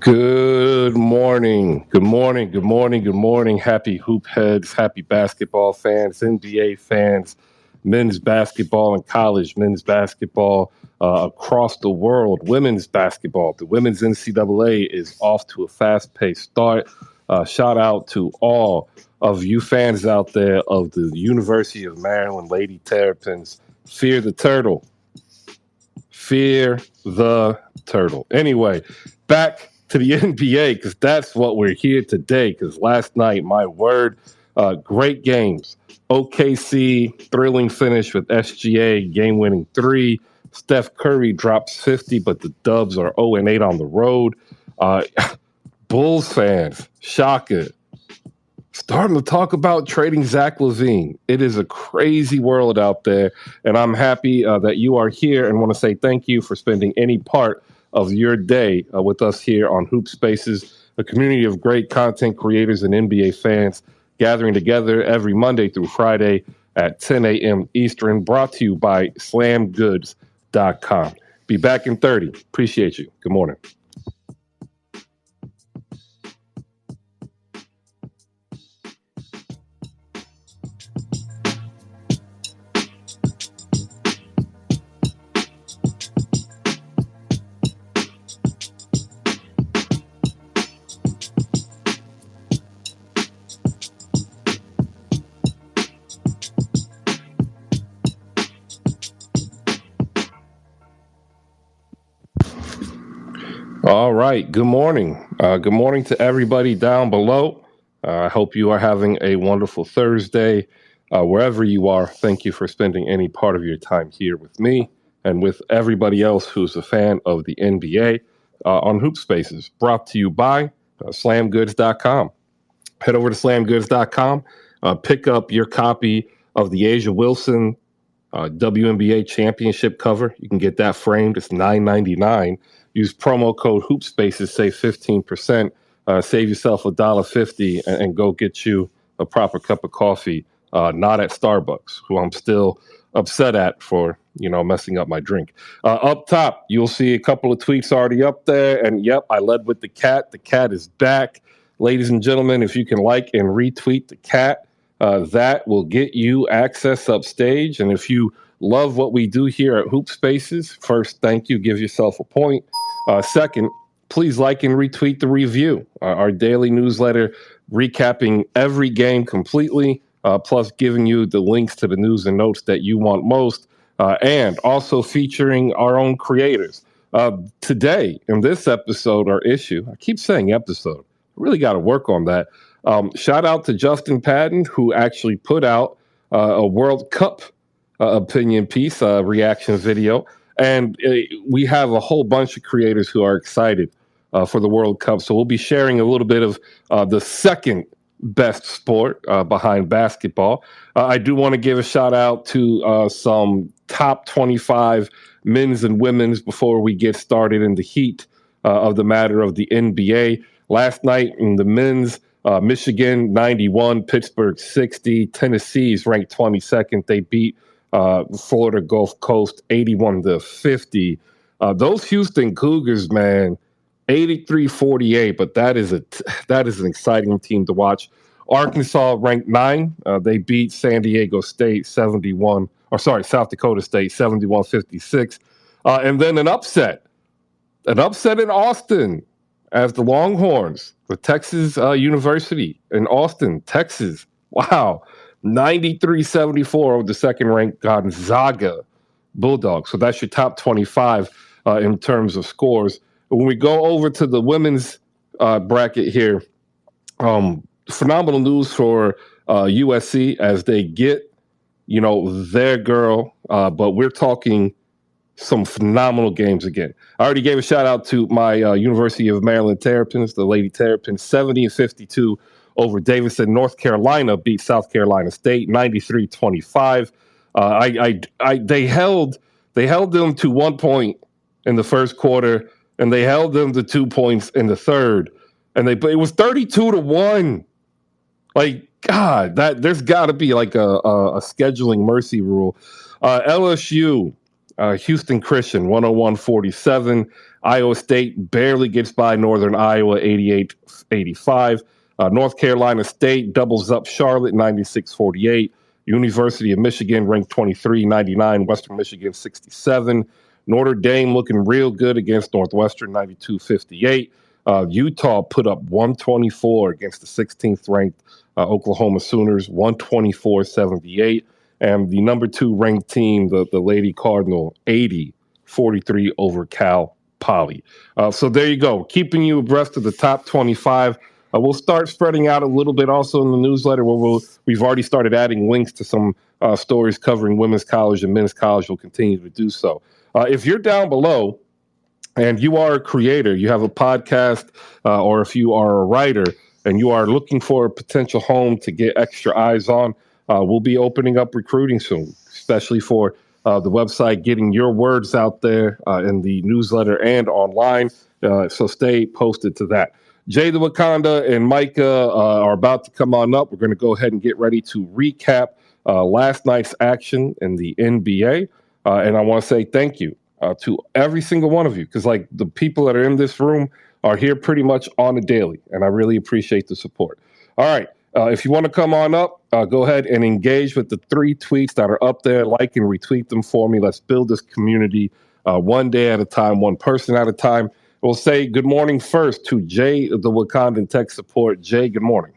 Good morning. Good morning. Good morning. Good morning. Happy hoop heads, happy basketball fans, NBA fans, men's basketball and college men's basketball across the world, women's basketball. The women's NCAA is off to a fast paced start. Shout out to all of you fans out there of the University of Maryland Lady Terrapins. Fear the turtle. Fear the turtle. Anyway, back to the NBA because that's what we're here today. Because last night, my word, great games. OKC thrilling finish with SGA game winning three. Steph Curry drops 50, but the Dubs are 0-8 on the road. Uh, Bulls fans, shocker, starting to talk about trading Zach LaVine. It is a crazy world out there, and I'm happy that you are here and want to say thank you for spending any part of your day with us here on Hoop Spaces, a community of great content creators and NBA fans gathering together every Monday through Friday at 10 a.m. Eastern, brought to you by slamgoods.com. Be back in 30. Appreciate you. Good morning. All right. Good morning. Good morning to everybody down below. I hope you are having a wonderful Thursday. Wherever you are, thank you for spending any part of your time here with me and with everybody else who's a fan of the NBA on Hoop Spaces, brought to you by slamgoods.com. Head over to slamgoods.com, pick up your copy of the Asia Wilson WNBA championship cover. You can get that framed. It's $9.99. Use promo code HoopSpaces, save 15%. Save yourself $1.50 and go get you a proper cup of coffee. Not at Starbucks, who I'm still upset at for messing up my drink. Up top, you'll see a couple of tweets already up there. And yep, I led with the cat. The cat is back. Ladies and gentlemen, if you can like and retweet the cat, that will get you access upstage. And if you love what we do here at Hoop Spaces, first, thank you. Give yourself a point. Second, please like and retweet the review, our daily newsletter recapping every game completely, plus giving you the links to the news and notes that you want most, and also featuring our own creators. Today, in this episode or issue, I keep saying episode, really got to work on that. Shout out to Justin Patton, who actually put out a World Cup opinion piece, reaction video. And we have a whole bunch of creators who are excited for the World Cup. So we'll be sharing a little bit of the second best sport behind basketball. I do want to give a shout out to some top 25 men's and women's before we get started in the heat of the matter of the NBA. Last night in the men's, Michigan 91, Pittsburgh 60, Tennessee's ranked 22nd. They beat Florida Gulf Coast 81-50. Those Houston Cougars, man, 83-48. But that is an exciting team to watch. Arkansas ranked 9. They beat South Dakota State 71-56. And then an upset in Austin as the Longhorns, the Texas University in Austin, Texas. Wow. 93-74 over the second-ranked Gonzaga Bulldogs. So that's your top 25 in terms of scores. When we go over to the women's bracket here, phenomenal news for USC as they get, their girl. But we're talking some phenomenal games again. I already gave a shout out to my University of Maryland Terrapins, the Lady Terrapins, 70-52 over Davidson. North Carolina beat South Carolina State 93-25. They held them to 1 point in the first quarter, and they held them to 2 points in the third. And it was 32-1. Like, God, that there's got to be like a scheduling mercy rule. LSU Houston Christian 101-47. Iowa State barely gets by Northern Iowa 88-85. North Carolina State doubles up Charlotte 96-48. University of Michigan ranked 23-99. Western Michigan 67. Notre Dame looking real good against Northwestern 92-58. Utah put up 124 against the 16th ranked Oklahoma Sooners 124-78. And the number 2 ranked team, the Lady Cardinal, 80-43 over Cal Poly. So there you go, keeping you abreast of the top 25. We'll start spreading out a little bit also in the newsletter where we've already started adding links to some stories covering women's college and men's college. We'll continue to do so. If you're down below and you are a creator, you have a podcast, or if you are a writer and you are looking for a potential home to get extra eyes on, we'll be opening up recruiting soon, especially for the website, getting your words out there in the newsletter and online. So stay posted to that. Jay the Wakanda and Micah are about to come on up. We're going to go ahead and get ready to recap last night's action in the NBA. And I want to say thank you to every single one of you, because like the people that are in this room are here pretty much on a daily, and I really appreciate the support. All right. If you want to come on up, go ahead and engage with the 3 tweets that are up there. Like and retweet them for me. Let's build this community one day at a time, one person at a time. We'll say good morning first to Jay, the Wakandan Tech Support. Jay, good morning.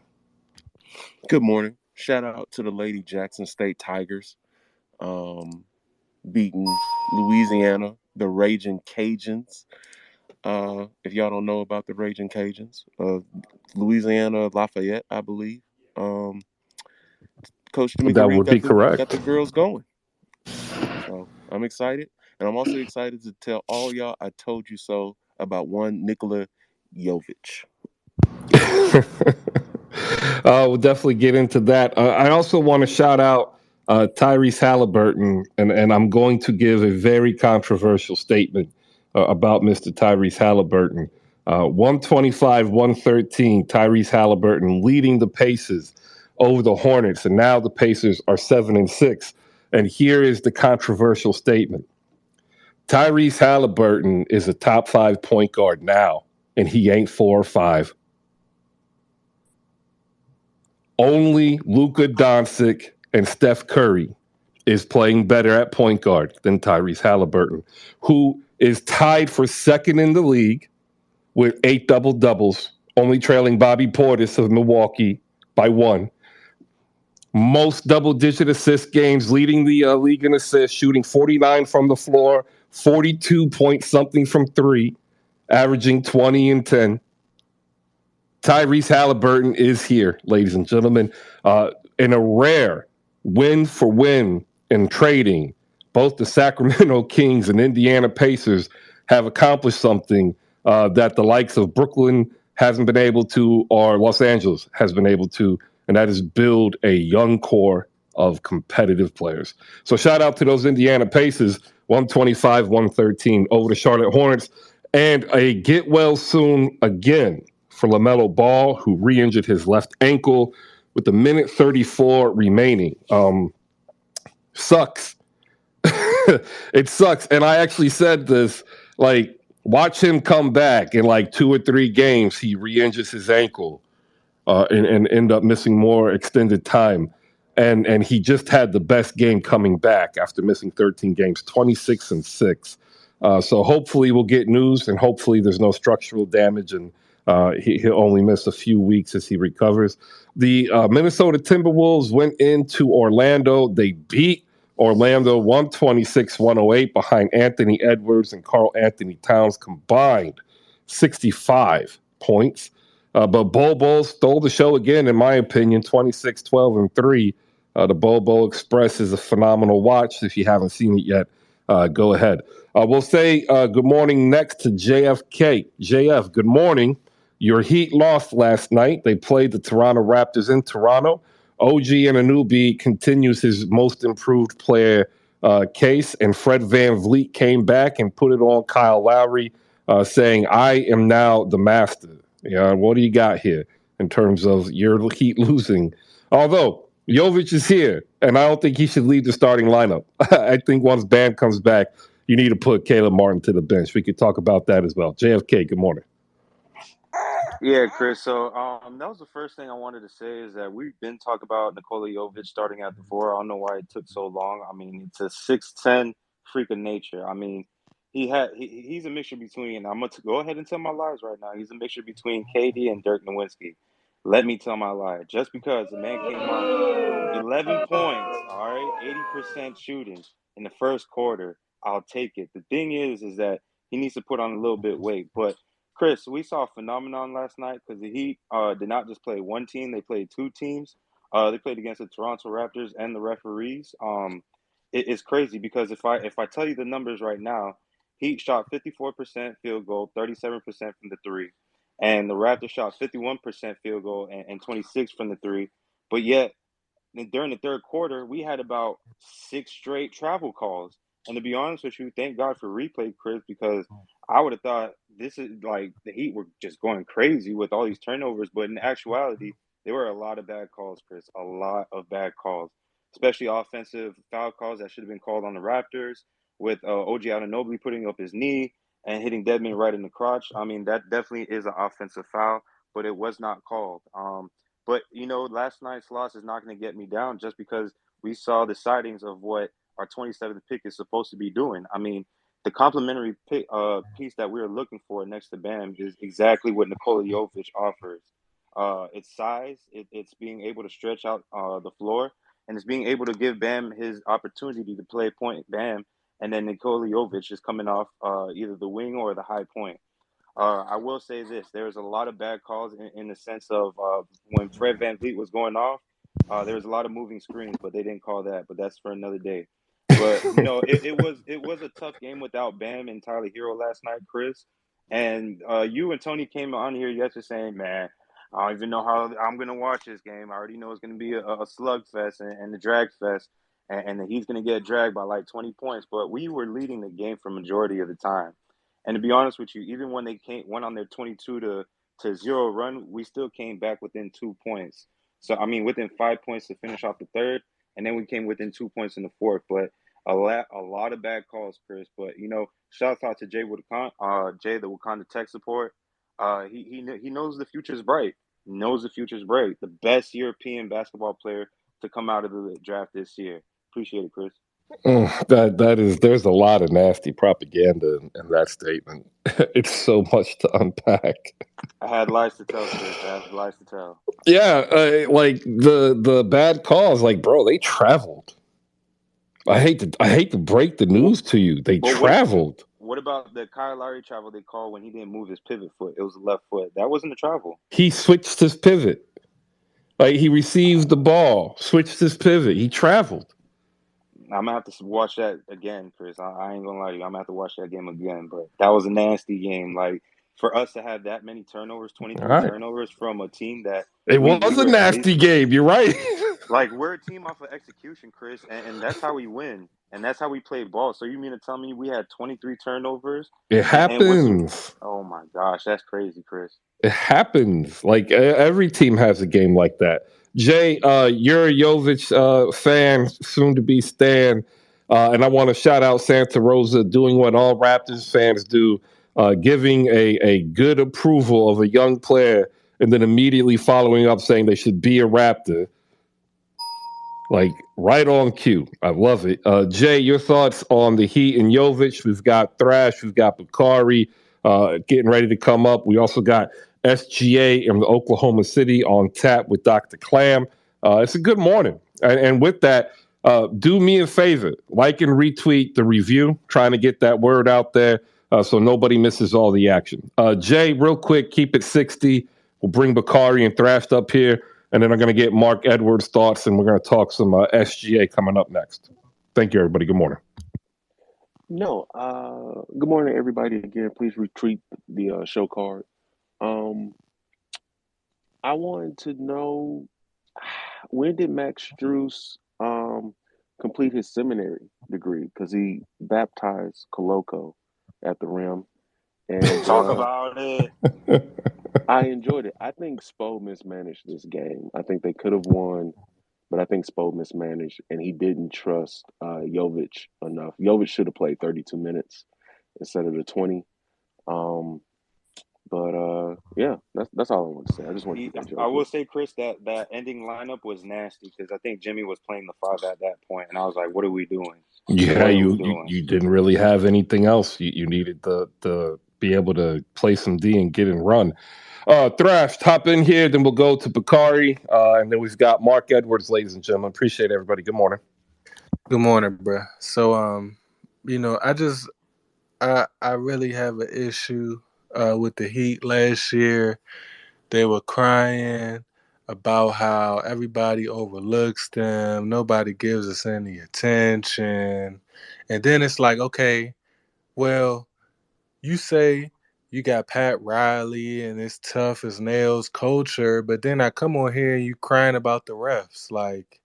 Good morning. Shout out to the Lady Jackson State Tigers, beating Louisiana, the Raging Cajuns. If y'all don't know about the Raging Cajuns, Louisiana Lafayette, I believe. Coach D'Amico That would be correct. Got the girls going. So I'm excited, and I'm also excited to tell all y'all I told you so about one Nikola Jovic. We'll definitely get into that. I also want to shout out Tyrese Halliburton, and I'm going to give a very controversial statement about Mr. Tyrese Halliburton. 125-113, Tyrese Halliburton leading the Pacers over the Hornets, and now the Pacers are 7-6. And here is the controversial statement. Tyrese Halliburton is a top 5 point guard now, and he ain't 4 or 5. Only Luka Doncic and Steph Curry is playing better at point guard than Tyrese Halliburton, who is tied for second in the league with 8 double-doubles, only trailing Bobby Portis of Milwaukee by 1. Most double-digit assist games, leading the league in assists, shooting 49 from the floor, 42-point-something from 3, averaging 20 and 10. Tyrese Halliburton is here, ladies and gentlemen, in a rare win-for-win in trading. Both the Sacramento Kings and Indiana Pacers have accomplished something that the likes of Brooklyn hasn't been able to, or Los Angeles has been able to, and that is build a young core of competitive players. So shout out to those Indiana Pacers, 125-113 over the Charlotte Hornets, and a get well soon again for LaMelo Ball, who re-injured his left ankle with a minute 34 remaining. Sucks. It sucks. And I actually said this, like, watch him come back in like 2 or 3 games. He re-injures his ankle and end up missing more extended time. And he just had the best game coming back after missing 13 games, 26-6. So hopefully we'll get news, and hopefully there's no structural damage, and he'll only miss a few weeks as he recovers. The Minnesota Timberwolves went into Orlando. They beat Orlando 126-108 behind Anthony Edwards and Karl Anthony Towns combined 65 points. But Bol Bol stole the show again, in my opinion, 26-12-3. The Bol Bol Express is a phenomenal watch. If you haven't seen it yet, go ahead. We'll say good morning next to JFK. JF, good morning. Your Heat lost last night. They played the Toronto Raptors in Toronto. OG Anunoby continues his most improved player case, and Fred VanVleet came back and put it on Kyle Lowry, saying, I am now the master. Yeah, what do you got here in terms of your Heat losing? Although Jovic is here, and I don't think he should lead the starting lineup. I think once Bam comes back, you need to put Caleb Martin to the bench. We could talk about that as well. JFK, good morning. Yeah, Chris. So that was the first thing I wanted to say is that we've been talking about Nikola Jovic starting at the four. I don't know why it took so long. I mean, it's a 6'10" freak of nature. I mean, he's a mixture between. And I'm gonna go ahead and tell my lies right now. He's a mixture between KD and Dirk Nowitzki. Let me tell my lie. Just because the man came off 11 points, all right, 80% shooting in the first quarter, I'll take it. The thing is that he needs to put on a little bit weight, but Chris, we saw a phenomenon last night because the Heat did not just play one team; they played two teams. They played against the Toronto Raptors and the referees. It's crazy because if I tell you the numbers right now, Heat shot 54% field goal, 37% from the three, and the Raptors shot 51% field goal and 26 from the three. But yet during the third quarter, we had about six straight travel calls. And to be honest with you, thank God for replay, Chris, because I would have thought this is like the Heat were just going crazy with all these turnovers. But in actuality, there were a lot of bad calls, Chris. A lot of bad calls, especially offensive foul calls that should have been called on the Raptors with OG Anunoby putting up his knee and hitting Deadman right in the crotch. I mean, that definitely is an offensive foul, but it was not called. But last night's loss is not going to get me down just because we saw the sightings of what our 27th pick is supposed to be doing. I mean, the complementary piece that we were looking for next to Bam is exactly what Nikola Jovic offers. It's size, it's being able to stretch out the floor, and it's being able to give Bam his opportunity to play point Bam, and then Nikola Jovic is coming off either the wing or the high point. I will say this: there's a lot of bad calls in the sense of when Fred VanVleet was going off. There was a lot of moving screens, but they didn't call that. But that's for another day. But it was a tough game without Bam and Tyler Hero last night, Chris. And you and Tony came on here yesterday saying, "Man, I don't even know how I'm gonna watch this game. I already know it's gonna be a slugfest and a drag fest, and that he's gonna get dragged by like 20 points." But we were leading the game for majority of the time. And to be honest with you, even when they went on their 22 to 0 run, we still came back within 2 points. So I mean, within 5 points to finish off the third, and then we came within 2 points in the fourth. But a lot of bad calls, Chris. But shout out to Jay the Wakanda Tech support. He knows the future's bright. He knows the future's bright. The best European basketball player to come out of the draft this year. Appreciate it, Chris. There's a lot of nasty propaganda in that statement. It's so much to unpack. I had lies to tell, Chris. I had lies to tell. Yeah, like the bad calls, like bro, they traveled. I hate to break the news to you. They traveled. What about the Kyle Lowry travel they called when he didn't move his pivot foot? It was the left foot. That wasn't a travel. He switched his pivot. Like he received the ball, switched his pivot. He traveled. I'm gonna have to watch that again, Chris. I ain't gonna lie to you. I'm gonna have to watch that game again. But that was a nasty game. Like for us to have that many turnovers, 23 turnovers from a team that it was a nasty game. You're right. Like we're a team off of execution, Chris, and that's how we win, and that's how we play ball. So you mean to tell me we had 23 turnovers? It happens. Oh my gosh, that's crazy, Chris. It happens. Like every team has a game like that. Jay, you're a Jovic fan, soon to be Stan, and I want to shout out Santa Rosa doing what all Raptors fans do, giving a good approval of a young player, and then immediately following up saying they should be a Raptor. Like right on cue. I love it. Jay, your thoughts on the Heat and Jovic? We've got Thrash, we've got Bakari getting ready to come up. We also got SGA in Oklahoma City on tap with Dr. Clam. It's a good morning. And with that, do me a favor, like and retweet the review, trying to get that word out there so nobody misses all the action. Jay, real quick, keep it 60. We'll bring Bakari and Thrashed up here. And then I'm going to get Mark Edwards' thoughts, and we're going to talk some SGA coming up next. Thank you, everybody. Good morning. No, good morning, everybody. Again, please retweet the show card. I wanted to know, when did Max Strus complete his seminary degree? Because he baptized Koloko at the rim. And talk about it. I enjoyed it. I think Spo mismanaged this game. I think they could have won but I think Spo mismanaged, and he didn't trust Jovic enough. Jovic should have played 32 minutes instead of the 20. Um, but yeah, that's all I want to say. I just want to keep that I joke. will say, Chris, that ending lineup was nasty because I think Jimmy was playing the 5 at that point, and I was like, "What are we doing? Yeah, What are we you doing?" didn't really have anything else. You needed to be able to play some D and get and run. Thrash, hop in here, then we'll go to Bakari, and then we've got Mark Edwards, ladies and gentlemen. Appreciate everybody. Good morning. Good morning, bro. So, I really have an issue with the Heat last year. They were crying about how everybody overlooks them. Nobody gives us any attention. And then it's like, okay, well, you say you got Pat Riley and it's tough as nails culture, but then I come on here and you crying about the refs. Like,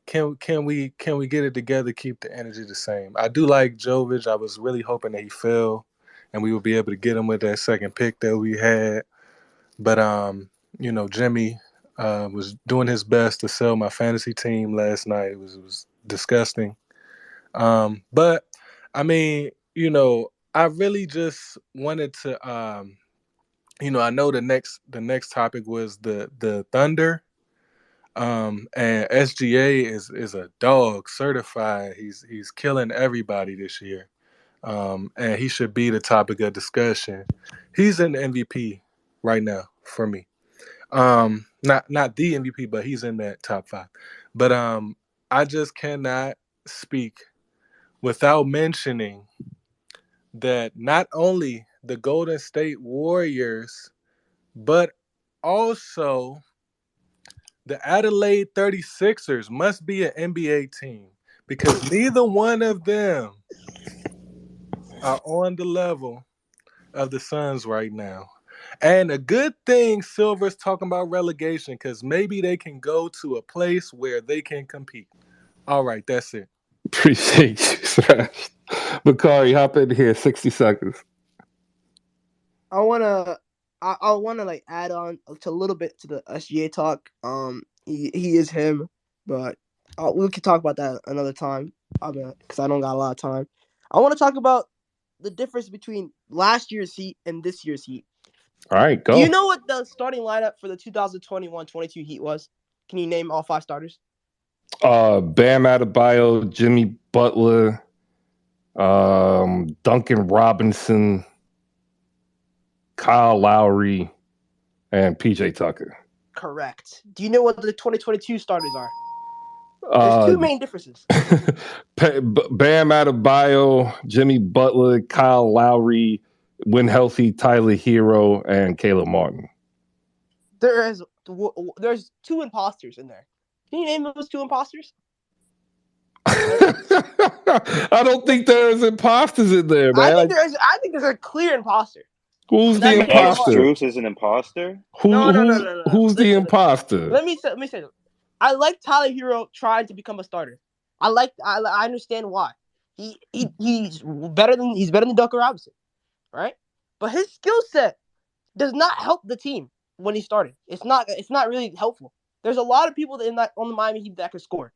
can we get it together, keep the energy the same? I do like Jovic. I was really hoping that he fell and we would be able to get him with that second pick that we had. But Jimmy was doing his best to sell my fantasy team last night. It was disgusting. But I mean, I really just wanted to I know the next topic was the Thunder. And SGA is a dog certified. He's killing everybody this year. And he should be the topic of discussion. He's in the MVP right now for me. Not the MVP, but he's in that top 5. But I just cannot speak without mentioning that not only the Golden State Warriors, but also the Adelaide 36ers must be an NBA team because neither one of them are on the level of the Suns right now. And a good thing Silver's talking about relegation because maybe they can go to a place where they can compete. All right, that's it. Appreciate you, Thrash. Bakari, hop in here. 60 seconds. I wanna like add on to a little bit to the SGA talk. He is him, but we can talk about that another time. Because I don't got a lot of time. I want to talk about the difference between last year's Heat and this year's Heat. All right, go. Do you know what the starting lineup for the 2021-22 Heat was? Can you name all 5 starters? Bam Adebayo, Jimmy Butler, Duncan Robinson, Kyle Lowry, and PJ Tucker. Correct. Do you know what the 2022 starters are? There's 2 main differences. Bam Adebayo, Jimmy Butler, Kyle Lowry, when healthy, Tyler Hero, and Caleb Martin. There's 2 imposters in there. Can you name those 2 imposters? I don't think there's imposters in there, man. I think there's a clear imposter. Who's the imposter? Max Strus is an imposter? No. Who's the imposter? Let me say this. I like Tyler Hero trying to become a starter. I understand why. He's better than Duncan Robinson, right? But his skill set does not help the team when he started. It's not really helpful. There's a lot of people on the Miami Heat that could score.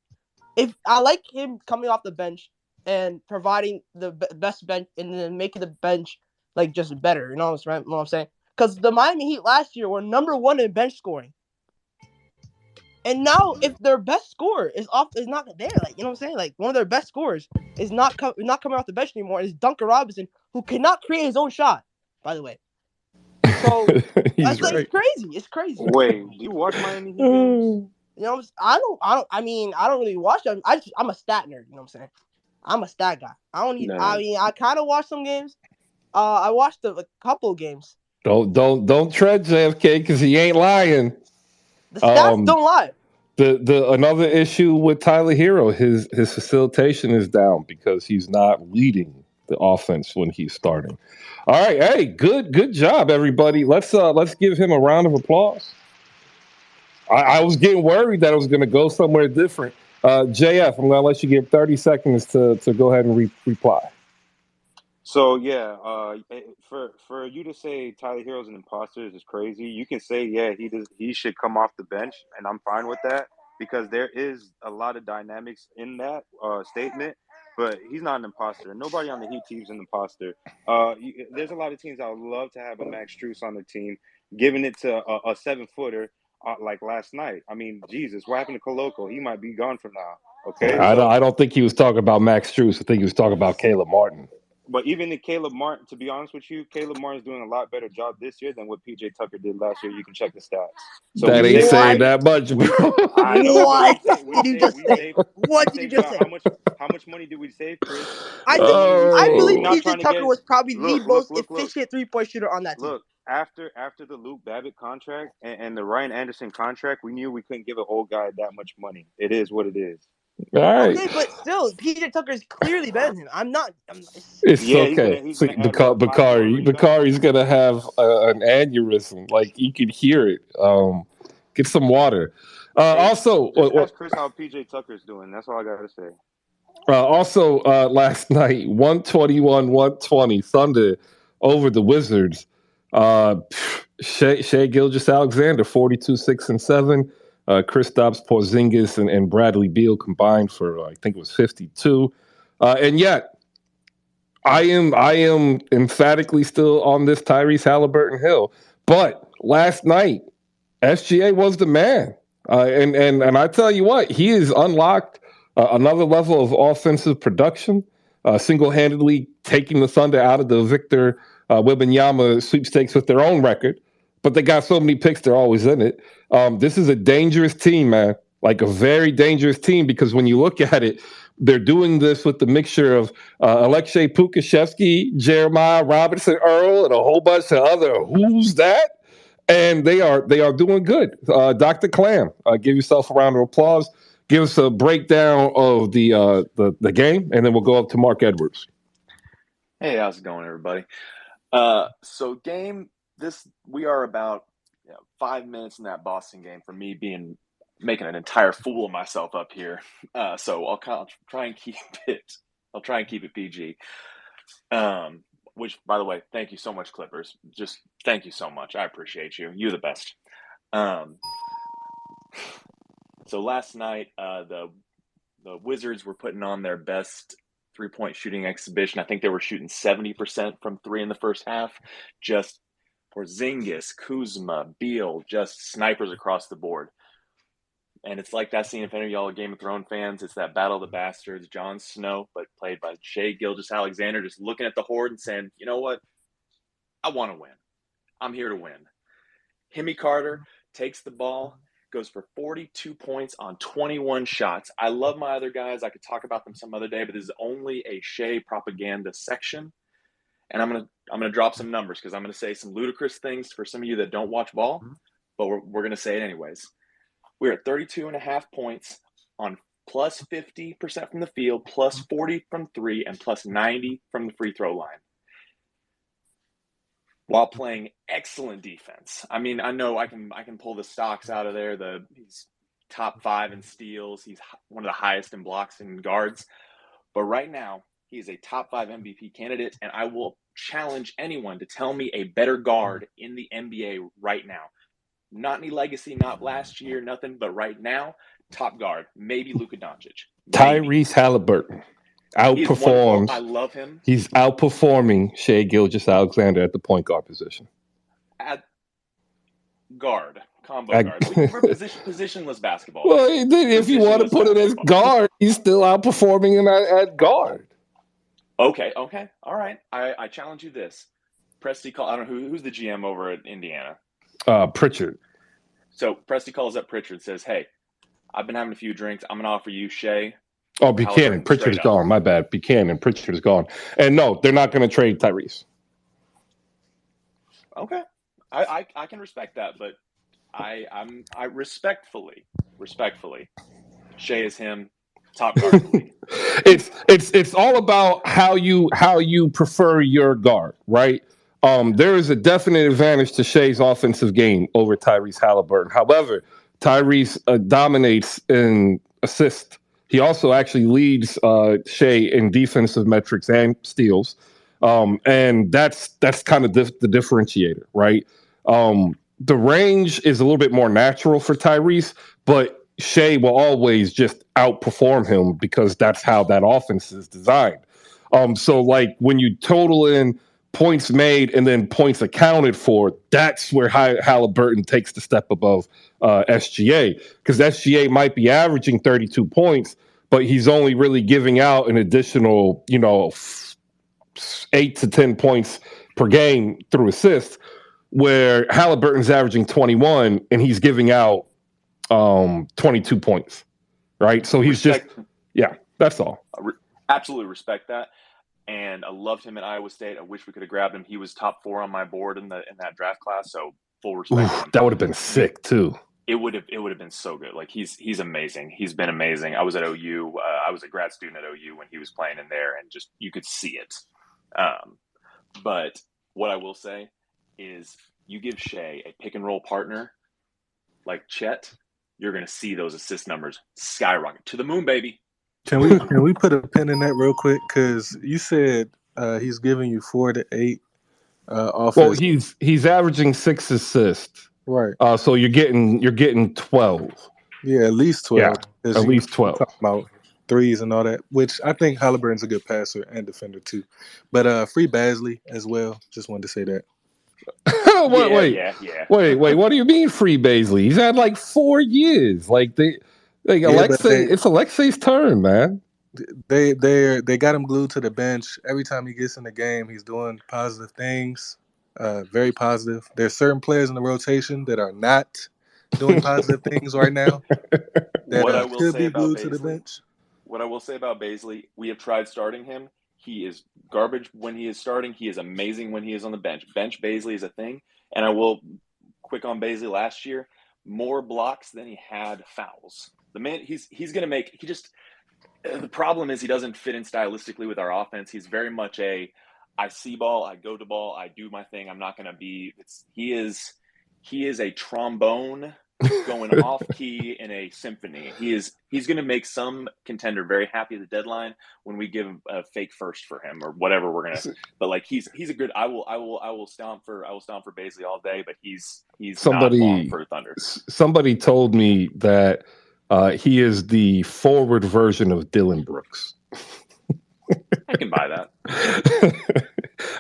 If I like him coming off the bench and providing the best bench and then making the bench like just better, you know what I'm saying? Because the Miami Heat last year were number 1 in bench scoring. And now, if their best scorer is not there, like, you know what I'm saying, like one of their best scorers is not coming off the bench anymore, is Duncan Robinson, who cannot create his own shot, by the way. So that's right. It's crazy. Wait, do you watch Miami Heat games? You know, I don't really watch them. I'm a stat nerd. You know what I'm saying? I'm a stat guy. I kind of watch some games. I watched a couple games. Don't tread JFK because he ain't lying. The stats don't lie. The another issue with Tyler Hero, his facilitation is down because he's not leading the offense when he's starting. All right, hey, good job, everybody. Let's give him a round of applause. I was getting worried that it was going to go somewhere different. JF, I'm going to let you get 30 seconds to go ahead and reply. So yeah, for you to say Tyler Hero's an imposter is crazy. You can say he should come off the bench, and I'm fine with that because there is a lot of dynamics in that statement. But he's not an imposter. Nobody on the Heat team is an imposter. There's a lot of teams that would love to have a Max Strus on the team, giving it to a 7-footer like last night. I mean, Jesus, what happened to Koloko? He might be gone from now. Okay, I don't think he was talking about Max Strus. I think he was talking about Caleb Martin. But even in Caleb Martin, to be honest with you, Caleb Martin's doing a lot better job this year than what PJ Tucker did last year. You can check the stats. So that ain't saying that much, bro. I know. What did you just say? What did you just say? How much money did we save, Chris? I believe PJ Tucker was probably the most efficient three-point shooter on that team. Look, after the Luke Babbitt contract and the Ryan Anderson contract, we knew we couldn't give an old guy that much money. It is what it is. All right. Okay, but still, PJ Tucker is clearly better than him. It's okay. Bakari's gonna have an aneurysm. Like, you can hear it. Get some water. Also, ask Chris how PJ Tucker's doing. That's all I gotta say. Also, last night, 121-120 Thunder over the Wizards. Shai Gilgeous-Alexander, 42, 6, and 7. Kristaps Porzingis and Bradley Beal combined for, I think it was 52. And yet, I am emphatically still on this Tyrese Halliburton hill. But last night, SGA was the man. And I tell you what, he has unlocked another level of offensive production, single-handedly taking the Thunder out of the Victor Wembanyama sweepstakes with their own record. But they got so many picks, they're always in it. This is a dangerous team, man. Like, a very dangerous team, because when you look at it, they're doing this with the mixture of Alexei Pukashevsky, Jeremiah Robinson Earl, and a whole bunch of other who's that? And they are doing good. Dr. Clam, give yourself a round of applause. Give us a breakdown of the game, and then we'll go up to Mark Edwards. Hey, how's it going, everybody? We are about 5 minutes in that Boston game for me making an entire fool of myself up here. So I'll try and keep it. I'll try and keep it PG. Which, by the way, thank you so much, Clippers. Just thank you so much. I appreciate you. You're the best. So last night, the Wizards were putting on their best three-point shooting exhibition. I think they were shooting 70% from three in the first half. Just Porzingis, Kuzma, Beal, just snipers across the board. And it's like that scene, if any of y'all are Game of Thrones fans, it's that Battle of the Bastards, Jon Snow, but played by Shai Gilgeous-Alexander, just looking at the horde and saying, you know what? I want to win. I'm here to win. Hemi Carter takes the ball, goes for 42 points on 21 shots. I love my other guys. I could talk about them some other day, but this is only a Shai propaganda section. And I'm gonna drop some numbers because I'm gonna say some ludicrous things for some of you that don't watch ball, but we're gonna say it anyways. We're at 32.5 points on plus 50% from the field, plus 40 from three, and plus 90 from the free throw line, while playing excellent defense. I mean, I know I can pull the stocks out of there. He's top 5 in steals. He's one of the highest in blocks and guards. But right now, he is a top 5 MVP candidate, and I will challenge anyone to tell me a better guard in the NBA right now. Not any legacy, not last year, nothing, but right now, top guard. Maybe Luka Doncic. Tyrese Halliburton outperforms. I love him. He's outperforming Shai Gilgeous-Alexander at the point guard position. At guard. Combo guard. We're positionless basketball. Well, if you want to put it as guard, he's still outperforming him at guard. Okay. All right. I challenge you this. Presti I don't know who's the GM over at Indiana. Pritchard. So Presti calls up Pritchard, says, hey, I've been having a few drinks. I'm going to offer you Shai. Oh, Buchanan. Pritchard's gone. My bad. Buchanan. Pritchard's gone. And no, they're not going to trade Tyrese. Okay. I can respect that, but I respectfully, Shai is him, top guard in the league. It's all about how you prefer your guard, right? There is a definite advantage to Shai's offensive game over Tyrese Halliburton. However, Tyrese dominates in assists. He also actually leads Shai in defensive metrics and steals, and that's kind of the differentiator, right? The range is a little bit more natural for Tyrese, but Shea will always just outperform him because that's how that offense is designed. So like when you total in points made and then points accounted for, that's where Halliburton takes the step above SGA, because SGA might be averaging 32 points, but he's only really giving out an additional, 8 to 10 points per game through assists, where Halliburton's averaging 21 and he's giving out 22 points, right? So he's that's all. Absolutely respect that. And I loved him at Iowa State. I wish we could have grabbed him. He was top 4 on my board in that draft class. So full respect. Oof, that would have been sick too. It would have been so good. Like he's amazing. He's been amazing. I was at OU. I was a grad student at OU when he was playing in there, and just you could see it. But what I will say is, you give Shea a pick and roll partner like Chet, you're going to see those assist numbers skyrocket to the moon, baby. Can we put a pin in that real quick? Because you said he's giving you 4 to 8 offense. Well, he's averaging 6 assists, right? So you're getting 12. Yeah, at least 12. Yeah, at least 12. Talking about threes and all that, which I think Halliburton's a good passer and defender too. But free Basley as well. Just wanted to say that. Wait. What do you mean free Basley? He's had like 4 years. It's Alexei's turn, man. They got him glued to the bench. Every time he gets in the game, he's doing positive things. Very positive. There's certain players in the rotation that are not doing positive things right now. That could be glued to the bench. What I will say about Basley, we have tried starting him. He is garbage when he is starting. He is amazing when he is on the bench. Bench Basley is a thing. And I will quick on Basley last year, more blocks than he had fouls. The man, he's going to make, the problem is he doesn't fit in stylistically with our offense. He's very much I see ball, I go to ball, I do my thing. I'm not going to be, he is a trombone going off key in a symphony. He's going to make some contender very happy at the deadline when we give a fake first for him or whatever we're going to, but like he's a good, I will stomp for Basley all day, but he's not long for Thunder. Somebody told me that he is the forward version of Dylan Brooks. I can buy that.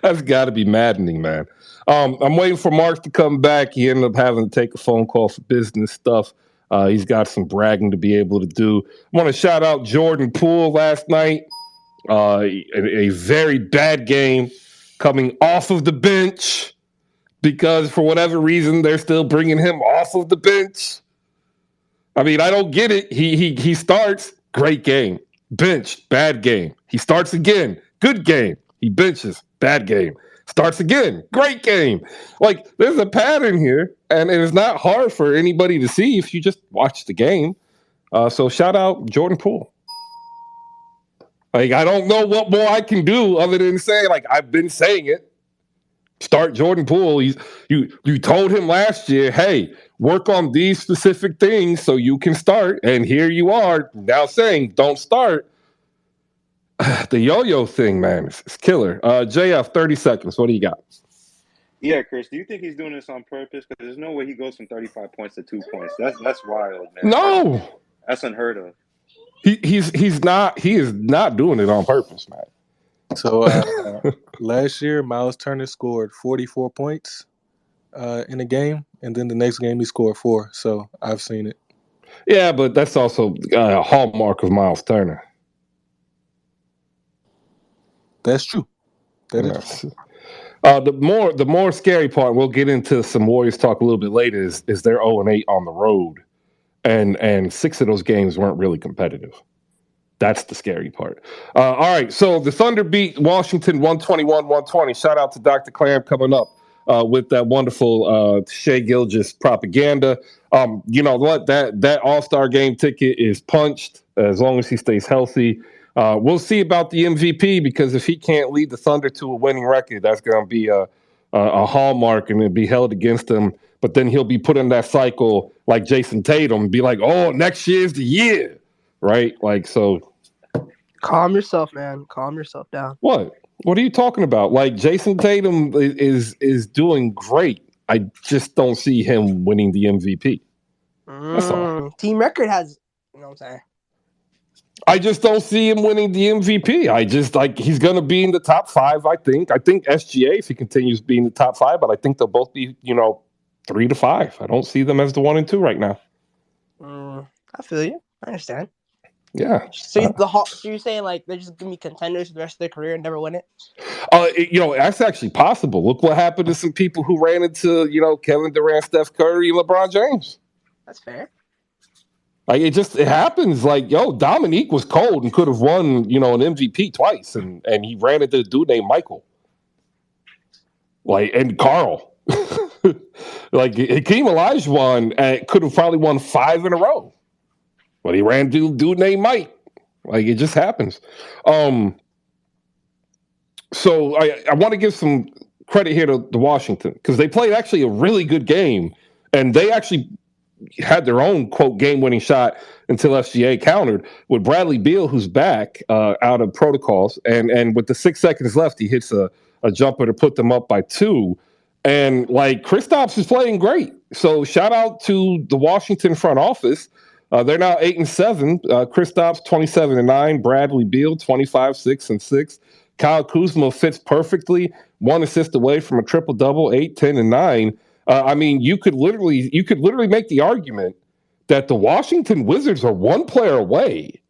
That's got to be maddening, man. I'm waiting for Mark to come back. He ended up having to take a phone call for business stuff. He's got some bragging to be able to do. I want to shout out Jordan Poole last night. A very bad game, coming off of the bench because for whatever reason they're still bringing him off of the bench. I mean, I don't get it. He starts, great game. Bench, bad game. He starts again, good game. He benches, bad game. Starts again, great game. Like, there's a pattern here, and it is not hard for anybody to see if you just watch the game. So shout out Jordan Poole. Like, I don't know what more I can do other than say, like, I've been saying it. Start Jordan Poole. You told him last year, hey, work on these specific things so you can start. And here you are now saying don't start. The yo-yo thing, man, it's killer. JF, 30 seconds. What do you got? Yeah, Chris, do you think he's doing this on purpose? Because there's no way he goes from 35 points to 2 points. That's wild, man. No. That's unheard of. He is not doing it on purpose, man. So last year, Miles Turner scored 44 points in a game, and then the next game he scored 4. So I've seen it. Yeah, but that's also a hallmark of Miles Turner. That's true. That is true. The more scary part, we'll get into some Warriors talk a little bit later, is they're 0-8 on the road, and 6 of those games weren't really competitive. That's the scary part. All right, so the Thunder beat Washington 121-120. Shout out to Dr. Clam coming up with that wonderful Shai Gilgeous propaganda. You know what? That All-Star game ticket is punched as long as he stays healthy. We'll see about the MVP, because if he can't lead the Thunder to a winning record, that's going to be a hallmark, and it'll be held against him. But then he'll be put in that cycle like Jason Tatum and be like, oh, next year's the year, right? Like, so. Calm yourself, man. Calm yourself down. What are you talking about? Like, Jason Tatum is doing great. I just don't see him winning the MVP. That's all. Team record has, you know what I'm saying? I just don't see him winning the MVP. I just he's going to be in the top 5. I think SGA if he continues being the top 5, but I think they'll both be 3 to 5. I don't see them as the 1 and 2 right now. I feel you. I understand. Yeah. So you're saying like they're just gonna be contenders for the rest of their career and never win it? That's actually possible. Look what happened to some people who ran into Kevin Durant, Steph Curry, and LeBron James. That's fair. Like it happens. Like Dominique was cold and could have won an MVP twice, and he ran into a dude named Michael. And Carl. Like Hakeem Olajuwon could have probably won 5 in a row, but he ran into a dude named Mike. Like it just happens. So I want to give some credit here to Washington because they played actually a really good game, and they actually had their own quote game-winning shot until SGA countered with Bradley Beal, who's back out of protocols, and with the 6 seconds left, he hits a jumper to put them up by 2. And Kristaps is playing great. So shout out to the Washington front office. They're now 8-7. Kristaps 27-9. Bradley Beal 25, 6-6. Kyle Kuzma fits perfectly. 1 assist away from a triple double. 8, 10, and 9. I mean, you could literally make the argument that the Washington Wizards are 1 player away,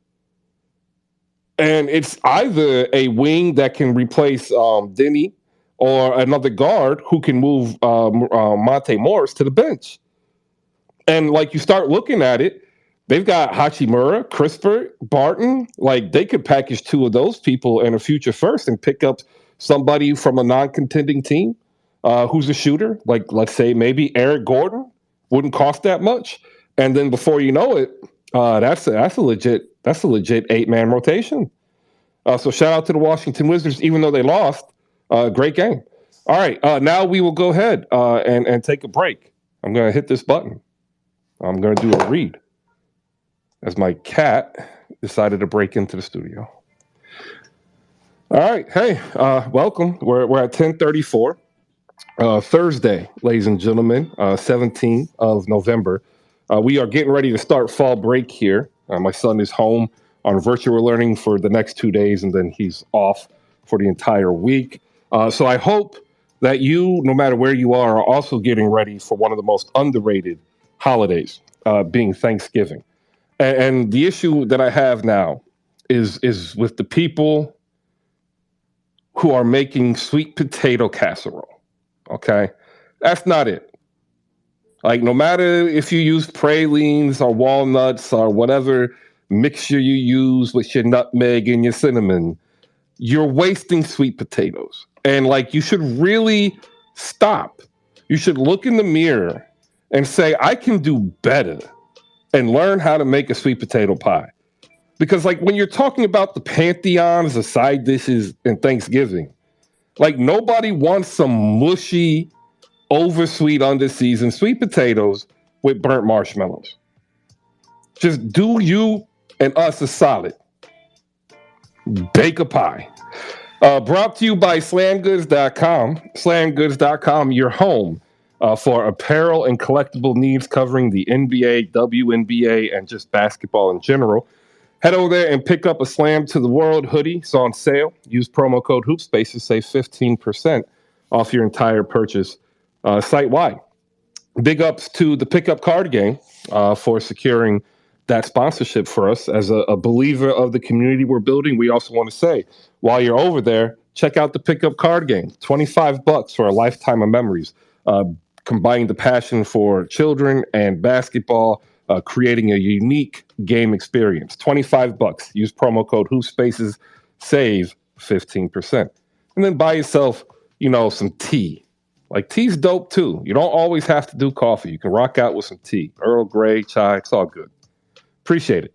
and it's either a wing that can replace Denny or another guard who can move Monte Morris to the bench. And you start looking at it, they've got Hachimura, Crisper, Barton. They could package 2 of those people in a future first and pick up somebody from a non-contending team who's a shooter. Let's say maybe Eric Gordon wouldn't cost that much. And then before you know it, that's a legit 8-man rotation. So shout out to the Washington Wizards, even though they lost. Great game. All right, now we will go ahead and take a break. I'm going to hit this button. I'm going to do a read as my cat decided to break into the studio. All right, hey, welcome. We're at 10:34. Thursday, ladies and gentlemen, 17th of November. We are getting ready to start fall break here. My son is home on virtual learning for the next 2 days, and then he's off for the entire week. So I hope that you, no matter where you are also getting ready for one of the most underrated holidays, being Thanksgiving. And the issue that I have now is with the people who are making sweet potato casserole. Okay? That's not it. No matter if you use pralines or walnuts or whatever mixture you use with your nutmeg and your cinnamon, you're wasting sweet potatoes. And you should really stop. You should look in the mirror and say, I can do better, and learn how to make a sweet potato pie. Because when you're talking about the pantheons of side dishes in Thanksgiving, nobody wants some mushy, oversweet, underseasoned sweet potatoes with burnt marshmallows. Just do you and us a solid. Bake a pie. Brought to you by slamgoods.com. Slamgoods.com, your home for apparel and collectible needs covering the NBA, WNBA, and just basketball in general. Head over there and pick up a Slam to the World hoodie. It's on sale. Use promo code HoopSpace to save 15% off your entire purchase site-wide. Big ups to the Pickup Card Game for securing that sponsorship for us. As a believer of the community we're building, we also want to say, while you're over there, check out the Pickup Card Game. $25 for a lifetime of memories. Combining the passion for children and basketball, creating a unique game experience. $25. Use promo code HoopSpaces, save 15%. And then buy yourself, some tea. Tea's dope too. You don't always have to do coffee. You can rock out with some tea. Earl Grey, chai, it's all good. Appreciate it.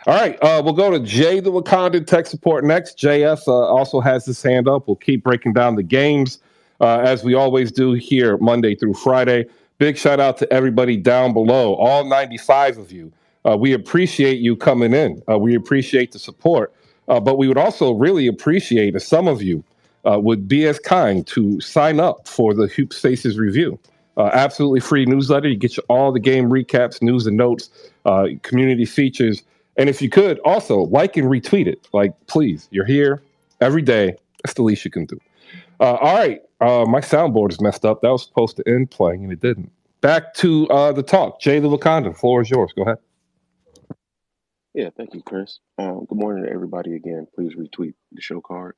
All right, we'll go to Jay the Wakandan tech support next. JF also has his hand up. We'll keep breaking down the games as we always do here Monday through Friday. Big shout out to everybody down below, all 95 of you. We appreciate you coming in. We appreciate the support. But we would also really appreciate if some of you would be as kind to sign up for the Hoop Spaces review. Absolutely free newsletter. You get all the game recaps, news and notes, community features. And if you could, also like and retweet it. Like, please, you're here every day. That's the least you can do. All right. My soundboard is messed up. That was supposed to end playing, and it didn't. Back to the talk. Jay the Wakanda, the floor is yours. Go ahead. Yeah, thank you, Chris. Good morning to everybody again. Please retweet the show card.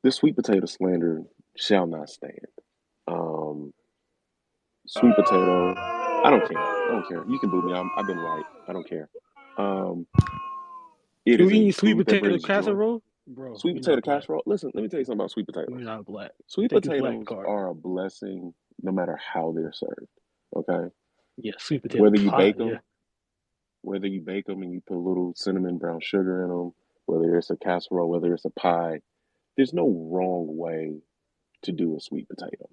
This sweet potato slander shall not stand. Um, Sweet potato, I don't care. I don't care. You can boo me. I've been right. I don't care. Um, it You is a eat sweet food that potato brings joy. casserole? Bro, Sweet you're potato not black. casserole. Listen, let me tell you something about sweet You're potatoes. not black. Sweet Take this black potatoes card. are a blessing no matter how they're served. Okay, Yeah, sweet potato whether you pie. bake Yeah. them, and you put a little cinnamon brown sugar in them, whether it's a casserole, whether it's a pie, there's no wrong way to do a sweet potato.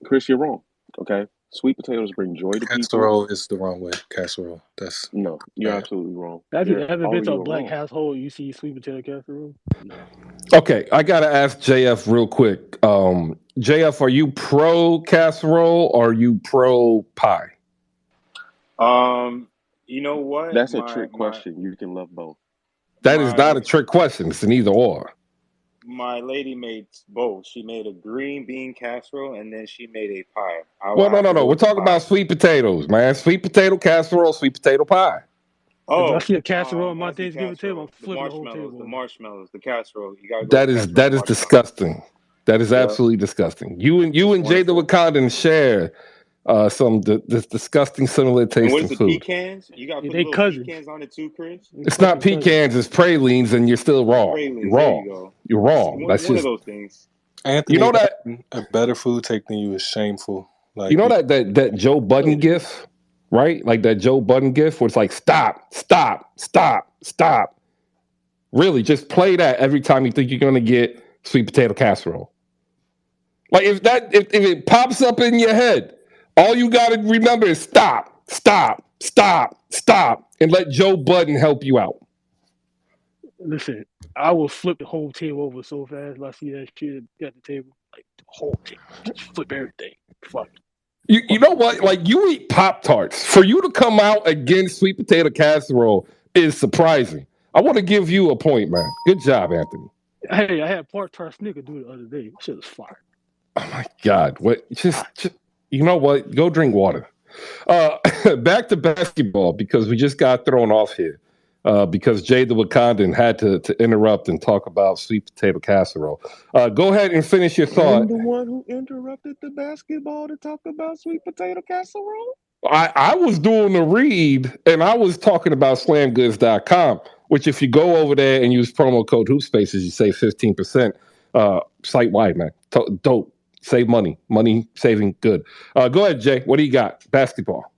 Chris, you're wrong. Okay, sweet potatoes bring joy to people. Casserole is the wrong way. Casserole. That's No, you're bad. absolutely wrong. Have you You're ever been to a you are black wrong. household? You see sweet potato casserole? No. Okay, I gotta ask JF real quick. JF, are you pro casserole or are you pro pie? You know what? That's a trick question. You can love both. That is not my a trick question. It's an either or. my lady made both. She made a green bean casserole and then she made a pie. I will Well, no, have no, to no. go We're with the talking pie. about sweet potatoes, man. Sweet potato casserole, sweet potato pie. If I Oh, see a casserole on my as the Thanksgiving table, I'm casserole, flipping the whole table over. the casserole. You gotta go That with is casserole that and is marshmallows. disgusting. That is Yep, absolutely disgusting. You and Jay the wonderful. Wakandan share some this disgusting similar And taste what in is the food. pecans? You gotta Yeah, put they little cousins. pecans on it too, Chris. They It's not fucking cousins. pecans, it's pralines, and you're still wrong. You're Pralines. There you wrong. go. You're wrong. That's One of just those things. Anthony, you know that having a better food take than you is shameful. you Like know you, that Joe Budden gif, right? Like that Joe Budden gif where it's like stop, stop, stop, stop. Really, just play that every time you think you're gonna get sweet potato casserole. Like if it pops up in your head, all you gotta remember is stop, stop, stop, stop, and let Joe Budden help you out. Listen, I will flip the whole table over so fast if I see that shit at the table. Like the whole table. Just flip everything. Fuck. You know what? Like you eat Pop Tarts. For you to come out against sweet potato casserole is surprising. I want to give you a point, man. Good job, Anthony. Hey, I had part-time snicker do it the other day. Shit was fire. Oh my God! What? Just you know what? Go drink water. Back to basketball because we just got thrown off here because Jay the Wakandan had to interrupt and talk about sweet potato casserole. Go ahead and finish your thought. I'm the one who interrupted the basketball to talk about sweet potato casserole. I was doing a read and I was talking about slamgoods.com, which if you go over there and use promo code HoopSpaces, you save 15% site wide, man. Dope. Save money. Money saving good. Go ahead, Jay. What do you got? Basketball.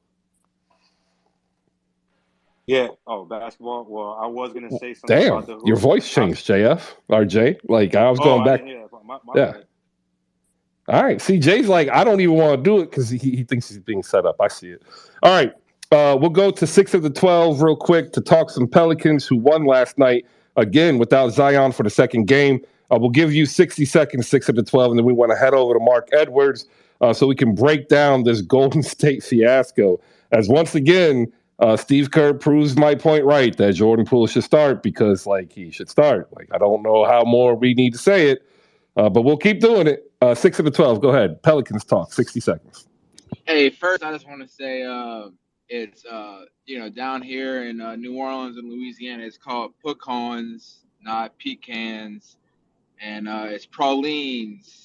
Yeah. Oh, basketball. Well, I was gonna say something about Damn, the your hoop. voice changed, JF or Jay. Like I was Oh, going I back. didn't hear that. My Yeah. bad. All right. See, Jay's like, I don't even want to do it because he thinks he's being set up. I see it. All right. We'll go to 6 of the 12 real quick to talk some Pelicans who won last night, again, without Zion for the second game. We'll give you 60 seconds, 6 of the 12, and then we want to head over to Mark Edwards so we can break down this Golden State fiasco. As once again, Steve Kerr proves my point right that Jordan Poole should start because, like, he should start. Like, I don't know how more we need to say it. But we'll keep doing it. 6 of the 12. Go ahead. Pelicans talk. 60 seconds. Hey, first I just want to say it's down here in New Orleans and Louisiana it's called pecans, not pecans, and it's pralines.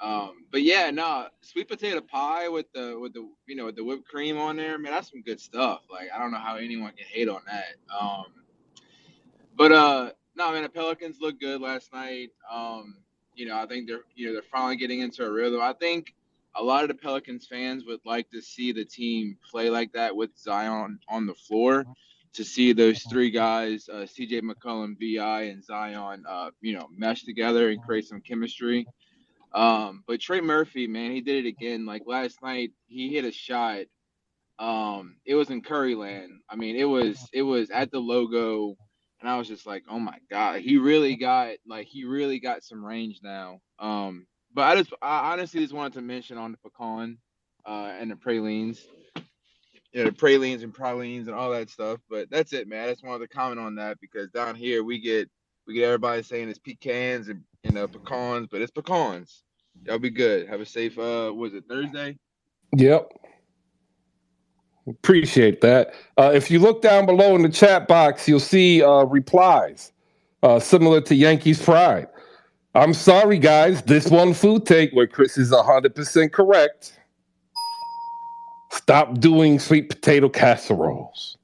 But yeah, no, sweet potato pie with the with the whipped cream on there, man, that's some good stuff. Like I don't know how anyone can hate on that. But no, man, the Pelicans looked good last night. I think they're finally getting into a rhythm. I think a lot of the Pelicans fans would like to see the team play like that with Zion on the floor. To see those three guys, CJ McCollum, Vi, and Zion, mesh together and create some chemistry. But Trey Murphy, man, he did it again. Like last night, he hit a shot. It was in Curryland. I mean, it was at the logo, and I was just like, oh my god, he really got some range now. But I honestly just wanted to mention on the pecan, and the pralines, the pralines and pralines and all that stuff. But that's it, man. I just wanted to comment on that because down here we get everybody saying it's pecans and pecans, but it's pecans. Y'all be good. Have a safe was it Thursday? Yep. Appreciate that. If you look down below in the chat box, you'll see replies similar to Yankees Pride. I'm sorry, guys. This one food take where Chris is 100% correct. Stop doing sweet potato casseroles.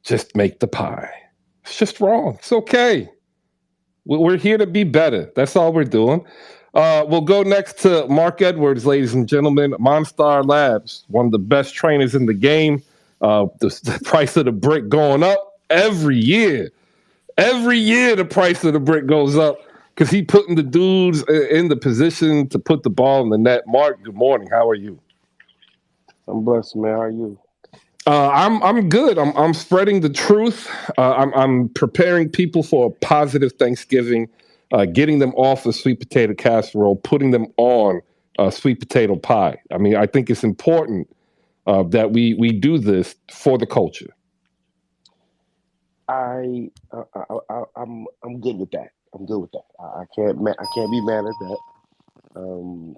Just make the pie. It's just wrong. It's okay. We're here to be better. That's all we're doing. We'll go next to Mark Edwards, ladies and gentlemen. Monstar Labs, one of the best trainers in the game. The price of the brick going up every year. Every year the price of the brick goes up because he putting the dudes in the position to put the ball in the net. Mark, good morning. How are you? I'm blessed, man. How are you? I'm good. I'm spreading the truth. I'm preparing people for a positive Thanksgiving, getting them off of sweet potato casserole, putting them on sweet potato pie. I mean, I think it's important that we do this for the culture. I'm good with that. I'm good with that. I can't be mad at that.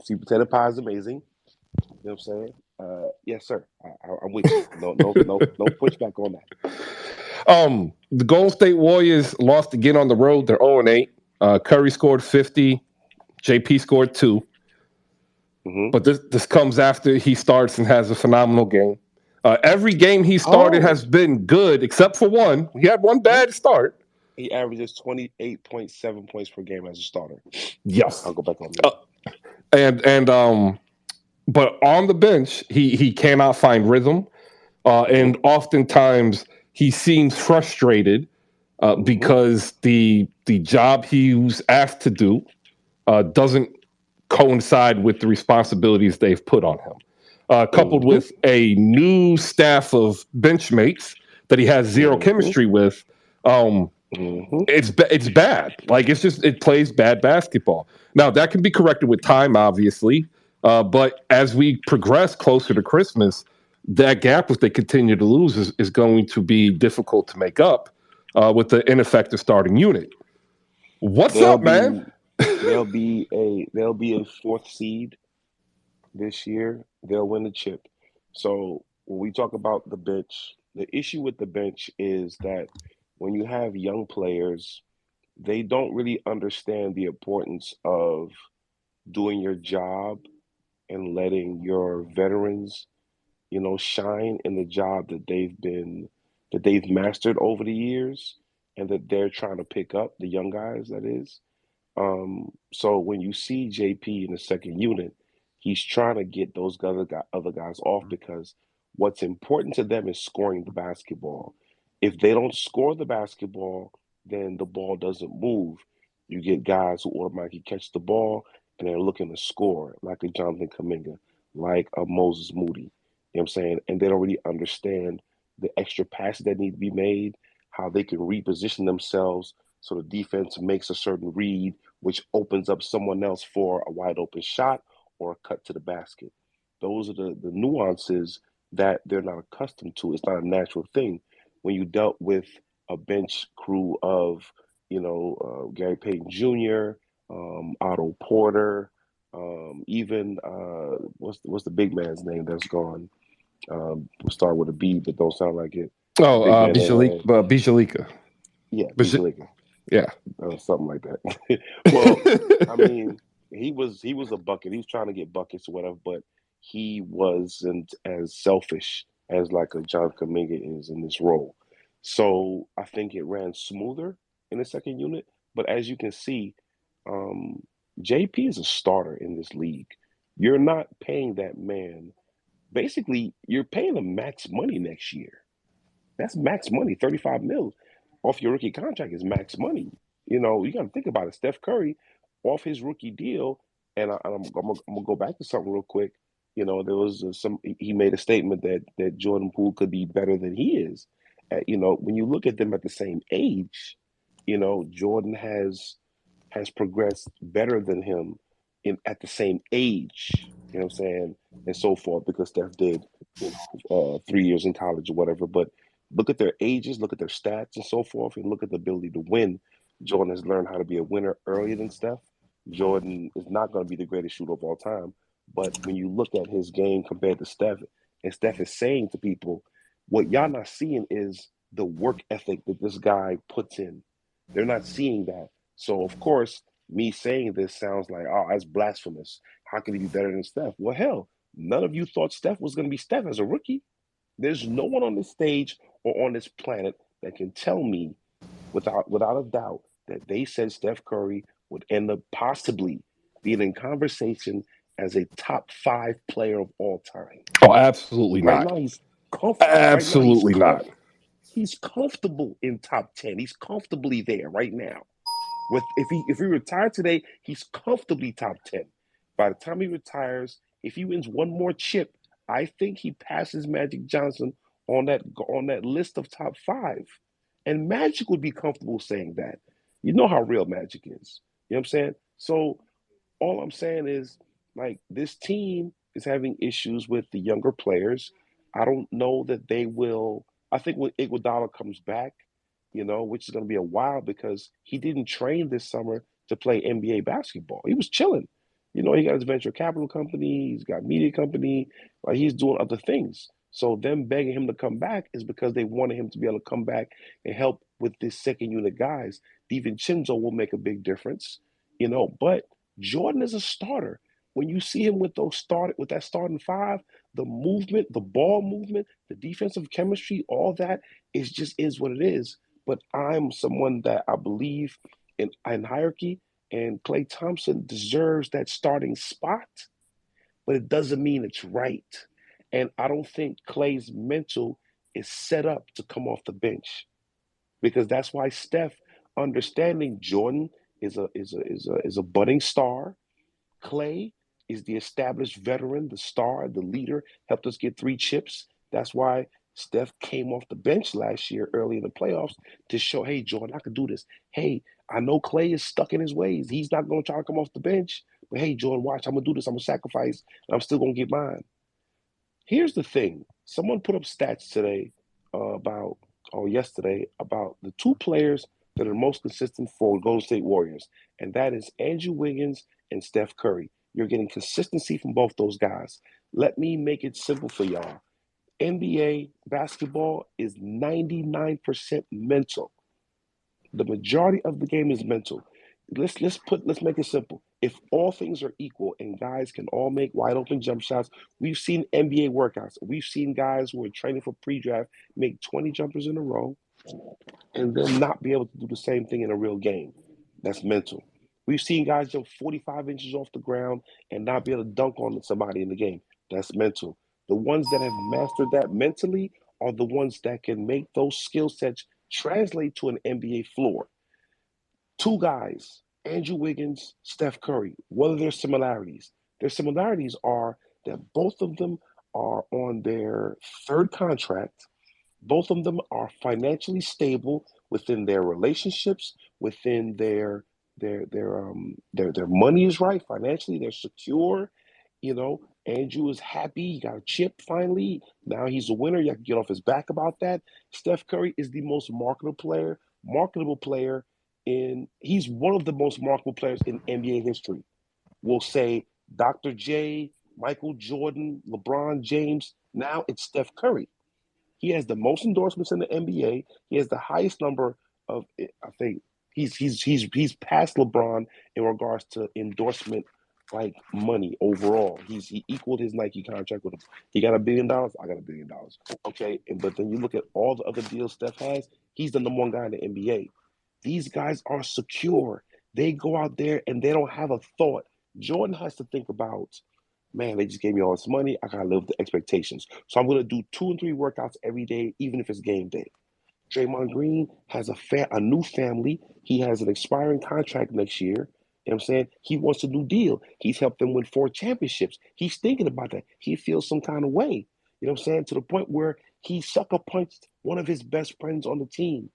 Sweet potato pie is amazing. You know what I'm saying? Yes, sir. I'm with you. No pushback on that. The Golden State Warriors lost again on the road. They're 0-8. Curry scored 50. JP scored 2. Mm-hmm. But this comes after he starts and has a phenomenal game. Every game he started has been good, except for one. He had one bad start. He averages 28.7 points per game as a starter. Yes. I'll go back on that. But on the bench, he cannot find rhythm, and oftentimes he seems frustrated because the job he was asked to do doesn't coincide with the responsibilities they've put on him. Coupled with a new staff of benchmates that he has zero chemistry with, it's bad. Like it plays bad basketball. Now that can be corrected with time, obviously. But as we progress closer to Christmas, that gap, if they continue to lose, is going to be difficult to make up with the ineffective starting unit. What's up, man? They'll be a fourth seed this year. They'll win the chip. So when we talk about the bench, the issue with the bench is that when you have young players, they don't really understand the importance of doing your job and letting your veterans, shine in the job that they've mastered over the years and that they're trying to pick up, the young guys, that is. So when you see JP in the second unit, he's trying to get those other guys off because what's important to them is scoring the basketball. If they don't score the basketball, then the ball doesn't move. You get guys who automatically catch the ball and they're looking to score, like a Jonathan Kuminga, like a Moses Moody. You know what I'm saying? And they don't really understand the extra passes that need to be made, how they can reposition themselves so the defense makes a certain read, which opens up someone else for a wide open shot or a cut to the basket. Those are the nuances that they're not accustomed to. It's not a natural thing. When you dealt with a bench crew of, Gary Payton Jr., Otto Porter, even what's the big man's name that's gone? We'll start with a B, but don't sound like it. Oh, Bjelica. Yeah, Bjelica. Yeah, something like that. Well, I mean, he was a bucket. He was trying to get buckets or whatever, but he wasn't as selfish as like a John Kuminga is in this role. So I think it ran smoother in the second unit. But as you can see, JP is a starter in this league. You're not paying that man. Basically, you're paying him max money next year. That's max money, 35 mil off your rookie contract is max money. You got to think about it. Steph Curry, off his rookie deal, and I'm gonna go back to something real quick. There was he made a statement that Jordan Poole could be better than he is, when you look at them at the same age, Jordan has progressed better than him at the same age. You know what I'm saying? And so forth, because Steph did, 3 years in college or whatever. But look at their ages, look at their stats and so forth, and look at the ability to win. Jordan has learned how to be a winner earlier than Steph. Jordan is not going to be the greatest shooter of all time. But when you look at his game compared to Steph, and Steph is saying to people, what y'all not seeing is the work ethic that this guy puts in. They're not seeing that. So, of course, me saying this sounds like, oh, that's blasphemous. How can he be better than Steph? Well, hell, none of you thought Steph was going to be Steph as a rookie. There's no one on this stage or on this planet that can tell me without a doubt that they said Steph Curry would end up possibly being in conversation as a top 5 player of all time. Oh, absolutely Right not. now, he's comfortable. Absolutely not. He's comfortable in top 10. He's comfortably there right now. If he retired today, he's comfortably top 10. By the time he retires, if he wins one more chip, I think he passes Magic Johnson on that list of top 5. And Magic would be comfortable saying that. You know how real Magic is. You know what I'm saying? So all I'm saying is, like, this team is having issues with the younger players. I don't know that they will. I think when Iguodala comes back, which is going to be a while, because he didn't train this summer to play NBA basketball. He was chilling. He got his venture capital company. He's got media company. Like, he's doing other things. So them begging him to come back is because they wanted him to be able to come back and help with this second unit guys. DiVincenzo will make a big difference, but Jordan is a starter. When you see him with that starting 5, the movement, the ball movement, the defensive chemistry, all that is what it is. But I'm someone that I believe in hierarchy, and Klay Thompson deserves that starting spot, but it doesn't mean it's right. And I don't think Klay's mental is set up to come off the bench, because that's why Steph, understanding Jordan is a budding star. Klay is the established veteran, the star, the leader, helped us get 3 chips. That's why Steph came off the bench last year early in the playoffs to show, hey, Jordan, I can do this. Hey, I know Klay is stuck in his ways. He's not going to try to come off the bench. But hey, Jordan, watch, I'm going to do this. I'm going to sacrifice, and I'm still going to get mine. Here's the thing. Someone put up stats today yesterday about the 2 players that are most consistent for Golden State Warriors, and that is Andrew Wiggins and Steph Curry. You're getting consistency from both those guys. Let me make it simple for y'all. NBA basketball is 99% mental. The majority of the game is mental. Let's make it simple. If all things are equal and guys can all make wide open jump shots, we've seen NBA workouts. We've seen guys who are training for pre-draft make 20 jumpers in a row and then not be able to do the same thing in a real game. That's mental. We've seen guys jump 45 inches off the ground and not be able to dunk on somebody in the game. That's mental. The ones that have mastered that mentally are the ones that can make those skill sets translate to an NBA floor. 2 guys, Andrew Wiggins, Steph Curry. What are their similarities? Their similarities are that both of them are on their 3rd contract. Both of them are financially stable within their relationships, within their money is right financially. They're secure. Andrew is happy. He got a chip finally. Now he's a winner. You have to get off his back about that. Steph Curry is the most marketable player he's one of the most marketable players in NBA history. We'll say Dr. J, Michael Jordan, LeBron James. Now it's Steph Curry. He has the most endorsements in the NBA. He has the highest number of, I think, he's passed LeBron in regards to endorsement, like money overall. He equaled his Nike contract with him. He got $1 billion. I got $1 billion. Okay, but then you look at all the other deals Steph has. He's the number 1 guy in the NBA. These guys are secure. They go out there and they don't have a thought. Jordan has to think about, man, they just gave me all this money. I gotta live with the expectations. So I'm gonna do 2 and 3 workouts every day, even if it's game day. Draymond Green has a new family. He has an expiring contract next year. You know what I'm saying? He wants a new deal. He's helped them win 4 championships. He's thinking about that. He feels some kind of way. You know what I'm saying? To the point where He sucker punched one of his best friends on the team.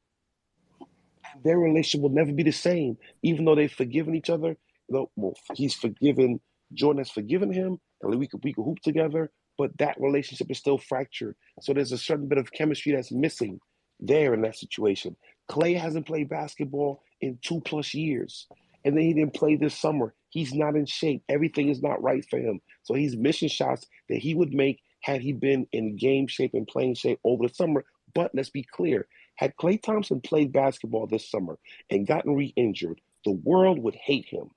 And their relationship will never be the same, even though they've forgiven each other. Well, he's forgiven. Jordan has forgiven him, and we could hoop together. But that relationship is still fractured. So there's a certain bit of chemistry that's missing there in that situation. Clay hasn't played basketball in 2+ years. And then he didn't play this summer. He's not in shape. Everything is not right for him. So he's missing shots that he would make had he been in game shape and playing shape over the summer. But let's be clear. Had Klay Thompson played basketball this summer and gotten re-injured, the world would hate him.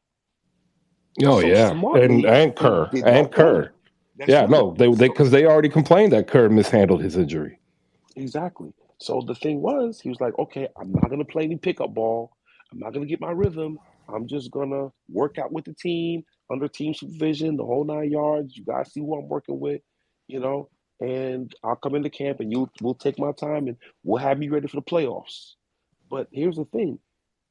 Oh So yeah, smartly, and they Kerr did and not play him. Kerr. That's Yeah, right. no, they So because they already complained that Kerr mishandled his injury. exactly. So the thing was, he was like, okay, I'm not gonna play any pickup ball. I'm not gonna get my rhythm. I'm just gonna work out with the team under team supervision, the whole 9 yards. You guys see who I'm working with, you know, and I'll come into camp and we'll take my time and we'll have me ready for the playoffs. But here's the thing.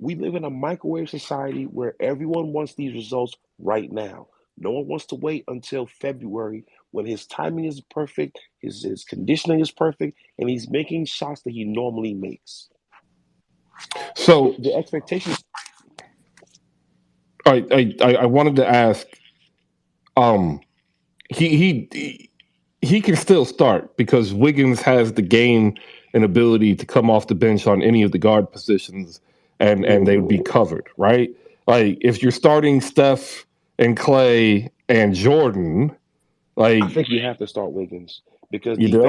We live in a microwave society where everyone wants these results right now. No one wants to wait until February when his timing is perfect, his conditioning is perfect, and he's making shots that he normally makes. So The expectations. I wanted to ask, um, he can still start because Wiggins has the game and ability to come off the bench on any of the guard positions, and they would be covered, right? Like if you're starting Steph and Clay and Jordan, like I think you have to start Wiggins because you do.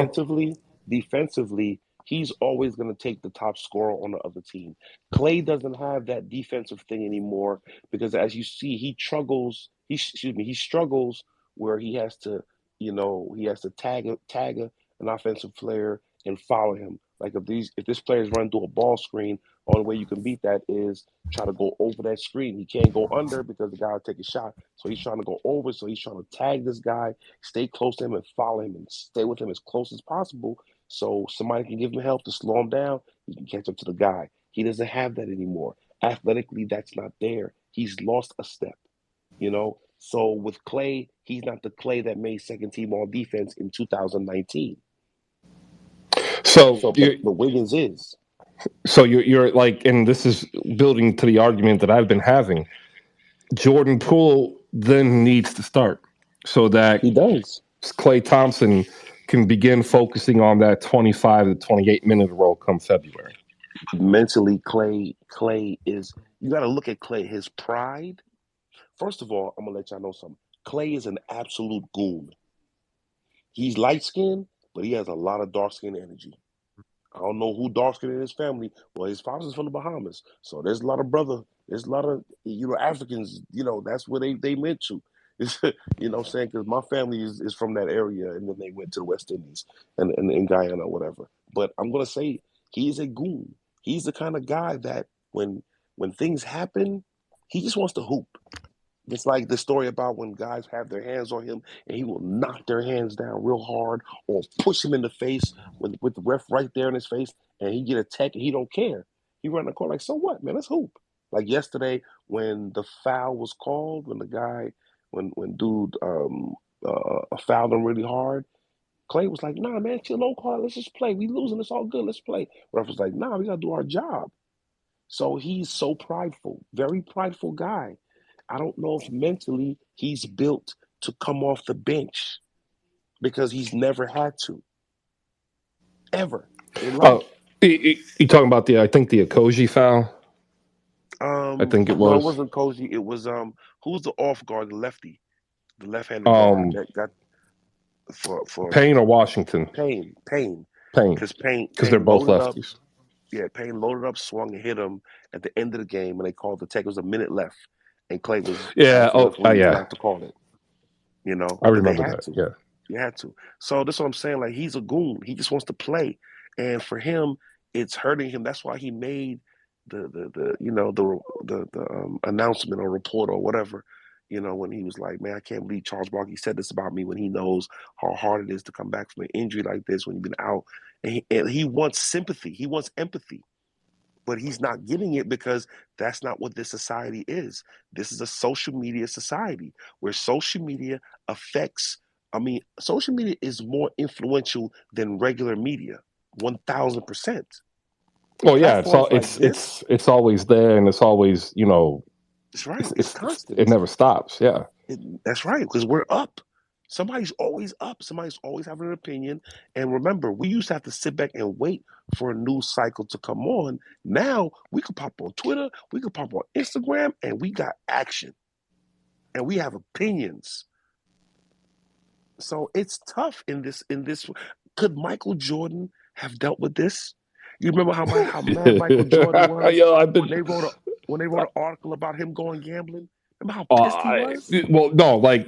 defensively, he's always going to take the top scorer on the other team. Clay doesn't have that defensive thing anymore because, as you see, he struggles. He struggles where he has to an offensive player and follow him. Like if this player is running through a ball screen, only way you can beat that is try to go over that screen. He can't go under because the guy will take a shot. So he's trying to go over. So he's trying to tag this guy, stay close to him and follow him and stay with him as close as possible so somebody can give him help to slow him down. He can catch up to the guy. He doesn't have that anymore. Athletically, that's not there. He's lost a step, you know? So with Clay, he's not the Clay that made second team all defense in 2019. So But Wiggins is. So you're like, and this is building to the argument that I've been having. Jordan Poole then needs to start so that He does. Klay Thompson can begin focusing on that 25 to 28 minute role come February. Mentally, Clay is. You got to look at Clay. His pride. First of all, I'm gonna let y'all know something. Clay is an absolute goon. He's light skinned, but he has a lot of dark skin energy. I don't know who dark skinned in his family. Well, his father's from the Bahamas, so there's a lot of there's a lot of Africans. That's where they went to. You know what I'm saying? Because my family is from that area, and then they went to the West Indies and in Guyana or whatever. But I'm gonna say he's a goon. He's the kind of guy that when things happen, he just wants to hoop. It's like the story about when guys have their hands on him and he will knock their hands down real hard or push him in the face with the ref right there in his face and he get a tech and he don't care. He run the court like, so what, man? Let's hoop. Like yesterday when the foul was called, when dude fouled him really hard, Clay was like, nah, man, chill, don't call it. Let's just play. We losing. It's all good. Let's play. Ref was like, nah, we got to do our job. So he's so prideful, very prideful guy. I don't know if mentally he's built to come off the bench because he's never had to, ever in life. You talking about I think the Okogie foul? I think it No, it was. wasn't Koji. It was who's the off guard, the lefty, the left-handed guard that got for Payne or Washington? Payne, Because Payne they're both loaded up. lefties. Yeah, Payne loaded up, swung and hit him at the end of the game, and they called the tech. It was a minute left, and Clay was asked the referees not to call it. I remember they had that. to. Yeah. You had to. So that's what I'm saying. Like he's a goon. He just wants to play, and for him, it's hurting him. That's why he made the announcement or report or whatever. When he was like, "Man, I can't believe Charles Barkley said this about me." When he knows how hard it is to come back from an injury like this, when you've been out, and he wants sympathy. He wants empathy. But he's not getting it because that's not what this society is. This is a social media society where social media affects I mean, social media is more influential than regular media, 1000%. Well, yeah, Platforms like this, it's always there, and it's always it's right. It's constant. it never stops. Yeah. That's right, because we're up. Somebody's always up. Somebody's always having an opinion. And remember, we used to have to sit back and wait for a news cycle to come on. Now we could pop on Twitter, we could pop on Instagram, and we got action. And we have opinions. So it's tough in this. Could Michael Jordan have dealt with this? You remember how mad Michael Jordan was Yo, I've been. when they wrote an article about him going gambling? Remember how pissed he was? Well, no, like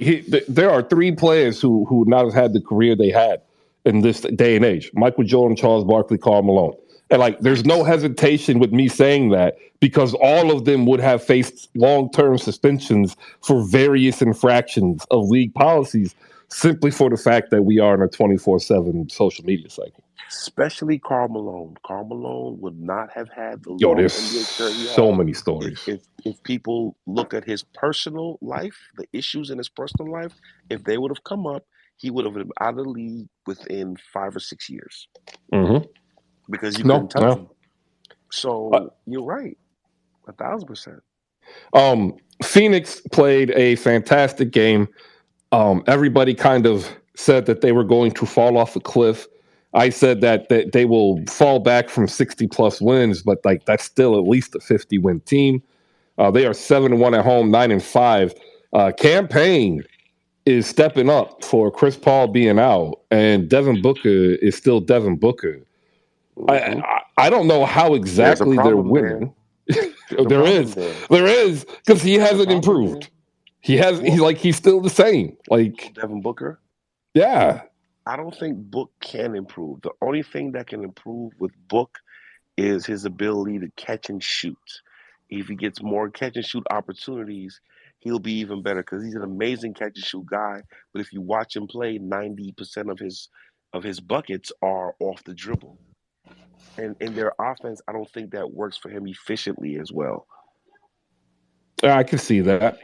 there are three players who not have had the career they had in this day and age: Michael Jordan, Charles Barkley, Karl Malone. And like, there's no hesitation with me saying that because all of them would have faced long-term suspensions for various infractions of league policies simply for the fact that we are in a 24/7 social media cycle. Especially Karl Malone. Karl Malone would not have had the Yo, long there's NBA career he so had many stories. if people look at his personal life, the issues in his personal life, if they would have come up, he would have been out of the league within 5 or 6 years Mm-hmm. because you couldn't touch No. him. So you're right, 1000%. Phoenix played a fantastic game. Everybody kind of said that they were going to fall off a cliff. I said that they will fall back from 60 plus wins, but like that's still at least a 50-win team. They are 7-1 at home, 9-5. Cam Payne is stepping up for Chris Paul being out, and Devin Booker is still Devin Booker. Mm-hmm. I don't know how exactly they're winning. There is because he hasn't improved. He's still the same. Like Devin Booker. Yeah. I don't think Book can improve. The only thing that can improve with Book is his ability to catch and shoot. If he gets more catch and shoot opportunities, he'll be even better because he's an amazing catch and shoot guy. But if you watch him play, 90% of his buckets are off the dribble. And in their offense, I don't think that works for him efficiently as well. I can see that.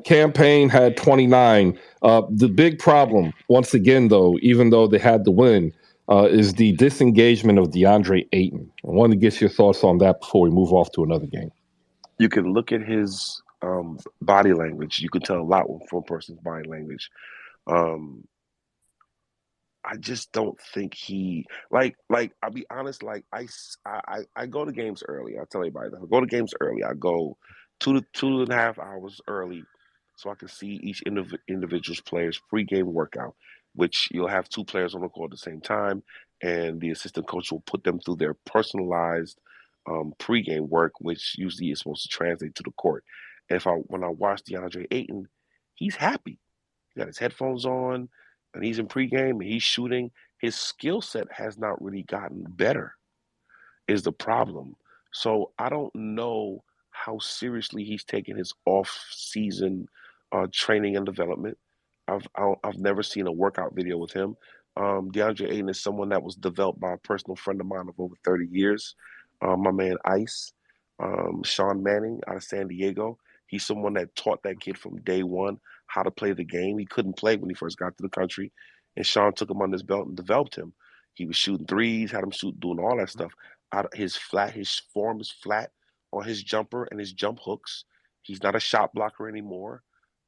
Cam Payne had 29. The big problem, once again, though, even though they had the win, is the disengagement of DeAndre Ayton. I want to get your thoughts on that before we move off to another game. You can look at his body language. You can tell a lot from a person's body language. I just don't think he like. I'll be honest. Like I go to games early. I tell everybody that I go to games early. I go 2.5 hours early, so I can see each individual's player's pregame workout. Which you'll have two players on the court at the same time, and the assistant coach will put them through their personalized pregame work, which usually is supposed to translate to the court. And when I watch DeAndre Ayton, he's happy. He got his headphones on, and he's in pregame, and he's shooting. His skill set has not really gotten better, is the problem. So I don't know how seriously he's taking his off-season training and development. I've never seen a workout video with him. DeAndre Ayton is someone that was developed by a personal friend of mine of over 30 years. My man Ice, Sean Manning out of San Diego. He's someone that taught that kid from day one how to play the game. He couldn't play when he first got to the country, and Sean took him on his belt and developed him. He was shooting threes, had him doing all that stuff. His form is flat on his jumper and his jump hooks. He's not a shot blocker anymore.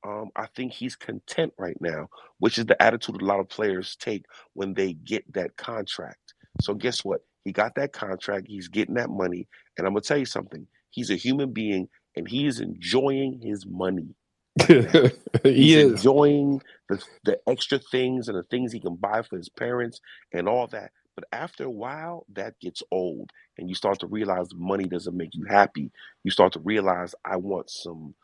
I think he's content right now, which is the attitude a lot of players take when they get that contract. So guess what? He got that contract. He's getting that money. And I'm going to tell you something. He's a human being, and he is enjoying his money. He's enjoying the extra things and the things he can buy for his parents and all that. But after a while, that gets old, and you start to realize money doesn't make you happy. You start to realize, I want some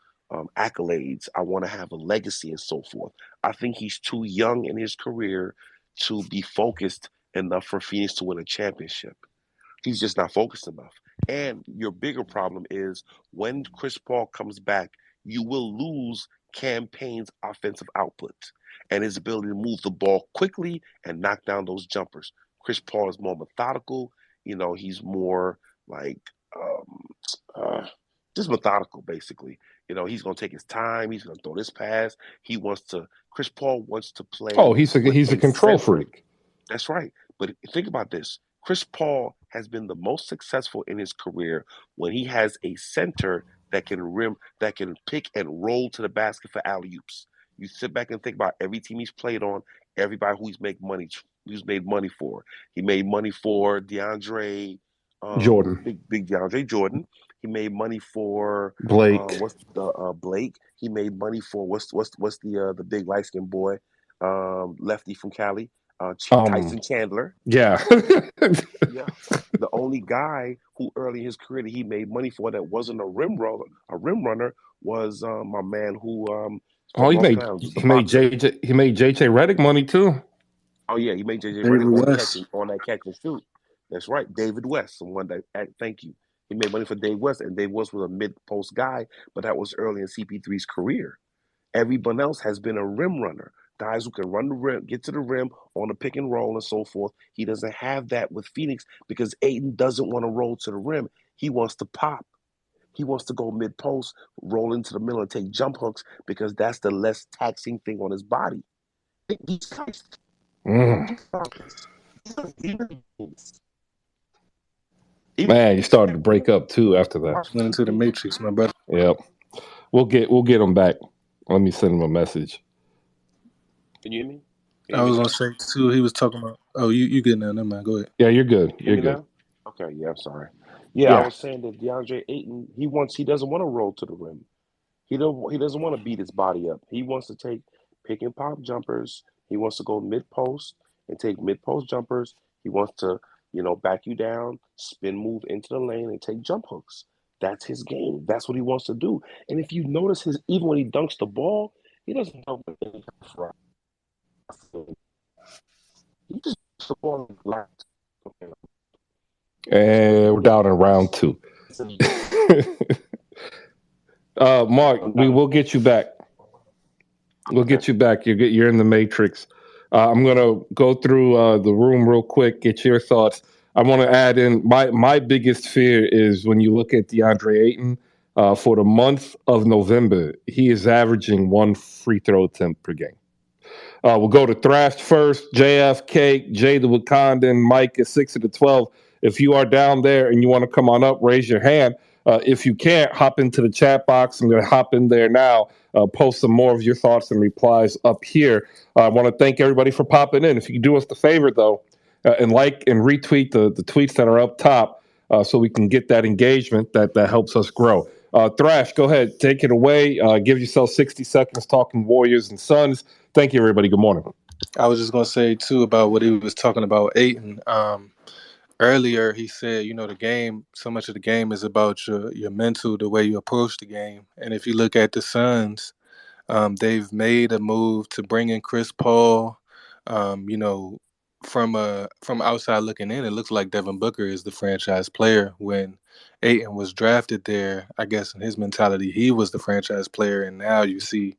accolades. I want to have a legacy and so forth. I think he's too young in his career to be focused enough for Phoenix to win a championship. He's just not focused enough. And your bigger problem is when Chris Paul comes back, you will lose Cam Payne's offensive output and his ability to move the ball quickly and knock down those jumpers. Chris Paul is more methodical. He's more like just methodical, basically. He's going to take his time. He's going to throw this pass. Chris Paul wants to play Oh, he's with a control center. freak. That's right. But think about this. Chris Paul has been the most successful in his career when he has a center that can pick and roll to the basket for alley-oops. You sit back and think about every team he's played on, everybody who's made money for. He made money for DeAndre Jordan. big DeAndre Jordan. He made money for Blake. Blake. He made money for what's the big light skinned boy, lefty from Cali, Tyson Chandler. Yeah. Yeah. The only guy who early in his career that he made money for that wasn't a rim runner was my man who he made JJ Redick money too. Oh yeah, he made JJ David Redick West. on that catch and shoot. That's right, David West. Thank you. He made money for Dave West, and Dave West was a mid-post guy, but that was early in CP3's career. Everyone else has been a rim runner, guys who can run the rim, get to the rim on a pick and roll and so forth. He doesn't have that with Phoenix because Ayton doesn't want to roll to the rim. He wants to pop. He wants to go mid-post, roll into the middle, and take jump hooks because that's the less taxing thing on his body. These guys. Man, you started to break up too after that. Went into the Matrix, my brother. Yep. We'll get him back. Let me send him a message. Can you hear me? I was gonna say too. He was talking about. Oh, you good now? Never mind. Go ahead. Yeah, you're good. You're good. Now? Okay. Yeah. I'm sorry. Yeah, I was saying that DeAndre Ayton, he doesn't want to roll to the rim. He doesn't want to beat his body up. He wants to take pick and pop jumpers. He wants to go mid post and take mid post jumpers. He wants to back you down, spin move into the lane, and take jump hooks. That's his game. That's what he wants to do. And if you notice even when he dunks the ball, he doesn't dunk with any kind of fry. He just dunks the ball last. And we're down in round 2. Mark, we will get you back. We'll get you back. You're in the Matrix. I'm gonna go through the room real quick. Get your thoughts. I want to add in my biggest fear is when you look at DeAndre Ayton for the month of November, he is averaging 1 free throw attempt per game. We'll go to Thrash first. JFK, Jay the Wakandan, Mike is 6 to 12. If you are down there and you want to come on up, raise your hand. If you can't, hop into the chat box. I'm going to hop in there now. Post some more of your thoughts and replies up here. I want to thank everybody for popping in. If you could do us the favor, though, and like and retweet the tweets that are up top so we can get that engagement that helps us grow. Thrash, go ahead. Take it away. Give yourself 60 seconds talking Warriors and Suns. Thank you, everybody. Good morning. I was just going to say, too, about what he was talking about Ayton. Earlier, he said, the game, so much of the game is about your mental, the way you approach the game. And if you look at the Suns, they've made a move to bring in Chris Paul. From outside looking in, it looks like Devin Booker is the franchise player. When Ayton was drafted there, I guess in his mentality, he was the franchise player. And now you see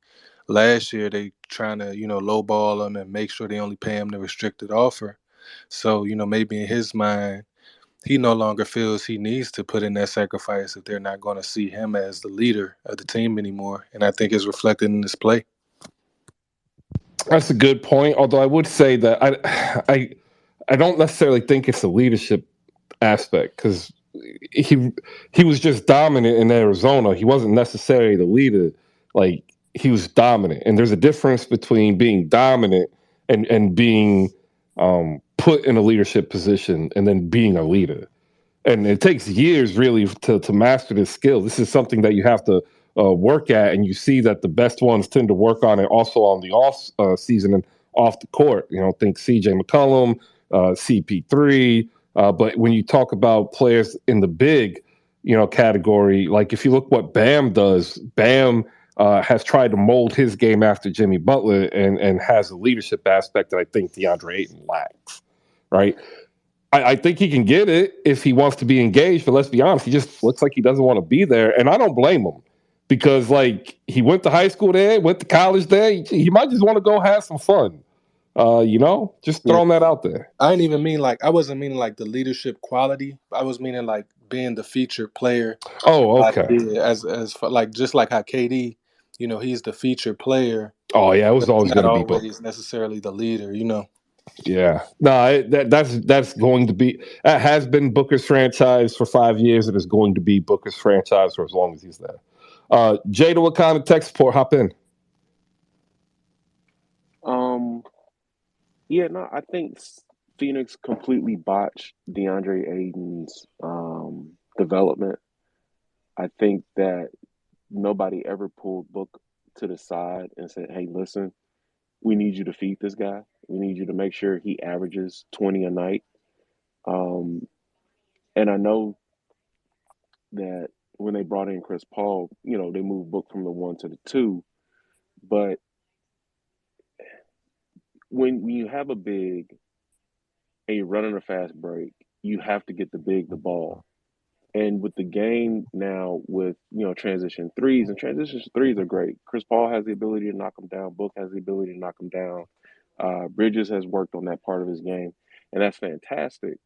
last year they trying to, lowball him and make sure they only pay him the restricted offer. So, maybe in his mind, he no longer feels he needs to put in that sacrifice if they're not going to see him as the leader of the team anymore. And I think it's reflected in his play. That's a good point. Although I would say that I don't necessarily think it's a leadership aspect because he was just dominant in Arizona. He wasn't necessarily the leader. Like, he was dominant. And there's a difference between being dominant and being put in a leadership position and then being a leader. And it takes years really to master this skill. This is something that you have to work at, and you see that the best ones tend to work on it also on the off season and off the court. Think CJ McCollum, CP3. But when you talk about players in the big, category, like if you look what Bam does, Bam has tried to mold his game after Jimmy Butler and has a leadership aspect that I think DeAndre Ayton lacks, right? I think he can get it if he wants to be engaged, but let's be honest, he just looks like he doesn't want to be there, and I don't blame him because, he went to high school there, went to college there, he might just want to go have some fun, just throwing that out there. I wasn't meaning the leadership quality. I was meaning being the featured player. Oh, okay. As like just like how KD, he's the featured player. Oh, yeah, it was But always he's going not to be Booker. always necessarily the leader. Yeah. No, that's going to be, that has been Booker's franchise for 5 years. It is going to be Booker's franchise for as long as he's there. Jada, what kind of tech support? Hop in. Yeah, no, I think Phoenix completely botched DeAndre Ayton's development. I think that nobody ever pulled Book to the side and said, "Hey, listen, we need you to feed this guy. We need you to make sure he averages 20 a night." Um, and I know that when they brought in Chris Paul, they moved Book from the 1 to the 2, but when you have a big and you're running a fast break, you have to get the big the ball. And with the game now, with transition threes, and transition threes are great. Chris Paul has the ability to knock them down. Book has the ability to knock them down. Bridges has worked on that part of his game, and that's fantastic.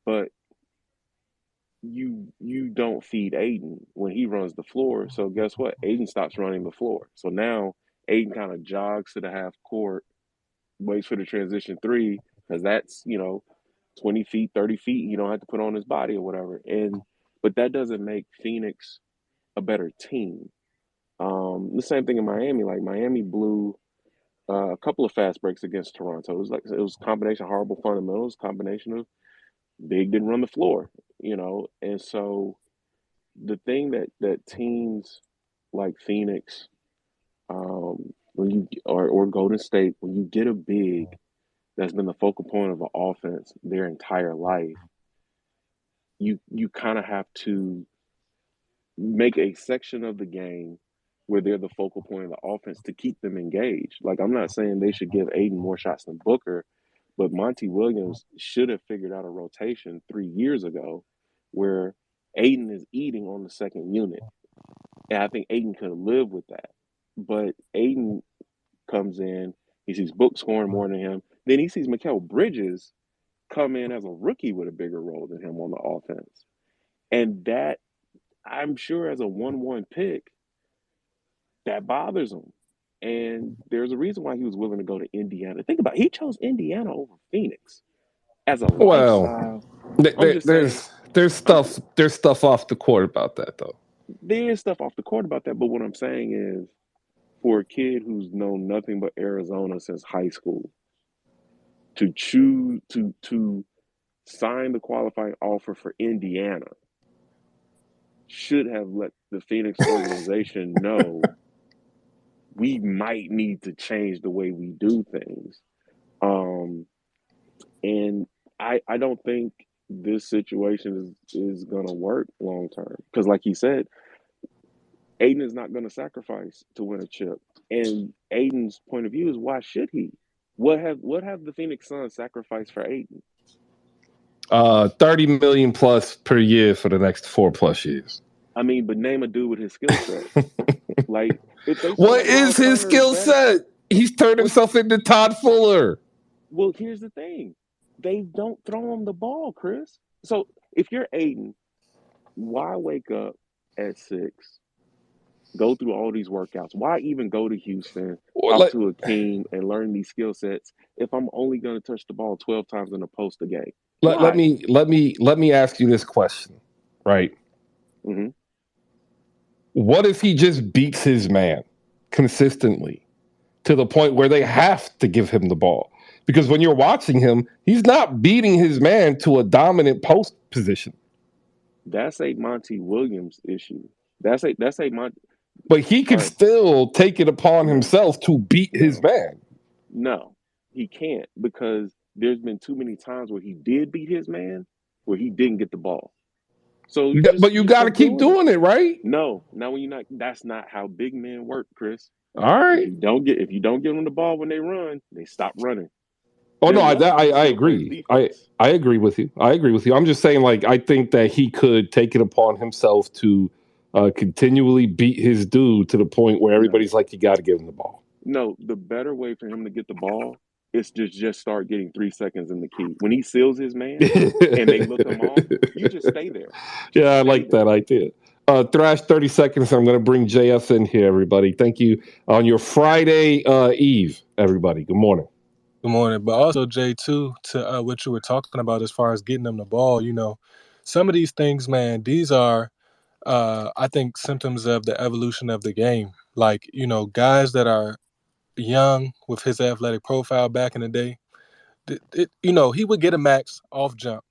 But you don't feed Ayton when he runs the floor. So guess what? Ayton stops running the floor. So now Ayton kind of jogs to the half court, waits for the transition three, because that's 20 feet, 30 feet. You don't have to put on his body or whatever. But that doesn't make Phoenix a better team. The same thing in Miami. Like Miami blew a couple of fast breaks against Toronto. It was a combination of horrible fundamentals, combination of big didn't run the floor, And so the thing that teams like Phoenix, when you or Golden State, when you get a big that's been the focal point of an offense their entire life, you kind of have to make a section of the game where they're the focal point of the offense to keep them engaged. Like, I'm not saying they should give Ayton more shots than Booker, but Monty Williams should have figured out a rotation 3 years ago where Ayton is eating on the second unit. And I think Ayton could have lived with that. But Ayton comes in, he sees Book scoring more than him. Then he sees Mikal Bridges come in as a rookie with a bigger role than him on the offense. And that, I'm sure, as a 1-1 pick, that bothers him. And there's a reason why he was willing to go to Indiana. Think about it. He chose Indiana over Phoenix as a lifestyle. There's stuff off the court about that, though. There is stuff off the court about that. But what I'm saying is, for a kid who's known nothing but Arizona since high school, to choose to sign the qualifying offer for Indiana should have let the Phoenix organization know we might need to change the way we do things. And I don't think this situation is going to work long term. Because like he said, Ayton is not going to sacrifice to win a chip. And Ayton's point of view is, why should he? What have the Phoenix Suns sacrificed for Ayton? $30 million plus per year for the next 4+ years. I mean, but name a dude with his skill set. Like, if they what is his skill set? He's turned himself into Todd Fuller. Well, here's the thing. They don't throw him the ball, Chris. So if you're Ayton, why wake up at 6, go through all these workouts? Why even go to Houston, talk to Akeem, and learn these skill sets if I'm only going to touch the ball 12 times in a post a game? Let me ask you this question, right? Mm-hmm. What if he just beats his man consistently to the point where they have to give him the ball? Because when you're watching him, he's not beating his man to a dominant post position. That's a Monty Williams issue. That's a Monty. But he could still take it upon himself to beat his man. No, he can't, because there's been too many times where he did beat his man where he didn't get the ball. So, but you got to keep doing it, right? No, now when you're not, that's not how big men work, Chris. All right. If you don't give them the ball when they run, they stop running. Oh, no, I agree. I agree with you. I'm just saying, like, I think that he could take it upon himself to continually beat his dude to the point where everybody's like, you got to give him the ball. No, the better way for him to get the ball it's just start getting 3 seconds in the key. When he seals his man and they look him off, you just stay there. Just Yeah, I stay like there. that idea. Thrash, 30 seconds. I'm going to bring JF in here, everybody. Thank you on your Friday Eve, everybody. Good morning. Good morning. But also, Jay, too, to what you were talking about as far as getting them the ball, some of these things, man, these are, I think, symptoms of the evolution of the game. Like, guys that are young with his athletic profile back in the day, he would get a max off jump.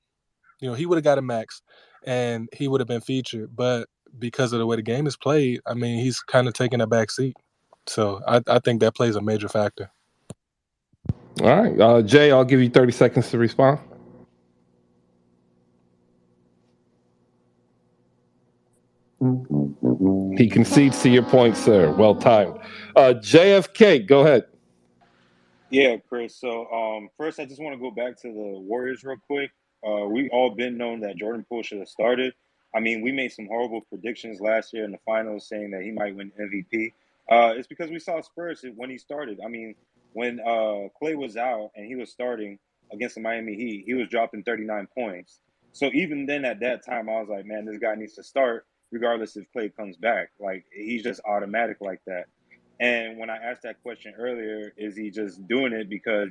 He would have got a max and he would have been featured. But because of the way the game is played, I mean, he's kind of taking a back seat. So I think that plays a major factor. All right. Jay, I'll give you 30 seconds to respond. He concedes to your point, sir. Well timed. JFK, go ahead. Yeah, Chris. So first, I just want to go back to the Warriors real quick. We all been known that Jordan Poole should have started. I mean, we made some horrible predictions last year in the finals, saying that he might win MVP. It's because we saw Spurs when he started. I mean, when Clay was out and he was starting against the Miami Heat, he was dropping 39 points. So even then, at that time, I was like, man, this guy needs to start, regardless if Clay comes back. Like he's just automatic like that. And when I asked that question earlier, is he just doing it because,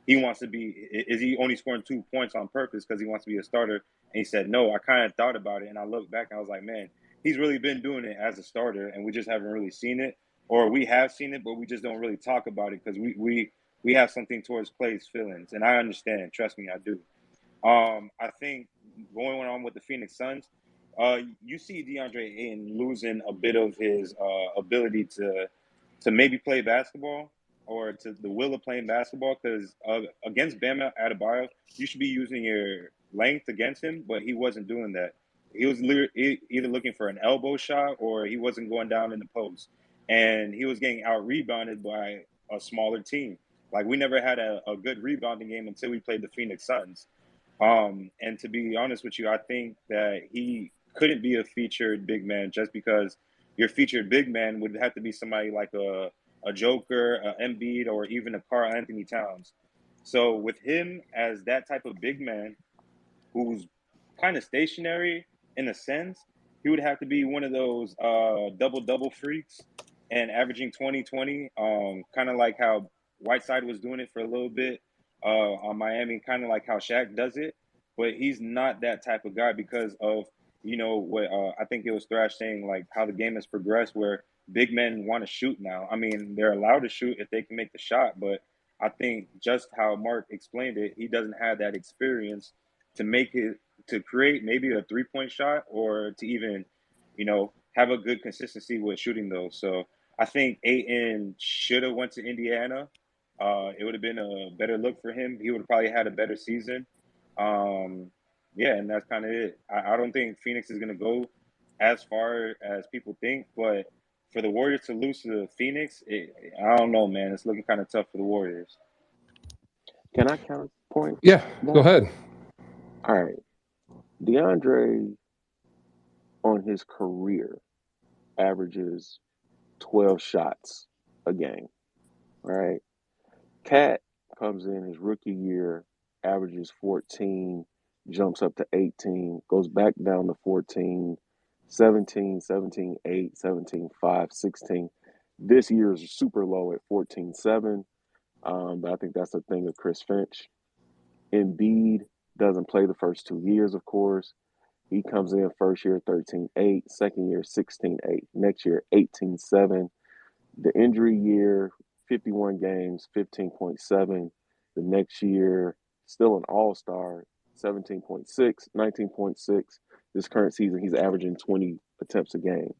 he wants to be, is he only scoring 2 points on purpose because he wants to be a starter? And he said, no, I kind of thought about it. And I looked back and I was like, man, he's really been doing it as a starter and we just haven't really seen it. Or we have seen it, but we just don't really talk about it because we have something towards Clay's feelings. And I understand. Trust me, I do. I think going on with the Phoenix Suns, you see DeAndre Ayton losing a bit of his ability to maybe play basketball or to the will of playing basketball because against Bama Adebayo, you should be using your length against him, but he wasn't doing that. He was either looking for an elbow shot or he wasn't going down in the post. And he was getting out-rebounded by a smaller team. Like, we never had a good rebounding game until we played the Phoenix Suns. And to be honest with you, I think that he couldn't be a featured big man just because your featured big man would have to be somebody like a Joker, a Embiid, or even a Karl Anthony Towns. So with him as that type of big man who's kind of stationary in a sense, he would have to be one of those double-double freaks and averaging 20-20, kind of like how Whiteside was doing it for a little bit on Miami, kind of like how Shaq does it. But he's not that type of guy because of, what I think it was Thrash saying, like how the game has progressed where big men want to shoot now. I mean, they're allowed to shoot if they can make the shot, but I think just how Mark explained it, he doesn't have that experience to make it to create maybe a 3-point shot or to even, have a good consistency with shooting those. So I think Ayton should have went to Indiana. It would have been a better look for him. He would have probably had a better season. Yeah, and that's kind of it. I don't think Phoenix is going to go as far as people think, but for the Warriors to lose to Phoenix, I don't know, man. It's looking kind of tough for the Warriors. Can I counterpoint? Yeah, go ahead. All right. DeAndre on his career averages 12 shots a game. All right. Cat comes in his rookie year, averages 14, jumps up to 18, goes back down to 14, 17, 17, 8, 17, 5, 16. This year is super low at 14, 7. But I think that's the thing with Chris Finch. Embiid doesn't play the first 2 years, of course. He comes in first year 13-8, second year 16-8, next year 18-7. The injury year, 51 games, 15.7. The next year, still an all-star, 17.6, 19.6. This current season, he's averaging 20 attempts a game.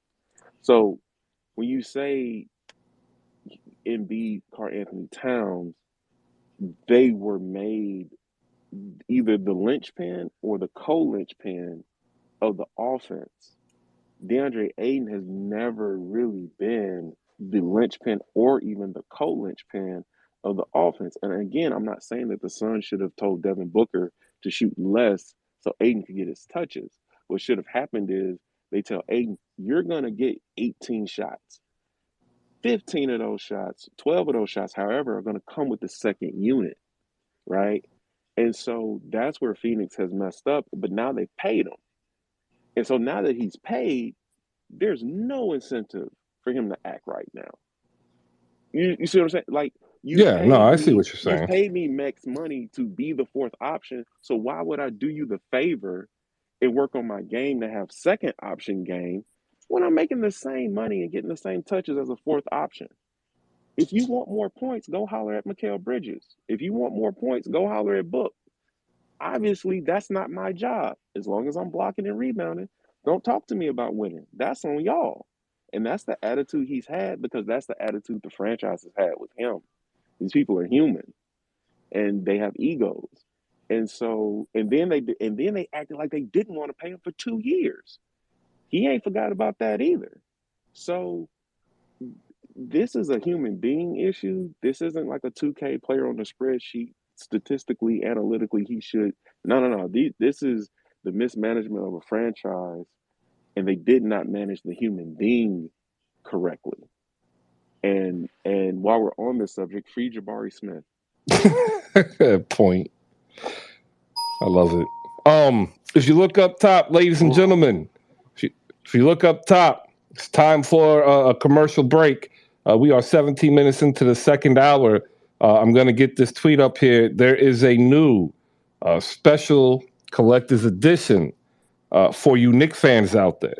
So when you say Embiid, Karl Anthony Towns, they were made either the linchpin or the co-linchpin of the offense. DeAndre Ayton has never really been the linchpin or even the co-linchpin of the offense. And again, I'm not saying that the Suns should have told Devin Booker to shoot less so Ayton could get his touches. What should have happened is they tell Ayton, you're going to get 18 shots. 15 of those shots, 12 of those shots, however, are going to come with the second unit, right? And so that's where Phoenix has messed up. But now they've paid him. And so now that he's paid, there's no incentive for him to act right now. You see what I'm saying? Like Yeah, no, I see what you're you've saying. paid me max money to be the fourth option. So why would I do you the favor and work on my game to have second option game when I'm making the same money and getting the same touches as a fourth option? If you want more points, go holler at Mikal Bridges. If you want more points, go holler at Book. Obviously, that's not my job. As long as I'm blocking and rebounding, don't talk to me about winning. That's on y'all. And that's the attitude he's had because that's the attitude the franchise has had with him. These people are human and they have egos. And so, and then they acted like they didn't want to pay him for 2 years. He ain't forgot about that either. So this is a human being issue. This isn't like a 2K player on the spreadsheet. Statistically, analytically, he should. No. This is the mismanagement of a franchise, and they did not manage the human being correctly. And while we're on this subject, free Jabari Smith. Point. I love it. If you look up top, ladies and gentlemen, if you look up top, it's time for a commercial break. We are 17 minutes into the second hour. I'm going to get this tweet up here. There is a new special collector's edition for you Knicks fans out there.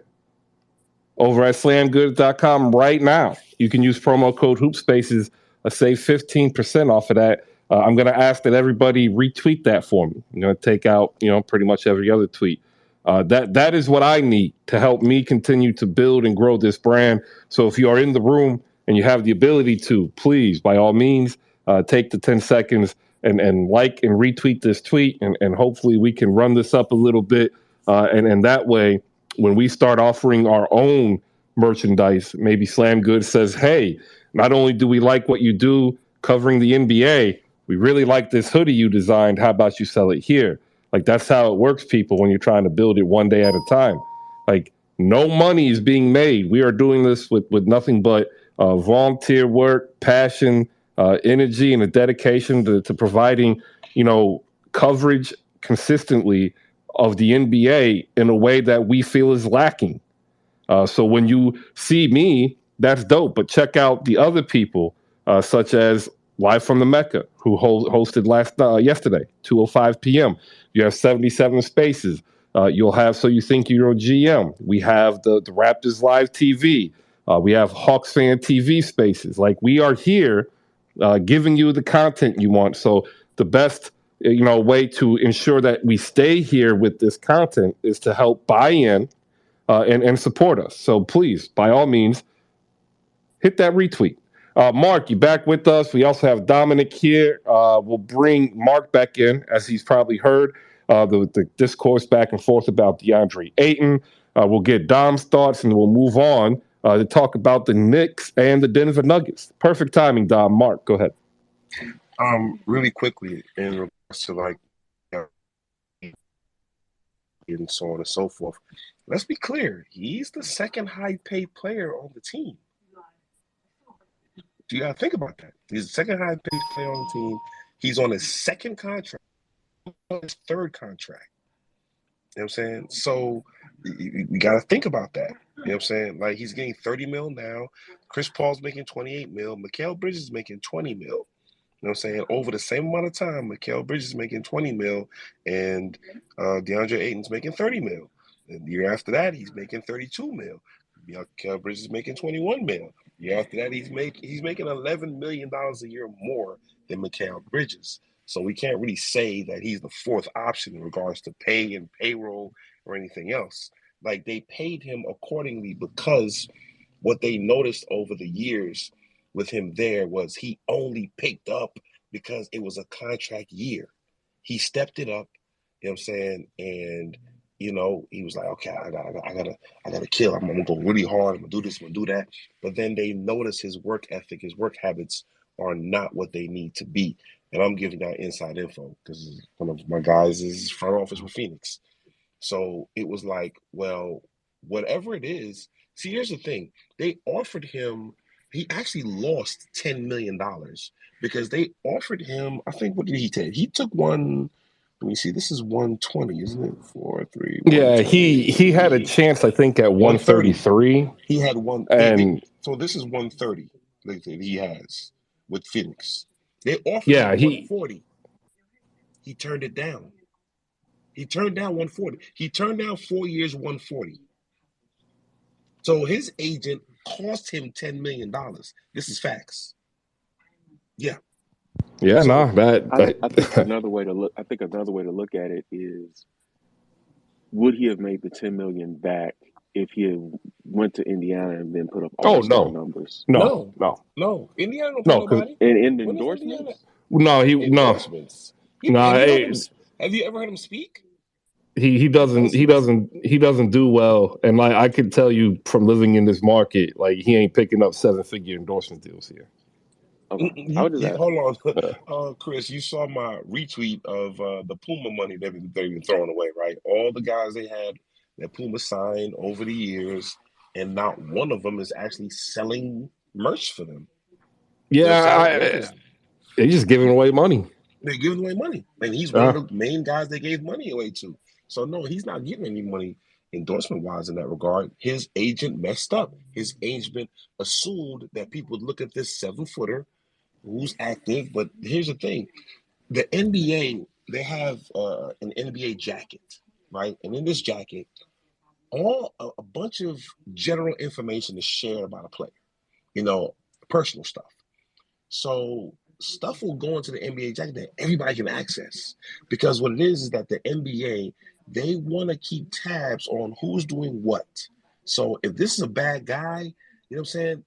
Over at slamgoods.com right now, you can use promo code HoopSpaces, save 15% off of that. I'm going to ask that everybody retweet that for me. I'm going to take out, pretty much every other tweet. That is what I need to help me continue to build and grow this brand. So if you are in the room and you have the ability to, please, by all means, take the 10 seconds and like and retweet this tweet. And hopefully we can run this up a little bit. And that way, when we start offering our own merchandise, maybe Slam Goods says, hey, not only do we like what you do covering the NBA, we really like this hoodie you designed. How about you sell it here? Like, that's how it works, people, when you're trying to build it one day at a time. Like, no money is being made. We are doing this with nothing but volunteer work, passion, energy, and a dedication to providing, coverage consistently of the NBA in a way that we feel is lacking. So when you see me, that's dope. But check out the other people, such as Live from the Mecca, who hosted yesterday, 2:05 p.m. You have 77 Spaces. You'll have So You Think You're a GM. We have the Raptors Live TV. We have Hawks Fan TV Spaces. Like, we are here giving you the content you want. So the best way to ensure that we stay here with this content is to help buy in and support us. So please, by all means, hit that retweet. Mark, you back with us. We also have Dominic here. We'll bring Mark back in, as he's probably heard the discourse back and forth about DeAndre Ayton. We'll get Dom's thoughts, and we'll move on to talk about the Knicks and the Denver Nuggets. Perfect timing, Dom. Mark, go ahead. Really quickly, in regards to and so on and so forth. Let's be clear. He's the second high-paid player on the team. Do you got to think about that? He's the second high-paid player on the team. He's on his second contract, his third contract. You know what I'm saying? So we got to think about that. You know what I'm saying? Like, he's getting $30 million now. Chris Paul's making $28 million. Mikal Bridges is making $20 million. You know what I'm saying? Over the same amount of time, Mikal Bridges is making $20 million, and DeAndre Ayton's making $30 million. And the year after that, he's making $32 million. Mikal Bridges is making $21 million. The year after that, he's making $11 million a year more than Mikal Bridges. So we can't really say that he's the fourth option in regards to pay and payroll or anything else. Like, they paid him accordingly because what they noticed over the years with him there was he only picked up because it was a contract year. He stepped it up, you know what I'm saying? And, he was like, okay, I gotta kill. I'm gonna go really hard. I'm gonna do this, I'm gonna do that. But then they notice his work ethic, his work habits are not what they need to be. And I'm giving out inside info because one of my guys is front office with Phoenix. So it was like, well, whatever it is, see, here's the thing. They offered him he actually lost $10 million because they offered him, I think, what did he take? He took one. Let me see. This is 120, isn't it? 4, 3, Yeah, 120. he had a chance, I think, at 130. 133. He had one. And so this is 130 that he has with Phoenix. They offered yeah, him 140. He turned it down. He turned down 140. He turned down 4 years, 140. So his agent cost him $10 million. This is facts. Yeah. Yeah, So- no, that I think another way to look. I think another way to look at it is, would he have made the 10 million back if he had went to Indiana and then put up all-star numbers? no. Indiana don't No, put nobody. And When is endorsements? No, Endorsements. Have you ever heard him speak? He doesn't do well, and like I can tell you from living in this market, like he ain't picking up 7-figure endorsement deals here. Okay. I would just ask. Hold on, Chris. You saw my retweet of the Puma money they've been throwing away, right? All the guys they had that Puma signed over the years, and not one of them is actually selling merch for them. Yeah, they're just giving away money. They're giving away money, and he's one of the main guys they gave money away to. So no, he's not getting any money endorsement wise in that regard. His agent messed up. His agent assumed that people would look at this 7-footer who's active. But here's the thing: the NBA, they have an NBA jacket, right? And in this jacket, a bunch of general information is shared about a player, personal stuff. So stuff will go into the NBA jacket that everybody can access, because what it is that the NBA, they want to keep tabs on who's doing what. So if this is a bad guy, you know what I'm saying?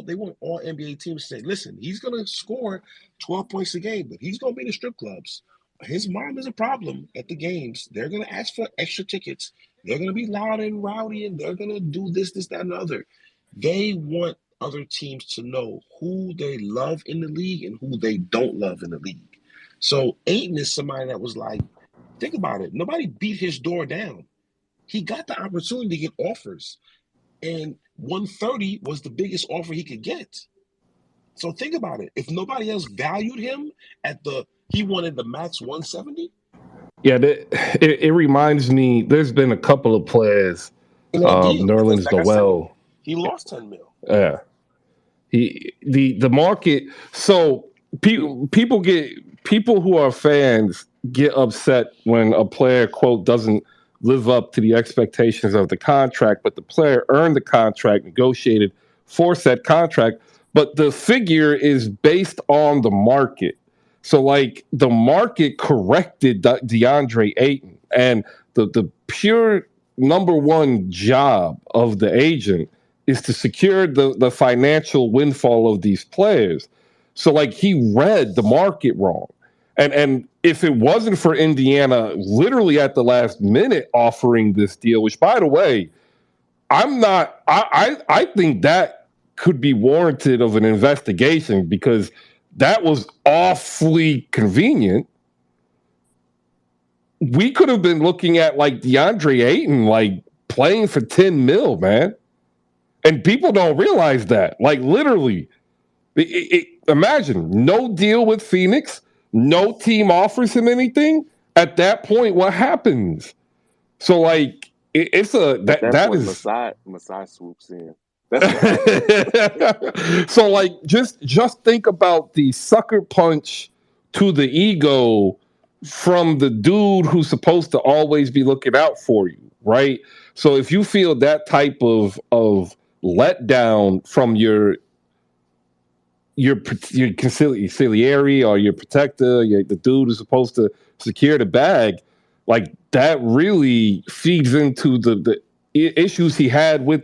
They want all NBA teams to say, listen, he's going to score 12 points a game, but he's going to be in the strip clubs. His mom is a problem at the games. They're going to ask for extra tickets. They're going to be loud and rowdy, and they're going to do this, that, and the other. They want other teams to know who they love in the league and who they don't love in the league. So Ayton is somebody that was like, think about it. Nobody beat his door down. He got the opportunity to get offers, and 130 was the biggest offer he could get. So think about it. If nobody else valued him he wanted the max 170. Yeah, it reminds me. There's been a couple of players, Nerlens Noel. He lost 10 mil. Yeah, the market. So people who are fans get upset when a player, quote, doesn't live up to the expectations of the contract, but the player earned the contract, negotiated for said contract, but the figure is based on the market. So, like, the market corrected DeAndre Ayton, and the pure number one job of the agent is to secure the financial windfall of these players. So, like, he read the market wrong. And if it wasn't for Indiana literally at the last minute offering this deal, which, by the way, I think that could be warranted of an investigation, because that was awfully convenient. We could have been looking at like DeAndre Ayton, like playing for 10 mil, man. And people don't realize that. Like, literally, imagine no deal with Phoenix, no team offers him anything. At that point, what happens? So, like, that is Masai swoops in. So, like, just think about the sucker punch to the ego from the dude who's supposed to always be looking out for you, right? So if you feel that type of letdown from your conciliary or your protector, the dude who's supposed to secure the bag, like, that really feeds into the issues he had with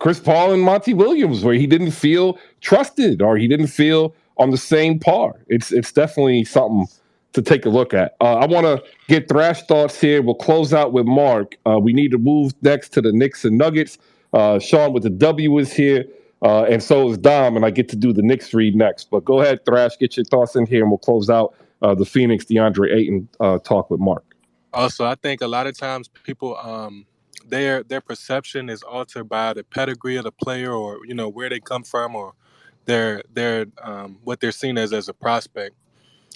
Chris Paul and Monty Williams, where he didn't feel trusted or he didn't feel on the same par. It's definitely something to take a look at. I want to get Thrash thoughts here. We'll close out with Mark. We need to move next to the Knicks and Nuggets. Sean with the W is here, and so is Dom, and I get to do the Knicks read next. But go ahead, Thrash, get your thoughts in here, and we'll close out the Phoenix DeAndre Ayton talk with Mark. Also, I think a lot of times people their perception is altered by the pedigree of the player, or where they come from, or their what they're seen as a prospect.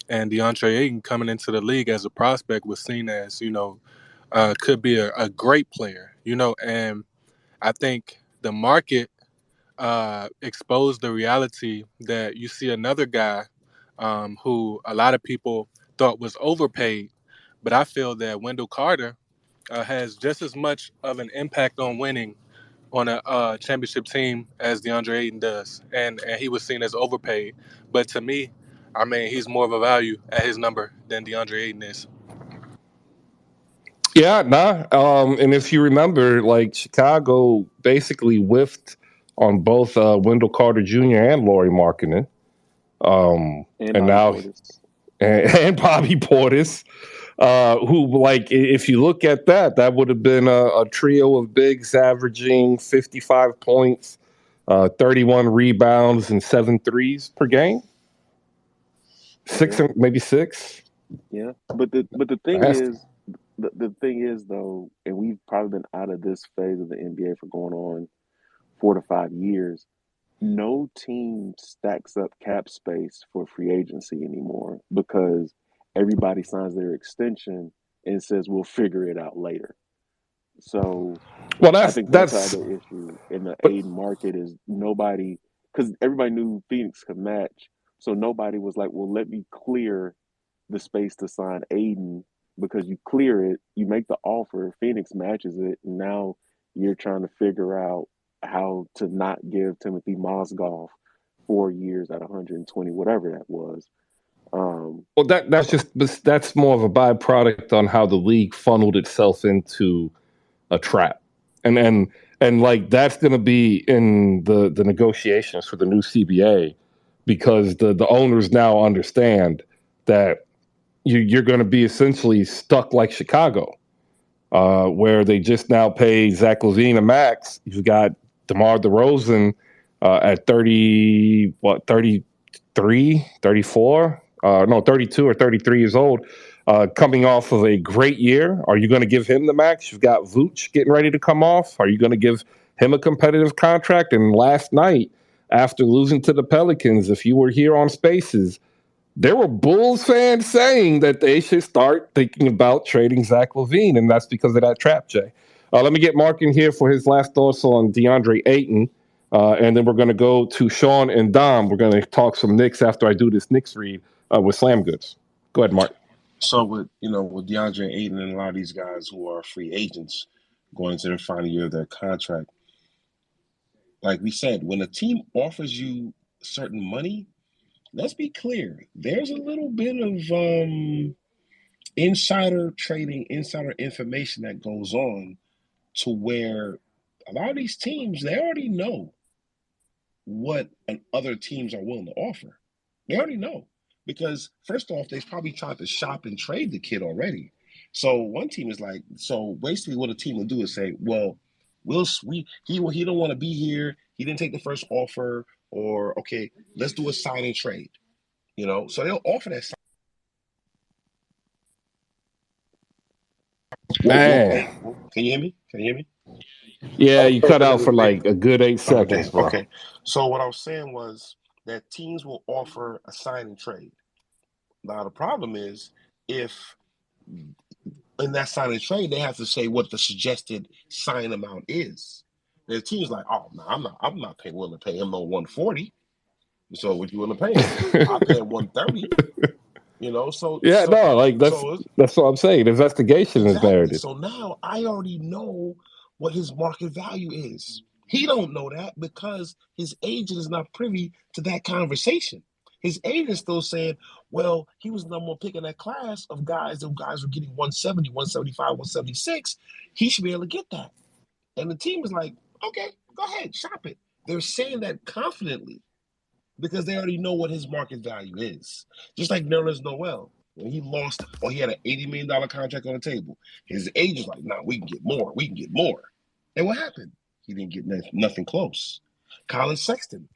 And DeAndre Ayton coming into the league as a prospect was seen as could be a great player, and I think the market exposed the reality that you see another guy who a lot of people thought was overpaid, but I feel that Wendell Carter has just as much of an impact on winning on a championship team as DeAndre Ayton does, and he was seen as overpaid. But to me, I mean, he's more of a value at his number than DeAndre Ayton is. Yeah, nah. And if you remember, like Chicago basically whiffed on both Wendell Carter Jr. and Lauri Markkanen. And And Bobby now Portis. and Bobby Portis, who, like, if you look at that, that would have been a trio of bigs averaging 55 points, 31 rebounds, and 7 threes per game. Yeah, Maybe six. yeah. But the thing Nasty. is, the thing is though, and we've probably been out of this phase of the NBA for going on 4 to 5 years. No team stacks up cap space for free agency anymore because everybody signs their extension and says we'll figure it out later. So Well, I think that's the that's. other issue in the But Aiden market is nobody, because everybody knew Phoenix could match. So nobody was like, well, let me clear the space to sign Aiden because you clear it, you make the offer, Phoenix matches it, and now you're trying to figure out how to not give Timothy Mozgov 4 years at 120, whatever that was. Well, that's more of a byproduct on how the league funneled itself into a trap, and and like that's going to be in the negotiations for the new CBA, because the owners now understand that you're going to be essentially stuck like Chicago, where they just now pay Zach LaVine a max. You've got DeMar DeRozan at 33, 34, no, 32 or 33 years old, coming off of a great year. Are you going to give him the max? You've got Vooch getting ready to come off. Are you going to give him a competitive contract? And last night, after losing to the Pelicans, if you were here on Spaces, there were Bulls fans saying that they should start thinking about trading Zach LaVine, and that's because of that trap, Jay. Let me get Mark in here for his last thoughts on DeAndre Ayton, and then we're going to go to Sean and Dom. We're going to talk some Knicks after I do this Knicks read with Slam Goods. Go ahead, Mark. So with DeAndre Ayton and a lot of these guys who are free agents going into their final year of their contract, like we said, when a team offers you certain money, let's be clear, there's a little bit of insider trading, insider information that goes on to where a lot of these teams, they already know what other teams are willing to offer. They already know. Because first off, they've probably tried to shop and trade the kid already. So one team is like, so basically what a team will do is say, well, he don't want to be here. He didn't take the first offer, or okay, let's do a sign and trade. So they'll offer that. Man. Can you hear me? Yeah, you cut out for like a good 8 seconds, bro. Okay. So what I was saying was that teams will offer a sign and trade. Now the problem is if in that sign and trade they have to say what the suggested sign amount is. The team's like, oh no, I'm not willing to pay him no 140. So what you willing to pay him? I'll pay him 130. So yeah, no, like that's what I'm saying. Investigation is merited. So now I already know what his market value is. He don't know that because his agent is not privy to that conversation. His agent is still saying, well, he was the number one pick in that class of guys. Those guys were getting 170, 175, 176. He should be able to get that. And the team is like, okay, go ahead, shop it. They're saying that confidently because they already know what his market value is. Just like Nerlens Noel. When he lost, or he had an $80 million contract on the table, his agent's like, nah, we can get more. And what happened? He didn't get nothing close. Colin Sexton,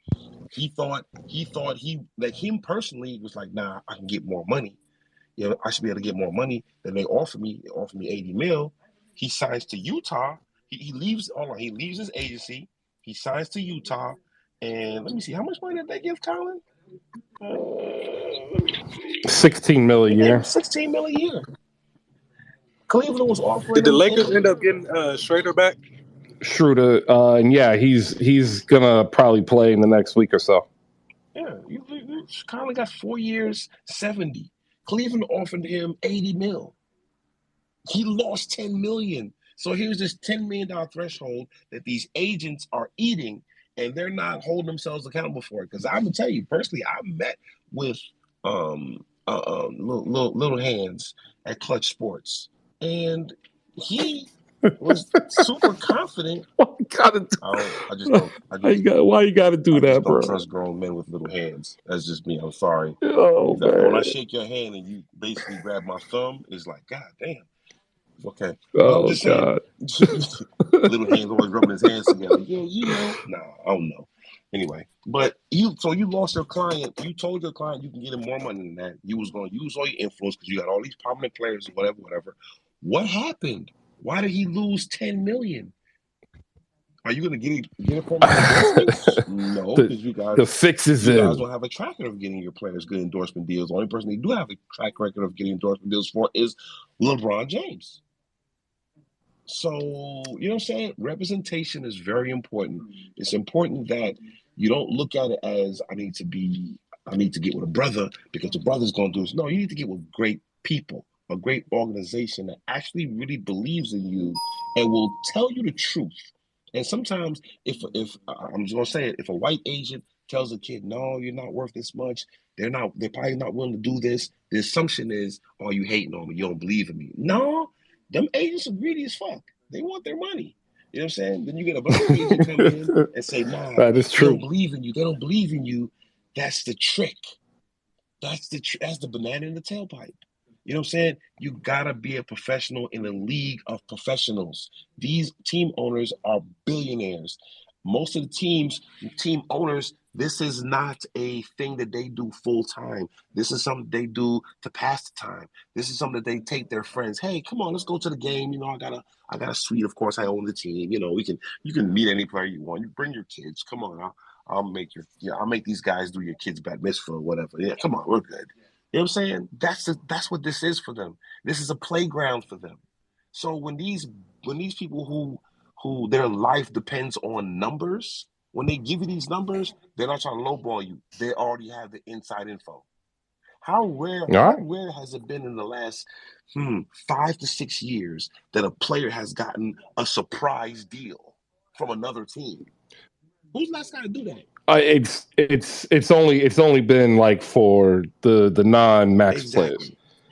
he thought him personally was like, nah, I can get more money. I should be able to get more money than they offered me. They offered me $80 million. He signs to Utah, He leaves. Hold on. He leaves his agency. He signs to Utah, and let me see how much money did they give Colin? 16 million a year. 16 million a year. Cleveland was offering. Did the Lakers end up getting Schroeder back? Schroeder, and yeah, he's gonna probably play in the next week or so. Yeah, Colin got 4 years, 70. Cleveland offered him 80 mil. He lost 10 million. So here's this $10 million threshold that these agents are eating, and they're not holding themselves accountable for it. Because I'm gonna tell you personally, I met with Little Hands at Clutch Sports, and he was super confident. Why you gotta do that, bro? I don't trust grown men with little hands. That's just me. I'm sorry. Oh, man. When I shake your hand and you basically grab my thumb, it's like, God damn. Okay. Oh, God. Little hands always rubbing his hands together. Yeah, Nah, I don't know. Anyway, but you lost your client. You told your client you can get him more money than that. You was going to use all your influence because you got all these prominent players or whatever. What happened? Why did he lose 10 million? Are you going to get it from endorsements? No, because you guys don't have a track record of getting your players good endorsement deals. The only person they do have a track record of getting endorsement deals for is LeBron James. So, you know what I'm saying? Representation is very important. It's important that you don't look at it as I need to get with a brother because the brother's going to do this. No, you need to get with great people, a great organization that actually really believes in you and will tell you the truth. And sometimes if I'm just going to say it, if a white agent tells a kid, no, you're not worth this much, they're probably not willing to do this, the assumption is, oh, you hating on me, you don't believe in me. No. Them agents are greedy as fuck. They want their money. You know what I'm saying? Then you get a black agent come in and say, nah, that is true. They don't believe in you. They don't believe in you. That's the trick. That's the banana in the tailpipe. You know what I'm saying? You gotta be a professional in a league of professionals. These team owners are billionaires. Most of the team owners, this is not a thing that they do full time. This is something they do to pass the time. This is something that they take their friends. Hey, come on, let's go to the game. You know, I got a suite. Of course, I own the team. You know, you can meet any player you want. You bring your kids. Come on, I'll make these guys do your kids' bat mitzvah or whatever. Yeah, come on, we're good. You know what I'm saying? That's what this is for them. This is a playground for them. So when these people who their life depends on numbers, when they give you these numbers, they're not trying to lowball you. They already have the inside info. How rare has it been in the last 5 to 6 years that a player has gotten a surprise deal from another team? Who's last guy to do that? It's only been like for the non-max players,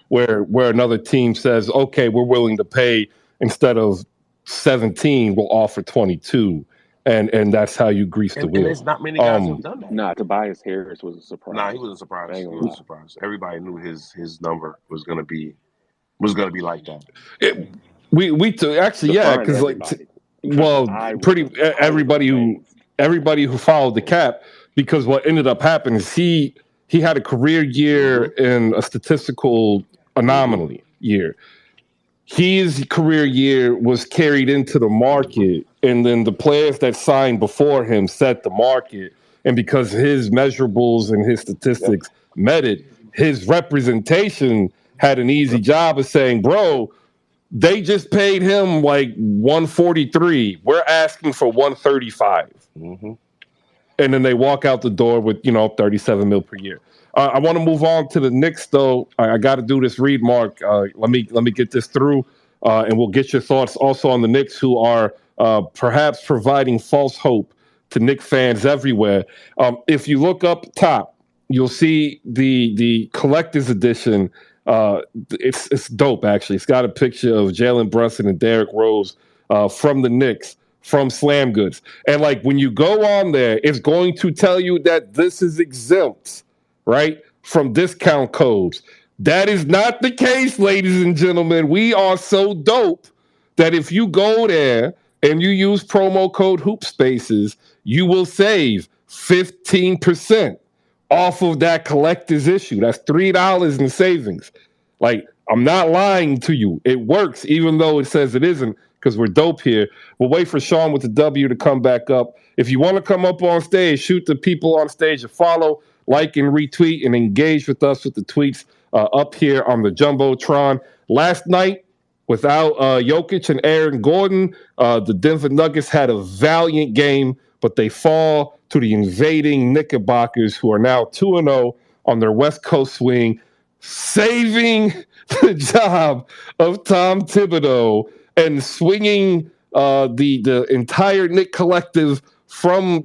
where another team says, okay, we're willing to pay instead of 17, we'll offer 22, and that's how you grease the wheel. There's not many guys who've done that. Nah, Tobias Harris was a surprise. Nah, he was a surprise. He was a surprise. Everybody knew his number was gonna be like that. Everybody who followed the cap, because what ended up happening is he had a career year in a statistical anomaly year. His career year was carried into the market, and then the players that signed before him set the market. And because his measurables and his statistics met it, his representation had an easy job of saying, bro, they just paid him like 143. We're asking for 135. Mm-hmm. And then they walk out the door with, 37 mil per year. I want to move on to the Knicks, though. I got to do this read, Mark. Let me get this through, and we'll get your thoughts also on the Knicks, who are perhaps providing false hope to Knicks fans everywhere. If you look up top, you'll see the collector's edition. It's dope, actually. It's got a picture of Jalen Brunson and Derrick Rose from the Knicks, from Slam Goods. And like when you go on there, it's going to tell you that this is exempt, right, from discount codes. That is not the case, ladies and gentlemen. We are so dope that if you go there and you use promo code HoopSpaces, you will save 15% off of that collector's issue. That's $3 in savings. Like, I'm not lying to you. It works, even though it says it isn't. because we're dope here. We'll wait for Sean with the W to come back up. If you want to come up on stage, shoot the people on stage a follow, like and retweet, and engage with us with the tweets up here on the Jumbotron. Last night, without Jokic and Aaron Gordon, the Denver Nuggets had a valiant game, but they fall to the invading Knickerbockers, who are now 2-0 on their West Coast swing, saving the job of Tom Thibodeau and swinging the entire Knick collective from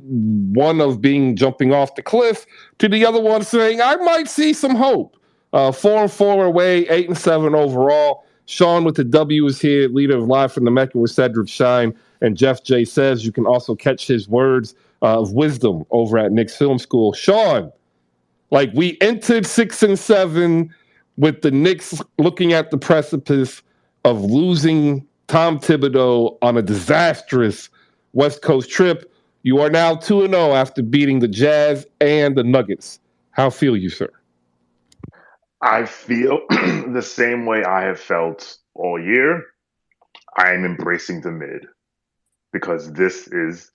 one of being jumping off the cliff to the other one saying, I might see some hope. 4-4 away, 8-7 overall. Sean with the W is here, leader of Live from the Mecca with Cedric Shine and Jeff J. Says. You can also catch his words of wisdom over at Knicks Film School. Sean, like, we entered 6-7 with the Knicks looking at the precipice of losing Tom Thibodeau on a disastrous West Coast trip. You are now 2-0 after beating the Jazz and the Nuggets. How feel you, sir? I feel the same way I have felt all year. I am embracing the mid because this is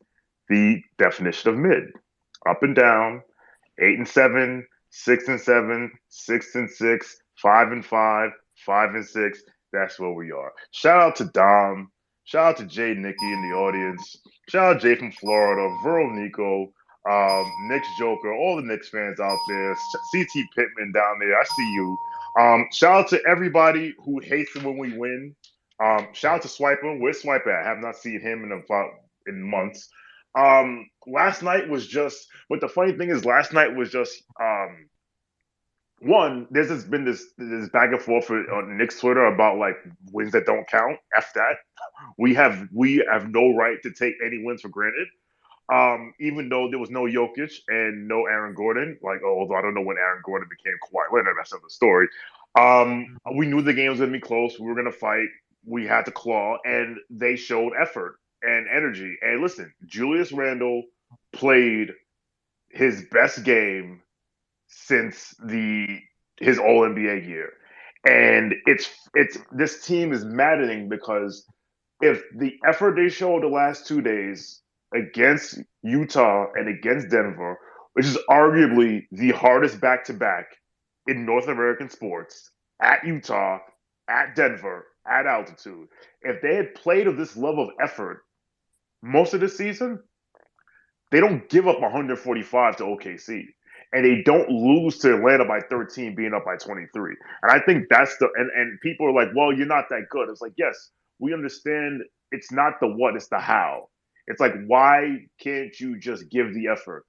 the definition of mid. Up and down, 8-7, 6-7, 6-6, 5-5, 5-6. That's where we are. Shout out to Dom. Shout out to Jay Nicky in the audience. Shout out Jay from Florida, Virl Nico, Knicks Joker, all the Knicks fans out there. CT Pittman down there, I see you. Shout out to everybody who hates it when we win. Shout out to Swiper. Where's Swiper at? I have not seen him in months. Last night was just, but the funny thing is, last night was just one. There's been this back and forth on Knicks Twitter about like wins that don't count. F that. We have no right to take any wins for granted. Even though there was no Jokic and no Aaron Gordon, although I don't know when Aaron Gordon became Kawhi Leonard, that's another story. We knew the game was going to be close. We were going to fight. We had to claw, and they showed effort and energy. And listen, Julius Randle played his best game since his All-NBA year. And it's this team is maddening because if the effort they showed the last 2 days against Utah and against Denver, which is arguably the hardest back-to-back in North American sports, at Utah, at Denver, at altitude, if they had played of this level of effort most of the season, they don't give up 145 to OKC. And they don't lose to Atlanta by 13, being up by 23. And I think that's and people are like, well, you're not that good. It's like, yes, we understand it's not the what, it's the how. It's like, why can't you just give the effort?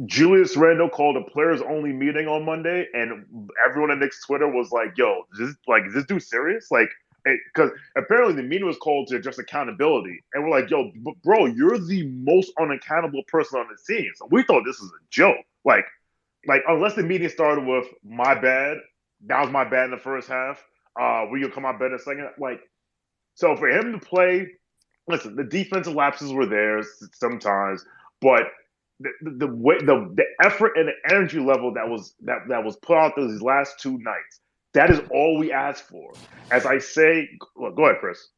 Julius Randle called a players-only meeting on Monday, and everyone on Knicks Twitter was like, yo, is this dude serious? Like, because apparently the meeting was called to address accountability. And we're like, yo, bro, you're the most unaccountable person on the team. So we thought this was a joke. Like unless the meeting started with, my bad, that was my bad in the first half, we can come out better in the second. Like, so for him to play, listen, the defensive lapses were there sometimes, but the effort and the energy level that was put out these last two nights, that is all we asked for. As I say, go ahead, Chris.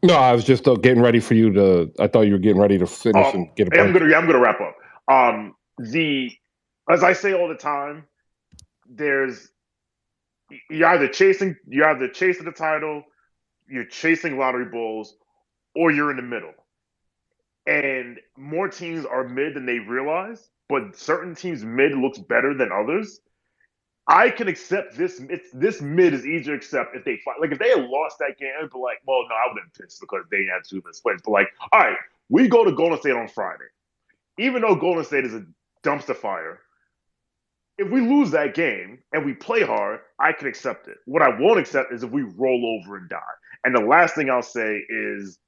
No, I was just getting ready for you to. I thought you were getting ready to finish and get a break. I'm gonna wrap up. As I say all the time, you're either chasing the title, you're chasing lottery bowls, or you're in the middle. And more teams are mid than they realize, but certain teams mid looks better than others. I can accept this. This mid is easier to accept if they fight. Like, if they had lost that game, I'd be like, well, no, I would have been pissed because they had 2 minutes played. But like, all right, we go to Golden State on Friday. Even though Golden State is a dumpster fire, if we lose that game and we play hard, I can accept it. What I won't accept is if we roll over and die. And the last thing I'll say is,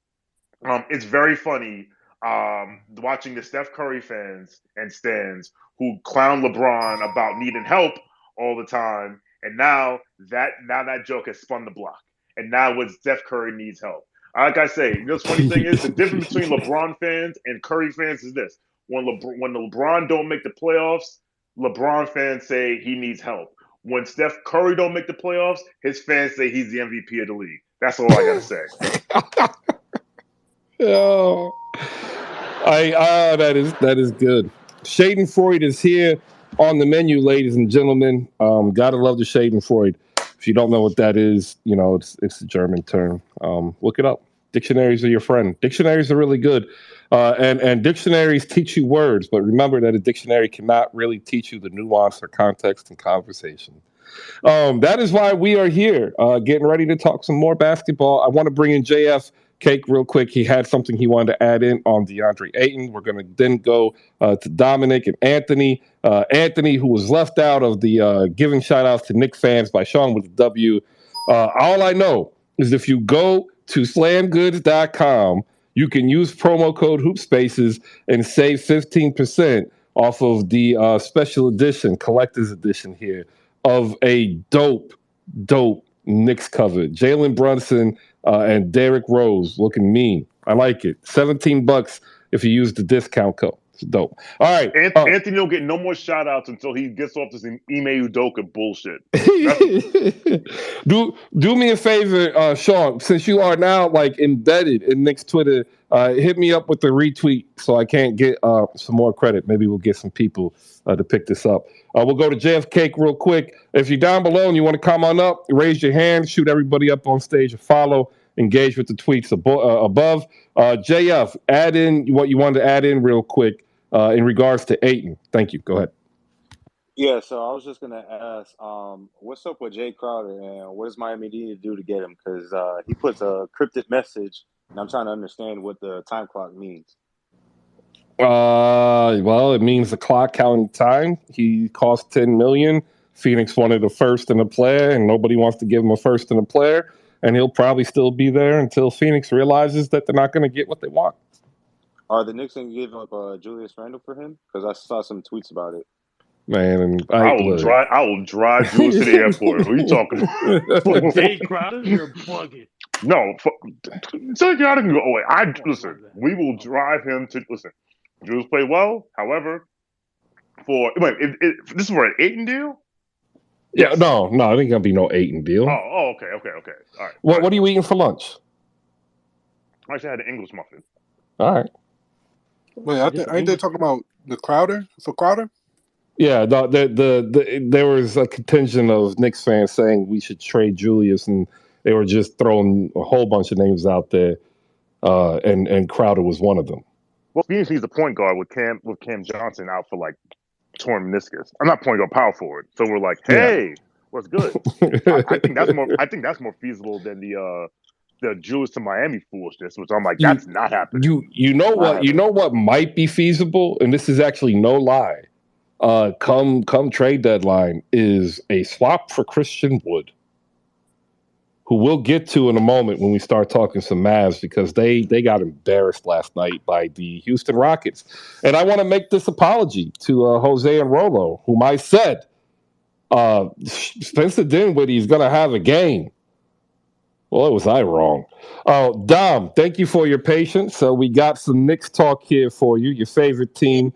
it's very funny watching the Steph Curry fans and stans who clown LeBron about needing help all the time, and now that joke has spun the block, and now when Steph Curry needs help, like I say, the funny thing is the difference between LeBron fans and Curry fans is this: when LeBron don't make the playoffs, LeBron fans say he needs help. When Steph Curry don't make the playoffs, his fans say he's the MVP of the league. That's all I gotta say. Oh, that is good. Schadenfreude is here on the menu, ladies and gentlemen. Gotta love the Schadenfreude. If you don't know what that is, it's a German term. Look it up. Dictionaries are your friend. Dictionaries are really good. And dictionaries teach you words, but remember that a dictionary cannot really teach you the nuance or context in conversation. That is why we are here, getting ready to talk some more basketball. I want to bring in JF Cake real quick. He had something he wanted to add in on DeAndre Ayton. We're going to then go to Dominic and Anthony. Anthony, who was left out of the giving shout-outs to Knicks fans by Sean with the W. All I know is if you go to slamgoods.com, you can use promo code HoopSpaces and save 15% off of the special edition, collector's edition here of a dope Knicks cover. Jalen Brunson and Derrick Rose looking mean. I like it. $17 if you use the discount code. It's dope. All right. Anthony don't get no more shout outs until he gets off this Ime Udoka bullshit. Do me a favor, Sean, since you are now like embedded in Knicks Twitter, hit me up with the retweet so I can't get some more credit. Maybe we'll get some people to pick this up. We'll go to JF Cake real quick. If you're down below and you want to come on up, raise your hand, shoot everybody up on stage, or follow, engage with the tweets above. JF, add in what you wanted to add in real quick in regards to Ayton. Thank you. Go ahead. Yeah, so I was just gonna ask, what's up with Jay Crowder, and what does Miami need to do to get him? Because he puts a cryptic message, and I'm trying to understand what the time clock means. Well, it means the clock counting time. He cost $10 million. Phoenix wanted a first and a player, and nobody wants to give him a first and a player. And he'll probably still be there until Phoenix realizes that they're not going to get what they want. Are the Knicks going to give up Julius Randle for him? Because I saw some tweets about it. Man, and I will drive Julius to the airport. Who are you talking about? For Jay Crowder, you're bugging. No, Jay Crowder can go away. Listen, we will drive him to. Listen, Julius played well. However, this is for an Ayton deal. Yeah, yes. No, it ain't gonna be no Ayton deal. Oh, okay. All right. What are you eating for lunch? I actually had an English muffin. All right. Wait, ain't they talking about the Crowder? For Crowder? Yeah, there was a contingent of Knicks fans saying we should trade Julius, and they were just throwing a whole bunch of names out there, and Crowder was one of them. Well, Phoenix needs a point guard with Cam Johnson out for like torn meniscus. I'm not point guard, power forward. So we're like, hey, what's good? I think that's more feasible than the Julius to Miami foolishness, which I'm like, that's not happening. You know what might be feasible, and this is actually no lie. Come trade deadline is a swap for Christian Wood, who we'll get to in a moment when we start talking some Mavs, because they got embarrassed last night by the Houston Rockets. And I want to make this apology to Jose and Rolo, whom I said Spencer Dinwiddie is going to have a game. Well, was I wrong? Dom, thank you for your patience. We got some Knicks talk here for you, your favorite team,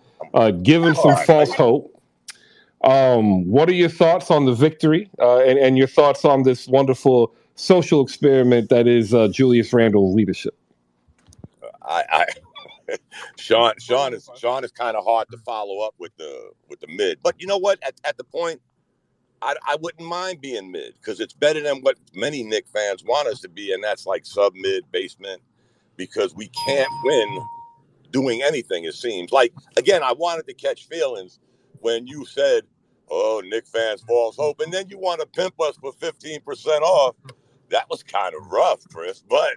giving some false hope. What are your thoughts on the victory and your thoughts on this wonderful social experiment that is Julius Randle's leadership? Sean is kind of hard to follow up with the mid, but you know what? At the point, I wouldn't mind being mid, because it's better than what many Knicks fans want us to be, and that's like sub-mid, basement, because we can't win doing anything, it seems. Like, again, I wanted to catch feelings when you said, oh, Knicks fans false hope, and then you want to pimp us for 15% off. That was kind of rough, Chris. But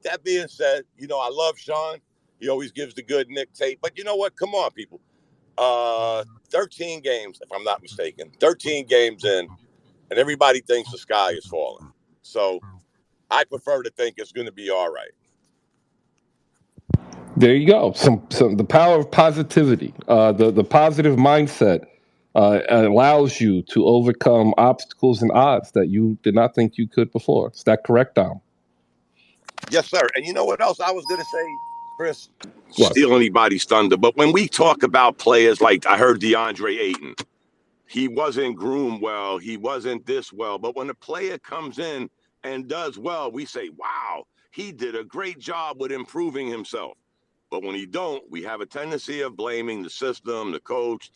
that being said, I love Sean. He always gives the good Knicks tape. But you know what? Come on, people. 13 games, if I'm not mistaken. 13 games in, and everybody thinks the sky is falling. So I prefer to think it's going to be all right. There you go. Some the power of positivity. The positive mindset allows you to overcome obstacles and odds that you did not think you could before. Is that correct, Dom? Yes, sir. And you know what else I was going to say, Chris? Steal anybody's thunder. But when we talk about players like, I heard DeAndre Ayton, he wasn't groomed well, he wasn't this well. But when a player comes in and does well, we say, wow, he did a great job with improving himself. But when he don't, we have a tendency of blaming the system, the coach,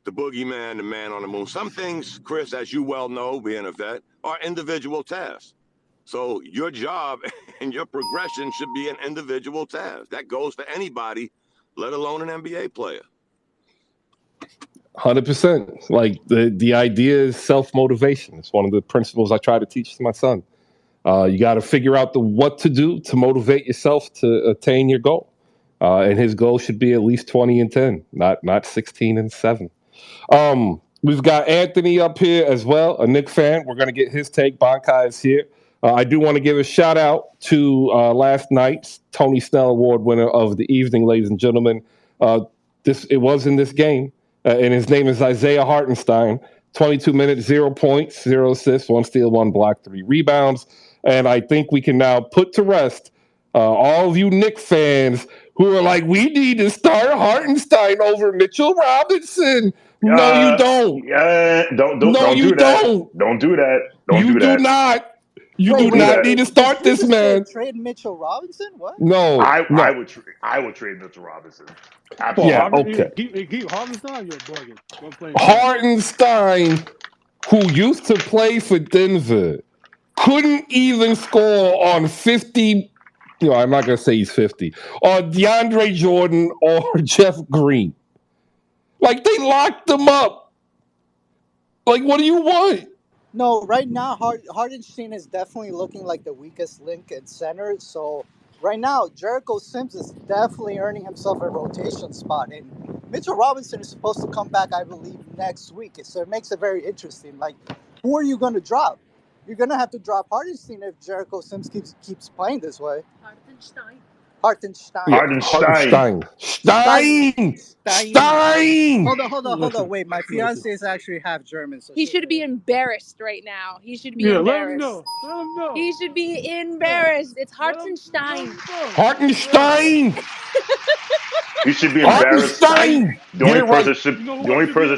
the boogeyman, the man on the moon. Some things, Chris, as you well know, being a vet, are individual tasks. So your job and your progression should be an individual task. That goes for anybody, let alone an NBA player. 100%. Like the idea is self-motivation. It's one of the principles I try to teach to my son. You got to figure out what to do to motivate yourself to attain your goal. And his goal should be at least 20-10, not 16-7. We've got Anthony up here as well, a Knick fan. We're going to get his take. Bankai is here. I do want to give a shout out to last night's Tony Snell Award winner of the evening, ladies and gentlemen. It was in this game, and his name is Isaiah Hartenstein. 22 minutes, 0 points, 0 assists, 1 steal, 1 block, 3 rebounds. And I think we can now put to rest all of you Knick fans who are like, we need to start Hartenstein over Mitchell Robinson. No, you don't. Yeah, don't No, you do that. don't. Don't do that. Don't You do do that. not. You Don't do do not that. need to start this man. Trade Mitchell Robinson? What? No, I no. would trade Mitchell Robinson. Well, Absolutely. Yeah, Harden, okay. keep Hartenstein. You're bugging. Don't play him. Hartenstein, who used to play for Denver, couldn't even score on 50. I'm not going to say he's 50. Or DeAndre Jordan or Jeff Green. Like, they locked him up. Like, what do you want? No, right now Hardenstein is definitely looking like the weakest link at center. So right now, Jericho Sims is definitely earning himself a rotation spot, and Mitchell Robinson is supposed to come back, I believe, next week. So it makes it very interesting. Like, who are you going to drop? You're going to have to drop Hardenstein if Jericho Sims keeps playing this way. Hartenstein. Yeah, Hardenstein. Stein. Hold on. Wait, my fiance is actually half German, so He should be embarrassed right now. He should be Yeah, let him embarrassed. know. He should be embarrassed. It's Hartenstein. Hartenstein. He should be embarrassed. Hartenstein. The only person should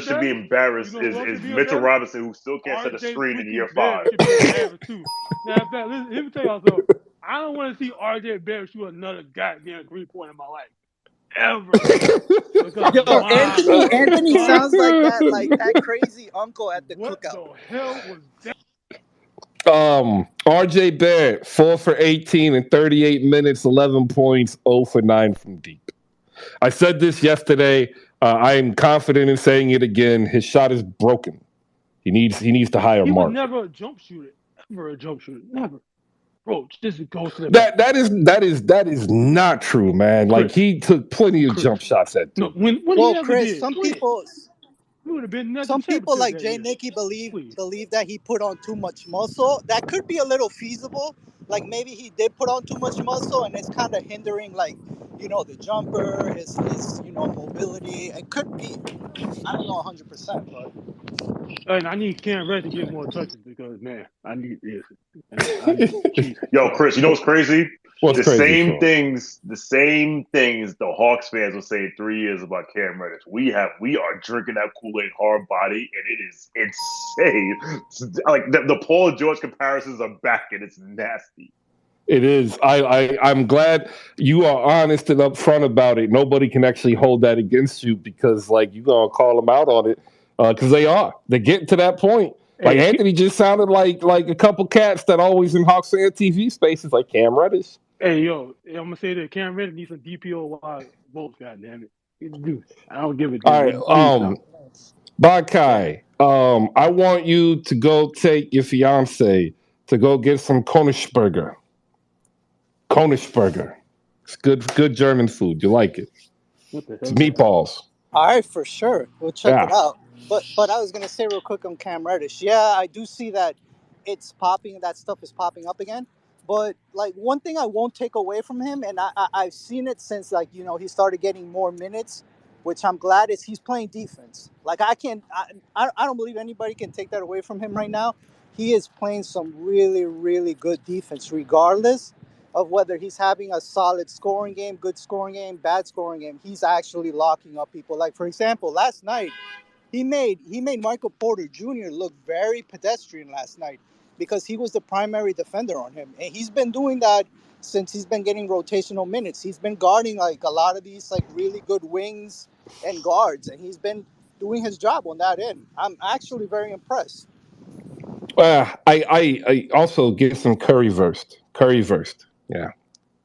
should be embarrassed is Mitchell Robinson, who still can't set a screen in year 5. Should be embarrassed too. Now, let me tell y'all something. I don't want to see RJ Barrett shoot another goddamn 3-point in my life. Ever. Anthony sounds like that crazy uncle at the cookout. What the hell was that? RJ Barrett, 4 for 18 in 38 minutes, 11 points, 0 for 9 from deep. I said this yesterday. I am confident in saying it again. His shot is broken. He needs to hire He Mark. was never a jump shooter. Never a jump shooter. Never. Bro, just go to the that is not true, man. Like, he took plenty of jump shots at Duke. Chris, some people like Jay Nicky believe that he put on too much muscle. That could be a little feasible. Like, maybe he did put on too much muscle and it's kind of hindering, like, the jumper, his mobility. It could be. I don't know 100%, but. And I need Cam Reddish to get more touches because, man, I need this. Yo, Chris, you know what's crazy? The same things the Hawks fans will say 3 years about Cam Reddish. We are drinking that Kool-Aid hard body, and it is insane. Like, the Paul George comparisons are back, and it's nasty. It is. I'm glad you are honest and upfront about it. Nobody can actually hold that against you because, like, you're going to call them out on it because they're getting to that point. Like, Anthony just sounded like a couple cats that always in Hawks fan TV spaces, like Cam Reddish. Hey, yo, I'm going to say that Cam Reddish needs some DPOY votes, goddammit. Dude, I don't give a damn. All right, Bankai, I want you to go take your fiance to go get some Konigsberger. It's good German food. You like it? It's meatballs. All right, for sure. We'll check it out. But I was gonna say real quick on Cam Reddish. Yeah, I do see that it's popping. That stuff is popping up again. But, like, one thing I won't take away from him, and I've seen it since, like, he started getting more minutes, which I'm glad, is he's playing defense. Like, I don't believe anybody can take that away from him right now. He is playing some really, really good defense, regardless of whether he's having a solid scoring game, good scoring game, bad scoring game. He's actually locking up people. Like, for example, last night, he made Michael Porter Jr. look very pedestrian last night. because he was the primary defender on him. And he's been doing that since he's been getting rotational minutes. He's been guarding like a lot of these like really good wings and guards, and he's been doing his job on that end. I'm actually very impressed. I also get some curry versed. Yeah.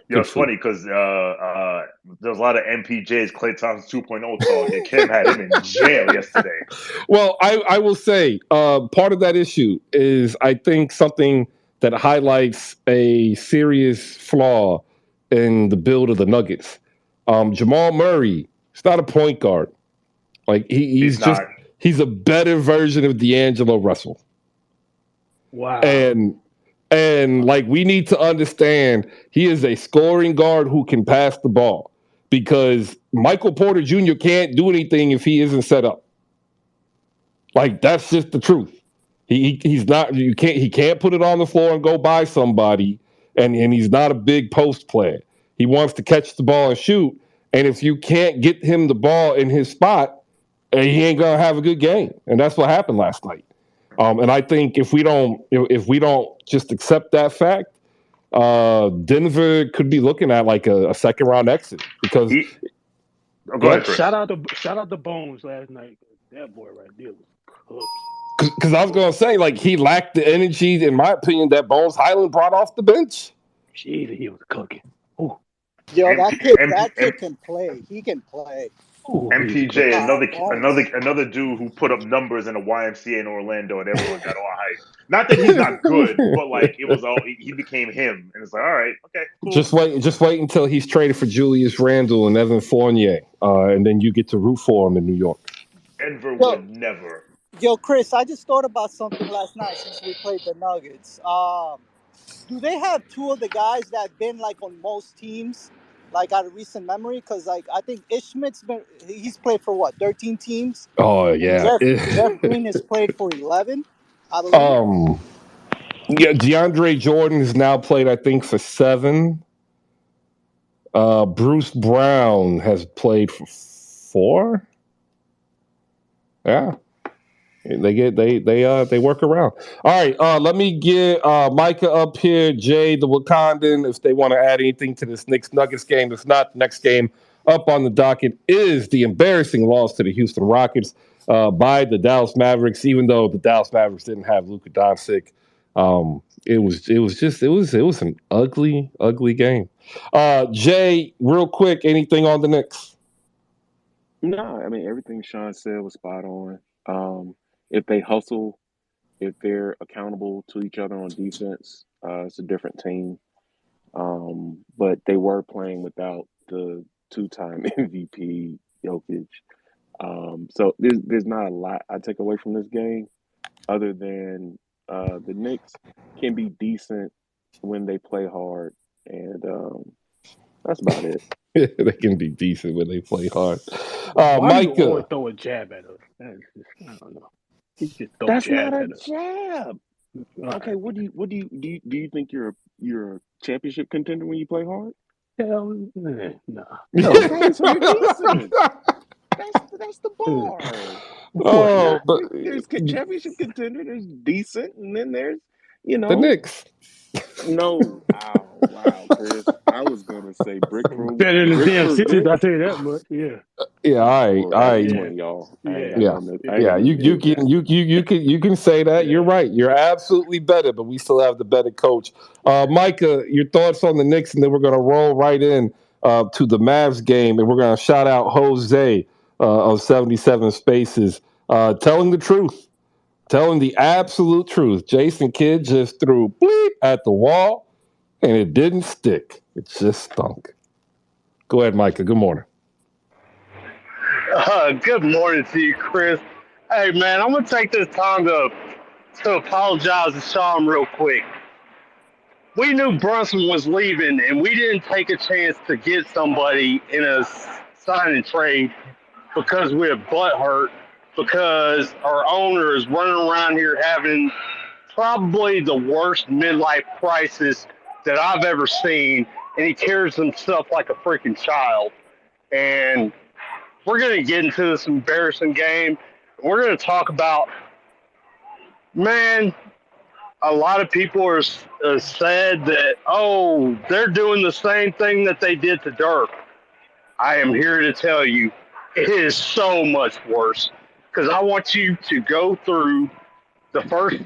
Yo, it's funny because there's a lot of MPJs, Klay Thompson 2.0 talk, and Kim had him in jail yesterday. Well, I will say part of that issue is I think something that highlights a serious flaw in the build of the Nuggets. Jamal Murray is not a point guard. Like he's a better version of D'Angelo Russell. Wow. And like we need to understand he is a scoring guard who can pass the ball because Michael Porter Jr. can't do anything if he isn't set up. Like that's just the truth. He can't put it on the floor and go by somebody, and he's not a big post player. He wants to catch the ball and shoot, and if you can't get him the ball in his spot, he ain't gonna have a good game. And that's what happened last night. And I think if we don't just accept that fact, Denver could be looking at like a second round exit because. Go ahead, Chris. Shout out to Bones last night. That boy right there was cooked. Because I was gonna say like he lacked the energy, in my opinion, that Bones Highland brought off the bench. Jeez, he was cooking. Ooh. Yo, that kid can play. He can play. Ooh, MPJ, another dude who put up numbers in the YMCA in Orlando, and everyone got all hyped. Not that he's not good, but like it was all he became him, and it's like, all right, okay, cool. Just wait until he's traded for Julius Randle and Evan Fournier, and then you get to root for him in New York. Denver would never. Yo, Chris, I just thought about something last night since we played the Nuggets. Do they have two of the guys that have been like on most teams, like out of recent memory? Because like I think he's played for what, 13 teams? Oh yeah. Jeff Green has played for 11, I believe. Yeah, DeAndre Jordan has now played, I think, for 7. Bruce Brown has played for 4. Yeah. They work around. All right, let me get Micah up here, Jay, the Wakandan, if they want to add anything to this Knicks Nuggets game. If not, the next game up on the docket is the embarrassing loss to the Houston Rockets by the Dallas Mavericks. Even though the Dallas Mavericks didn't have Luka Doncic, it was an ugly game. Jay, real quick, anything on the Knicks? No, I mean everything Sean said was spot on. If they hustle, if they're accountable to each other on defense, it's a different team. But they were playing without the 2-time MVP Jokic. So there's not a lot I take away from this game other than the Knicks can be decent when they play hard, and that's about it. They can be decent when they play hard. Why do you Micah, always throw a jab at us? I don't know. He just throw That's jabs not a at us. jab. Okay, what do you think you're a championship contender when you play hard? Hell, nah. Okay, so you're decent. That's the bar. oh, but There's championship contender, there's decent, and then there's the Knicks. No, wow, Chris. I was gonna say brick for Better than brick damn for Sixers, brick. I'll tell you that much. Yeah. Yeah, all Well, right. that's Yeah. between y'all. I ain't Yeah. got nothing to- I ain't Yeah, got nothing to do with that. you can say that. Yeah. You're right. You're absolutely better, but we still have the better coach. Micah, your thoughts on the Knicks, and then we're gonna roll right in to the Mavs game, and we're gonna shout out Jose of 77 Spaces, telling the truth, telling the absolute truth. Jason Kidd just threw bleep at the wall, and it didn't stick. It just stunk. Go ahead, Micah. Good morning. Good morning to you, Chris. Hey, man, I'm going to take this time to apologize to Sean real quick. We knew Brunson was leaving, and we didn't take a chance to get somebody in a sign and trade because we're butthurt, because our owner is running around here having probably the worst midlife crisis that I've ever seen, and he carries himself like a freaking child. And we're going to get into this embarrassing game. We're going to talk about, man, a lot of people are said that, oh, they're doing the same thing that they did to Dirk. I am here to tell you, it is so much worse. Because I want you to go through the first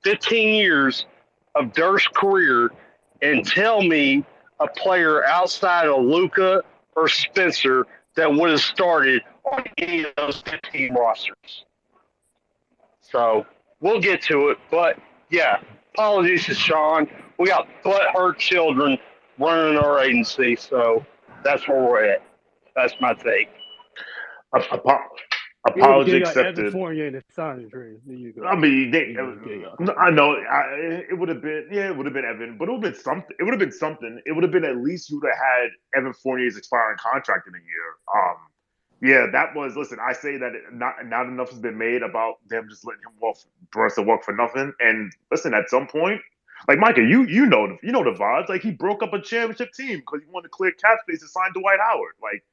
15 years of Dirk's career and tell me a player outside of Luka or Spencer that would have started on any of those 15 rosters. So we'll get to it, but yeah, apologies to Sean. We got butthurt children running our agency, so that's where we're at. That's my take. Apology Evan accepted. Fournier in the signing trade. There you go. I mean, I know it would have been, it would have been Evan, but it would have been something. It would have been something. It would have been at least you would have had Evan Fournier's expiring contract in a year. Yeah, that was. Listen, I say that not enough has been made about them just letting him walk, Brunson walk for nothing. And listen, at some point, like Micah, you know the vibes. Like he broke up a championship team because he wanted to clear cap space to sign Dwight Howard. Like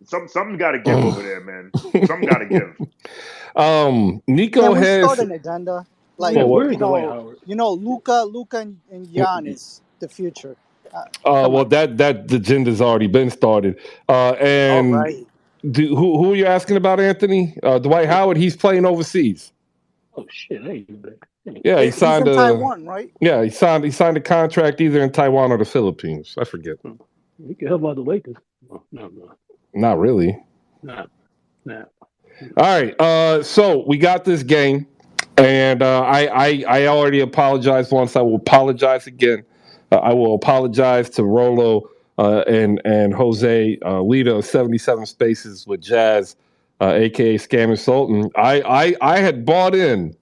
something got to give over there, man. Something got to give. Nico Can we has start an agenda? Like where's Dwight Howard? Luka and Giannis, the future. well, that agenda's already been started. And all right. Who are you asking about, Anthony? Dwight Howard. He's playing overseas. Oh shit! Hey, Yeah, he signed he's in Taiwan, right? Yeah, he signed a contract either in Taiwan or the Philippines. I forget. He can help out the Lakers. No. Not really. Nah. All right. So we got this game, and I already apologized once. I will apologize again. I will apologize to Rolo and Jose, leader of 77 Spaces with Jazz, aka Scammer Sultan. I had bought in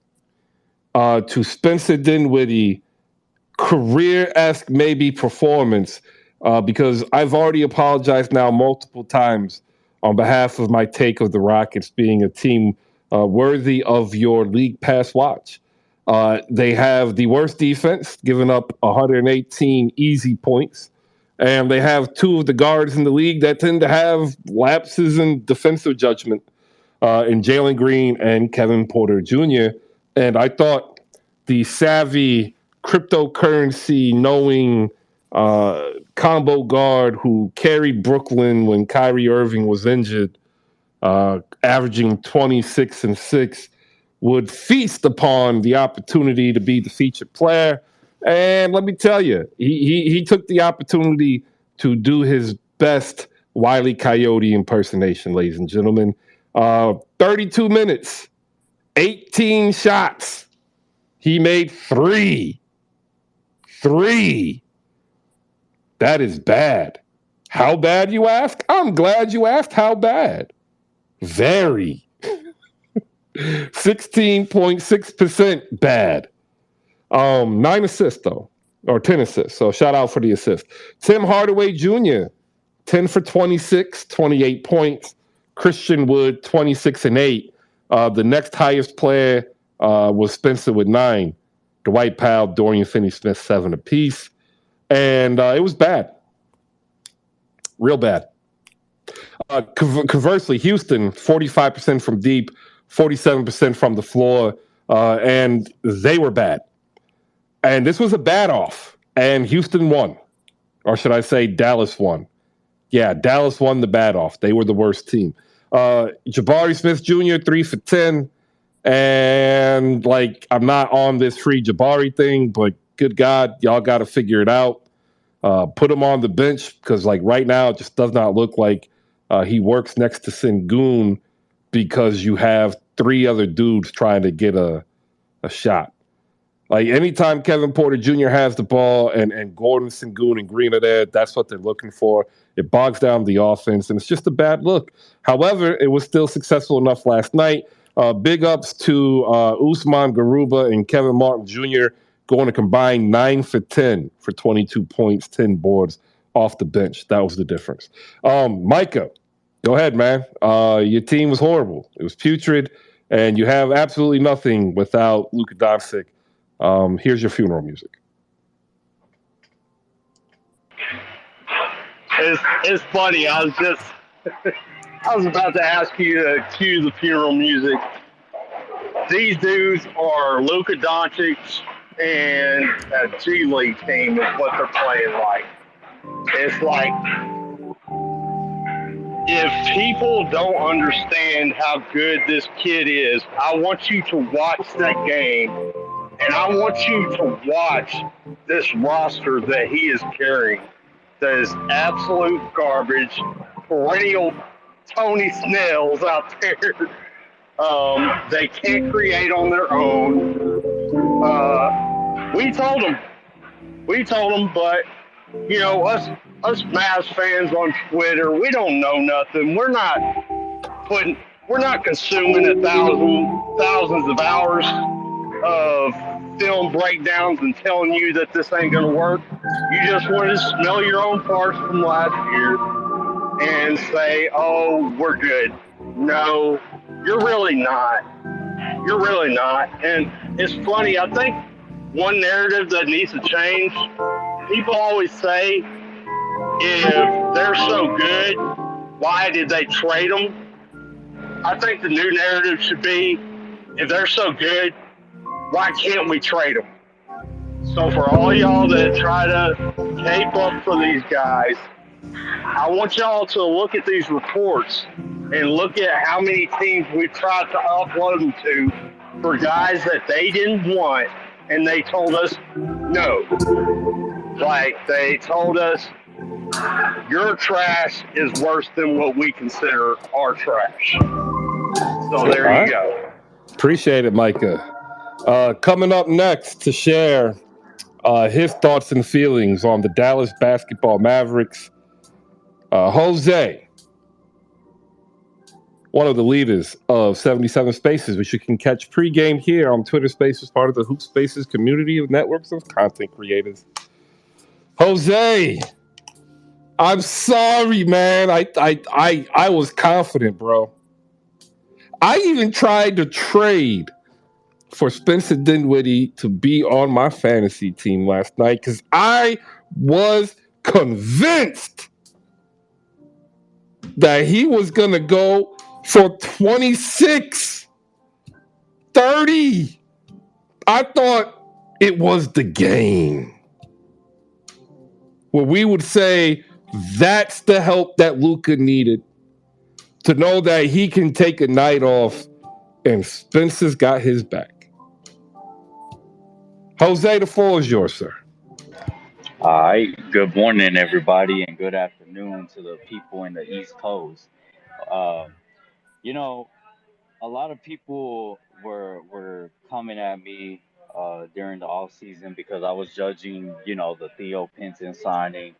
to Spencer Dinwiddie career-esque maybe performance because I've already apologized now multiple times on behalf of my take of the Rockets being a team worthy of your league pass watch. They have the worst defense, giving up 118 easy points. And they have two of the guards in the league that tend to have lapses in defensive judgment in Jalen Green and Kevin Porter Jr. And I thought the savvy cryptocurrency knowing combo guard who carried Brooklyn when Kyrie Irving was injured, averaging 26 and 6, would feast upon the opportunity to be the featured player. And let me tell you, he took the opportunity to do his best Wile E. Coyote impersonation, ladies and gentlemen. 32 minutes, 18 shots. He made 3. That is bad. How bad, you ask? I'm glad you asked how bad. Very. 16.6% bad. 9 assists, though, or 10 assists. So shout out for the assist. Tim Hardaway Jr., 10 for 26, 28 points. Christian Wood, 26 and 8. The next highest player was Spencer with 9. Dwight Powell, Dorian Finney-Smith, 7 apiece. And it was bad. Real bad. Conversely, Houston, 45% from deep, 47% from the floor, and they were bad. And this was a bad off, and Houston won. Or should I say Dallas won? Yeah, Dallas won the bad off. They were the worst team. Jabari Smith Jr., 3 for 10. And, I'm not on this free Jabari thing, but good God, y'all got to figure it out. Put him on the bench because, right now, it just does not look like he works next to Sengun because you have 3 other dudes trying to get a shot. Anytime Kevin Porter Jr. has the ball and Gordon, Sengun, and Green are there, that's what they're looking for. It bogs down the offense, and it's just a bad look. However, it was still successful enough last night. Big ups to Usman Garuba and Kevin Martin Jr. going to combine 9 for 10 for 22 points, 10 boards off the bench. That was the difference. Micah, go ahead, man. Your team was horrible. It was putrid, and you have absolutely nothing without Luka Doncic. Here's your funeral music. It's funny. I was about to ask you to cue the funeral music. These dudes are Luka Doncic and a G League team is what they're playing like. It's like, if people don't understand how good this kid is, I want you to watch that game, and I want you to watch this roster that he is carrying. That is absolute garbage, perennial Tony Snells out there. They can't create on their own. We told them, but you know, us Mavs fans on Twitter, we don't know nothing. We're not consuming thousands of hours of film breakdowns and telling you that this ain't gonna work. You just want to smell your own parts from last year and say, "Oh, we're good." No, you're really not. You're really not. And it's funny. I think one narrative that needs to change. People always say, if they're so good, why did they trade them? I think the new narrative should be, if they're so good, why can't we trade them? So for all y'all that try to cape up for these guys, I want y'all to look at these reports and look at how many teams we've tried to upload them to for guys that they didn't want, and they told us no. Like, they told us, your trash is worse than what we consider our trash. So there you go. Appreciate it, Micah. Coming up next to share his thoughts and feelings on the Dallas Basketball Mavericks, Jose, one of the leaders of 77 Spaces, which you can catch pregame here on Twitter Spaces, part of the Hoop Spaces community of networks of content creators. Jose, I'm sorry, man. I was confident, bro. I even tried to trade for Spencer Dinwiddie to be on my fantasy team last night because I was convinced that he was going to go for 26, 30. I thought it was the game where we would say that's the help that Luka needed to know that he can take a night off, and Spencer's got his back. Jose, the floor is yours, sir. All right. Good morning, everybody, and good afternoon to the people in the East Coast. You know, a lot of people were coming at me during the off season because I was judging, the Theo Pinson signing,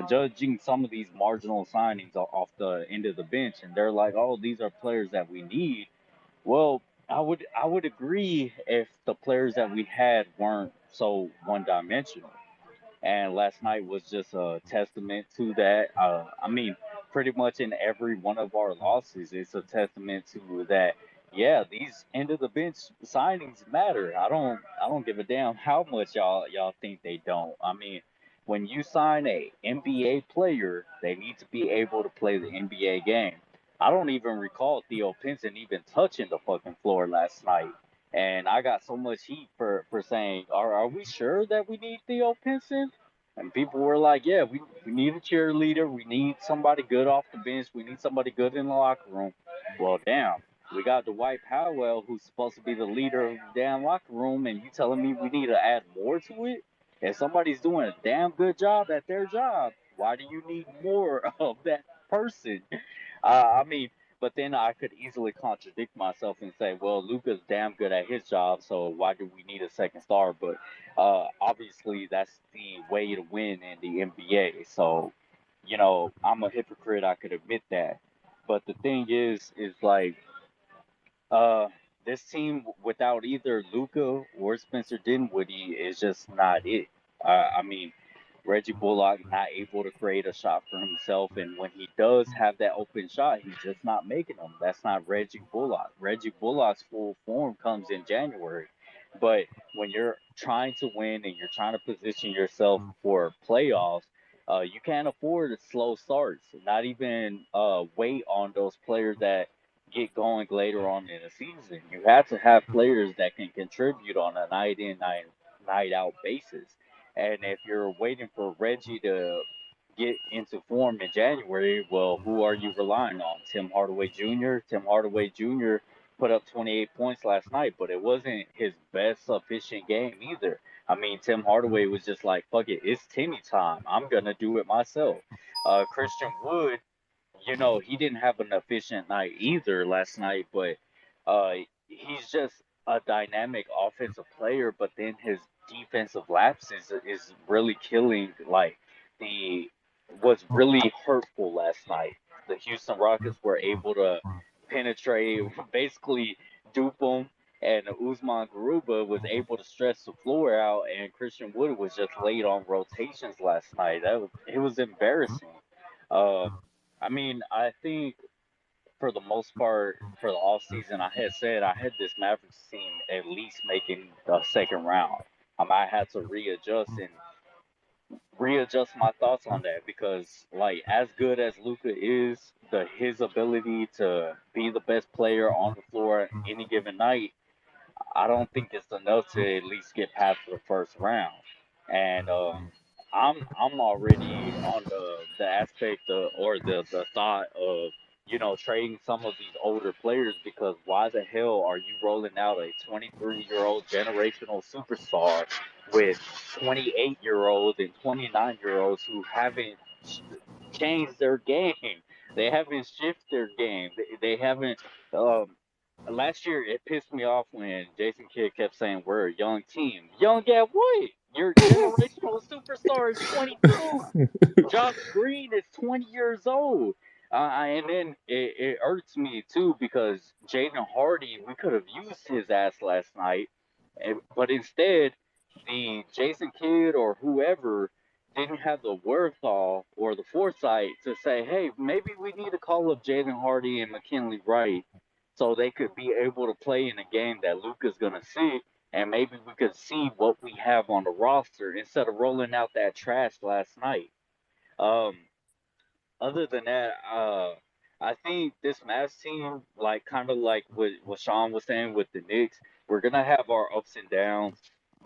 judging some of these marginal signings off the end of the bench, and they're like, "Oh, these are players that we need." Well, I would agree if the players that we had weren't so one dimensional. And last night was just a testament to that. I mean, pretty much in every one of our losses, it's a testament to that. Yeah, these end of the bench signings matter. I don't give a damn how much y'all think they don't. I mean, when you sign a NBA player, they need to be able to play the NBA game. I don't even recall Theo Pinson even touching the fucking floor last night. And I got so much heat for saying, are we sure that we need Theo Pinson? And people were like, yeah, we need a cheerleader. We need somebody good off the bench. We need somebody good in the locker room. Well, damn. We got Dwight Powell, who's supposed to be the leader of the damn locker room, and you telling me we need to add more to it? If somebody's doing a damn good job at their job, why do you need more of that person? I mean, but then I could easily contradict myself and say, well, Luka's damn good at his job, so why do we need a second star? But obviously, that's the way to win in the NBA. So, I'm a hypocrite. I could admit that. But the thing is like, uh, this team without either Luka or Spencer Dinwiddie is just not it. I mean, Reggie Bullock not able to create a shot for himself, and when he does have that open shot, he's just not making them. That's not Reggie Bullock. Reggie Bullock's full form comes in January, but when you're trying to win and you're trying to position yourself for playoffs, you can't afford slow starts. Not even wait on those players that get going later on in the season. You have to have players that can contribute on a night in, night out basis. And if you're waiting for Reggie to get into form in January, well, who are you relying on? Tim Hardaway Jr.? Tim Hardaway Jr. put up 28 points last night, but it wasn't his best efficient game either. I mean, Tim Hardaway was just like, fuck it, it's Timmy time. I'm going to do it myself. Christian Wood, you know, he didn't have an efficient night either last night, but he's just a dynamic offensive player, but then his defensive lapses is really killing, like, the was really hurtful last night. The Houston Rockets were able to penetrate, basically dupe them, and Usman Garuba was able to stretch the floor out, and Christian Wood was just late on rotations last night. It was embarrassing. Uh, I mean, I think for the most part, for the off season, I had said I had this Mavericks team at least making the second round. I might have to readjust my thoughts on that because, like, as good as Luka is, his ability to be the best player on the floor any given night, I don't think it's enough to at least get past the first round. And I'm already on the aspect of, or the thought of, you know, trading some of these older players, because why the hell are you rolling out a 23-year-old generational superstar with 28-year-olds and 29-year-olds who haven't changed their game? They haven't shifted their game. They haven't. Last year, it pissed me off when Jason Kidd kept saying we're a young team. Young at what? Your generational superstar is 22. Josh Green is 20 years old. And then it irks me too because Jaden Hardy, we could have used his ass last night, but instead, the Jason Kidd or whoever didn't have the wherewithal or the foresight to say, hey, maybe we need to call up Jaden Hardy and McKinley Wright so they could be able to play in a game that Luka's going to see, and maybe we could see what we have on the roster instead of rolling out that trash last night. Um, Other than that, I think this Mavs team, like kind of like what Sean was saying with the Knicks, we're gonna have our ups and downs,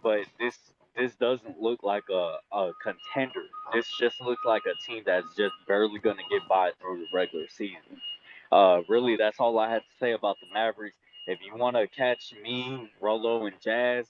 but this doesn't look like a contender. This just looks like a team that's just barely gonna get by through the regular season. Really, that's all I have to say about the Mavericks. If you want to catch me, Rolo, and Jazz,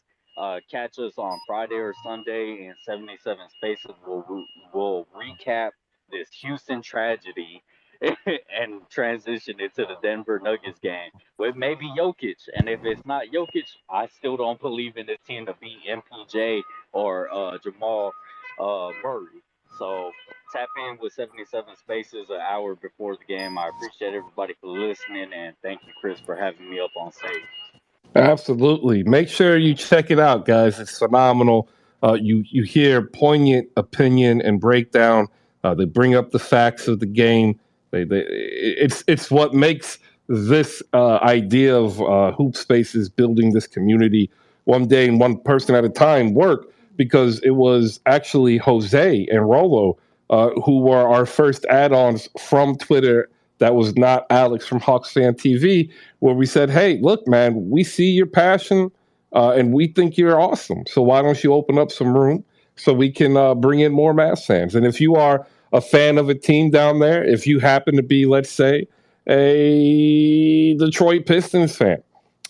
catch us on Friday or Sunday in 77 Spaces. We'll recap this Houston tragedy and transition into the Denver Nuggets game with maybe Jokic. And if it's not Jokic, I still don't believe in this team to beat MPJ or Jamal Murray. So tap in with 77 Spaces an hour before the game. I appreciate everybody for listening, and thank you, Chris, for having me up on stage. Absolutely. Make sure you check it out, guys. It's phenomenal. You hear poignant opinion and breakdown. They bring up the facts of the game. It's what makes this idea of Hoop Spaces, building this community one day and one person at a time, work, because it was actually Jose and Rolo who were our first add-ons from Twitter. That was not Alex from Hawks Fan TV, where we said, hey, look, man, we see your passion and we think you're awesome. So why don't you open up some room so we can bring in more Mavs fans? And if you are a fan of a team down there, if you happen to be, let's say, a Detroit Pistons fan,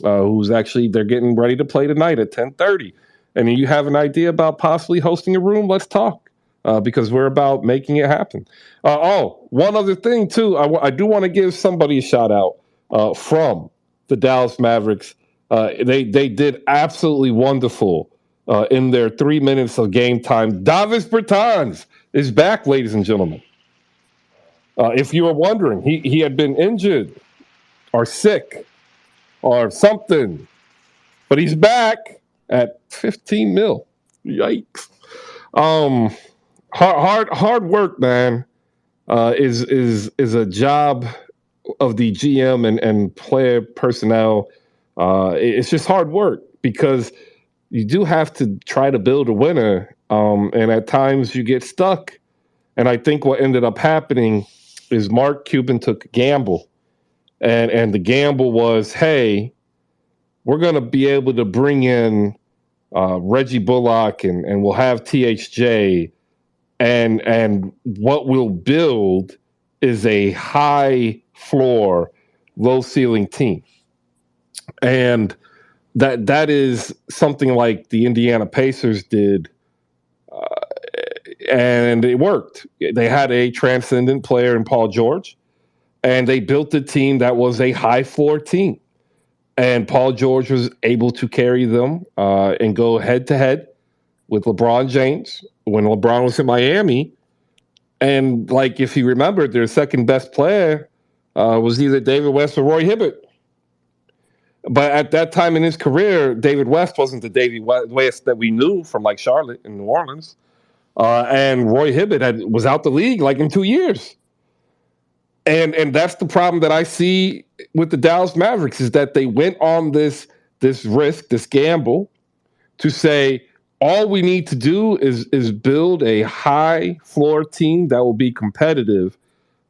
who's actually, they're getting ready to play tonight at 10:30, and you have an idea about possibly hosting a room, let's talk. Because we're about making it happen. One other thing, too. I do want to give somebody a shout out from the Dallas Mavericks. They did absolutely wonderful in their 3 minutes of game time. Davis Bertans is back, ladies and gentlemen. If you were wondering, he had been injured or sick or something, but he's back at 15 mil. Yikes. Hard work, man, is a job of the GM and player personnel. It's just hard work because you do have to try to build a winner, and at times you get stuck. And I think what ended up happening is Mark Cuban took a gamble, and the gamble was, hey, we're going to be able to bring in Reggie Bullock, and we'll have THJ, and what we'll build is a high floor, low ceiling team. And that is something like the Indiana Pacers did, and it worked. They had a transcendent player in Paul George, and they built a team that was a high floor team. And Paul George was able to carry them and go head to head with LeBron James when LeBron was in Miami. And like, if you remember, their second best player was either David West or Roy Hibbert. But at that time in his career, David West wasn't the David West that we knew from like Charlotte and New Orleans. And Roy Hibbert was out the league like in 2 years. And that's the problem that I see with the Dallas Mavericks, is that they went on this risk, this gamble, to say all we need to do is build a high floor team that will be competitive,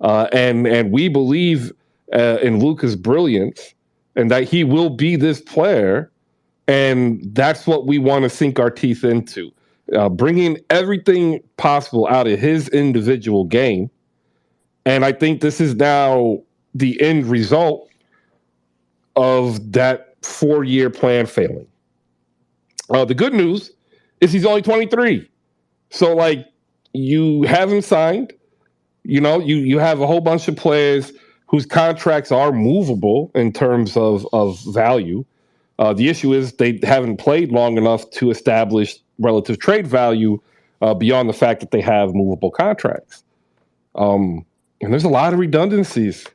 and we believe in Luka's brilliance and that he will be this player, and that's what we want to sink our teeth into, bringing everything possible out of his individual game. And I think this is now the end result of that 4-year plan failing. The good news is he's only 23. So, like, you haven't signed. You know, you have a whole bunch of players whose contracts are movable in terms of value. The issue is they haven't played long enough to establish relative trade value beyond the fact that they have movable contracts. And there's a lot of redundancies.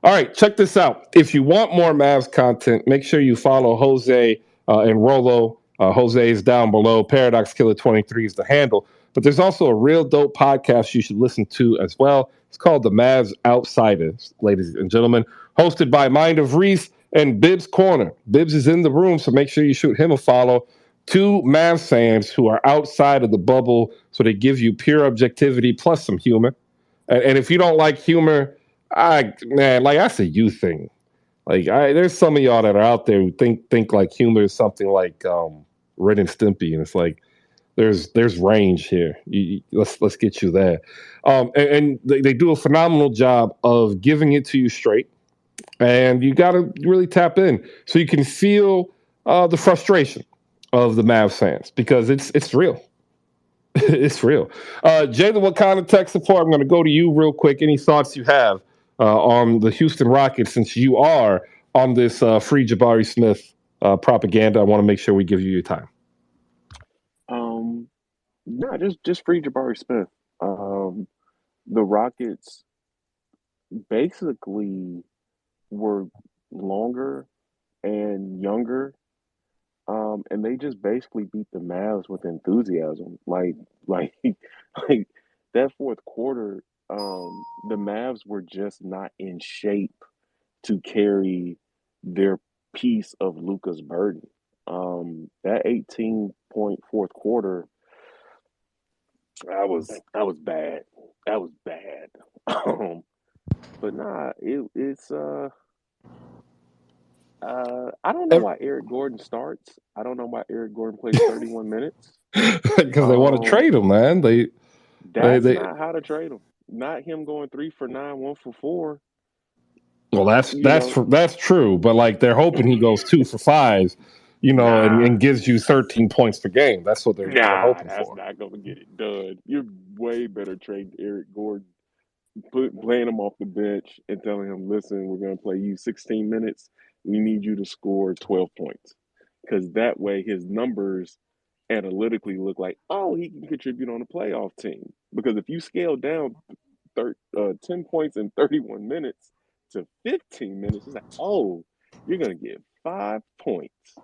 All right, check this out. If you want more Mavs content, make sure you follow Jose and Rolo. Jose is down below. Paradox Killer 23 is the handle. But there's also a real dope podcast you should listen to as well. It's called The Mavs Outsiders, ladies and gentlemen, hosted by Mind of Reese and Bibbs Corner. Bibbs is in the room, so make sure you shoot him a follow. Two Mavs fans who are outside of the bubble, so they give you pure objectivity plus some humor. And if you don't like humor, that's a you thing. Like, there's some of y'all that are out there who think like humor is something like Ren and Stimpy, and it's like there's range here. Let's get you there. And they do a phenomenal job of giving it to you straight, and you got to really tap in so you can feel the frustration of the Mavs fans, because it's real. It's real. Jalen, what kind of tech support? I'm going to go to you real quick. Any thoughts you have on the Houston Rockets, since you are on this free Jabari Smith propaganda? I want to make sure we give you your time. No, just free Jabari Smith. The Rockets basically were longer and younger, and they just basically beat the Mavs with enthusiasm. Like that fourth quarter, the Mavs were just not in shape to carry their piece of Luka's burden. That 18-point fourth quarter, that was bad. That was bad. But nah, it's I don't know why Eric Gordon starts. I don't know why Eric Gordon plays 31 minutes. Because they want to trade him, man. That's not how to trade him. Not him going 3 for 9, 1 for 4. Well, that's true, but like they're hoping he goes 2 for 5, and gives you 13 points per game. That's what they're hoping for. That's not going to get it done. You're way better trading Eric Gordon, playing him off the bench and telling him, listen, we're going to play you 16 minutes. We need you to score 12 points, because that way his numbers analytically look like, he can contribute on a playoff team. Because if you scale down 10 points in 31 minutes to 15 minutes, it's like, you're going to get 5 points.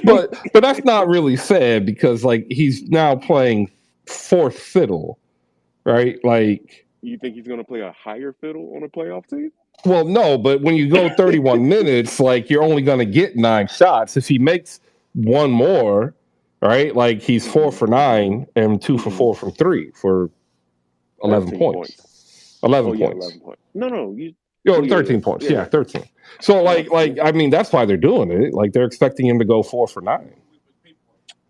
but that's not really fair, because like he's now playing fourth fiddle, right? Like, you think he's going to play a higher fiddle on a playoff team? Well, no, but when you go 31 minutes, like you're only going to get 9 shots. If he makes one more, right? Like he's 4 for 9 and 2 for 4 from 3 for 11 points. 11 points. 11 points. No, Yo, Yeah, 13 points. Yeah, yeah, 13. So yeah. I mean, that's why they're doing it. Like they're expecting him to go 4 for 9.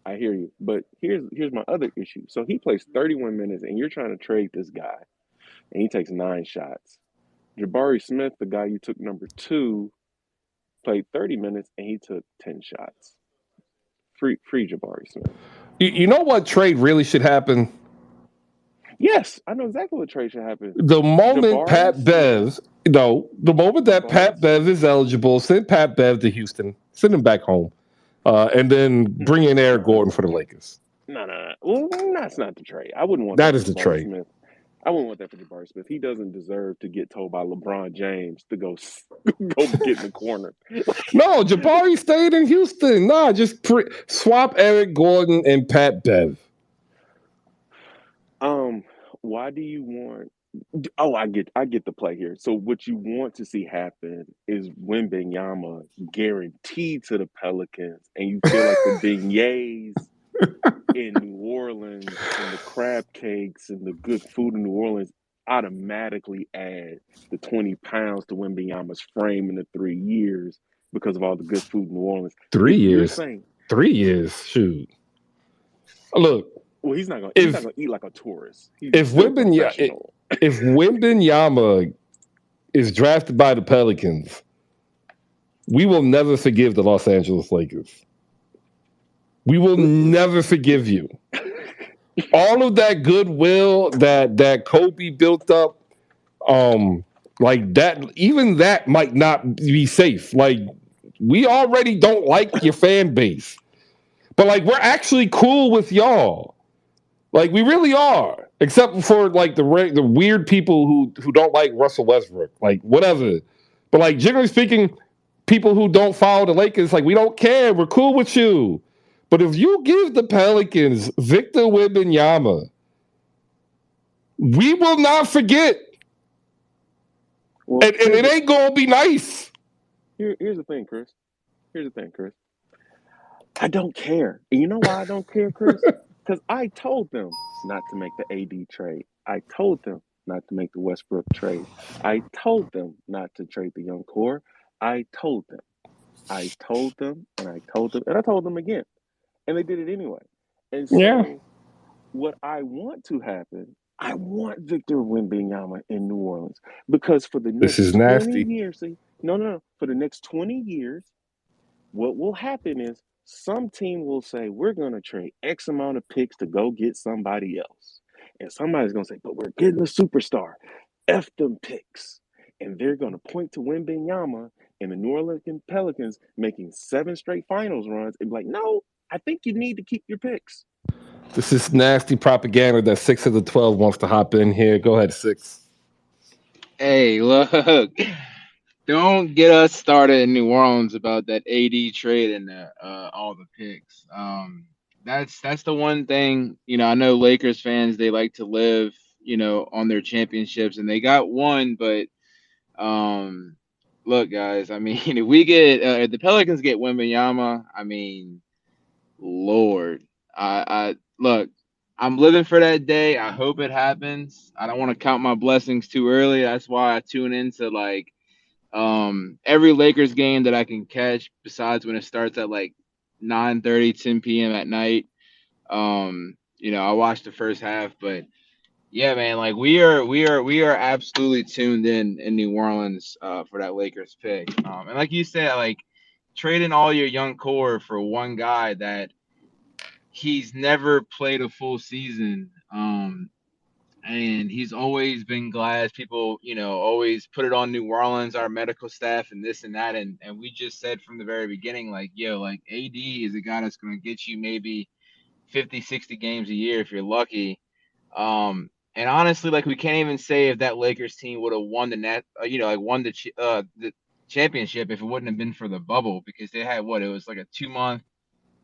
I hear you. But here's my other issue. So he plays 31 minutes, and you're trying to trade this guy, and he takes 9 shots. Jabari Smith, the guy you took number 2, played 30 minutes, and he took 10 shots. Free Jabari Smith. You know what trade really should happen? Yes, I know exactly what trade should happen. The moment Jabari Pat Smith, Bev, no, the moment that Jabari Pat Bev is eligible, send Pat Bev to Houston, send him back home, and then bring in Eric Gordon for the Lakers. No. Well, that's not the trade. I wouldn't want That that is for the Jabari trade. Smith. I wouldn't want that for Jabari Smith. He doesn't deserve to get told by LeBron James to go get in the corner. No, Jabari stayed in Houston. Nah, just swap Eric Gordon and Pat Bev. Why do you want? Oh, I get the play here. So what you want to see happen is Wembanyama guaranteed to the Pelicans, and you feel like the beignets in New Orleans and the crab cakes and the good food in New Orleans automatically add the 20 pounds to Wembanyama's frame in the 3 years because of all the good food in New Orleans. 3 You're years. saying 3 years. Shoot. Look. Well, he's not gonna eat like a tourist. If Wembanyama is drafted by the Pelicans, we will never forgive the Los Angeles Lakers. We will never forgive you. All of that goodwill that Kobe built up, like that, even that might not be safe. Like we already don't like your fan base, but like we're actually cool with y'all. Like we really are, except for like the weird people who don't like Russell Westbrook, like whatever. But like generally speaking, people who don't follow the Lakers, like we don't care. We're cool with you. But if you give the Pelicans Victor Wembanyama, we will not forget. Well, and it ain't gonna be nice. Here's the thing, Chris. I don't care. And you know why I don't care, Chris? Because I told them not to make the AD trade. I told them not to make the Westbrook trade. I told them not to trade the young core. I told them, and I told them, and I told them again. And they did it anyway. And so what I want to happen, I want Victor Wembanyama in New Orleans. Because for the next 20 years, for the next 20 years, what will happen is some team will say, we're going to trade X amount of picks to go get somebody else. And somebody's going to say, but we're getting a superstar. F them picks. And they're going to point to Wembanyama and the New Orleans Pelicans making 7 straight finals runs and be like, no, I think you need to keep your picks. This is nasty propaganda that 6 of the 12 wants to hop in here. Go ahead, 6. Hey, look. Don't get us started in New Orleans about that AD trade and all the picks. That's the one thing, I know Lakers fans, they like to live, on their championships, and they got one, but look, guys, I mean, if the Pelicans get Wembanyama, I mean, Lord, I look, I'm living for that day. I hope it happens. I don't want to count my blessings too early. That's why I tune into every Lakers game that I can catch, besides when it starts at like 9:30, 10 p.m. at night. I watched the first half, but yeah, man, like we are absolutely tuned in New Orleans for that Lakers pick. And like you said, like trading all your young core for one guy that he's never played a full season. And he's always been glass. People, always put it on New Orleans, our medical staff, and this and that. And we just said from the very beginning, like, AD is a guy that's going to get you maybe 50, 60 games a year if you're lucky. And honestly, like, we can't even say if that Lakers team would have won the championship if it wouldn't have been for the bubble, because they had it was like a 2-month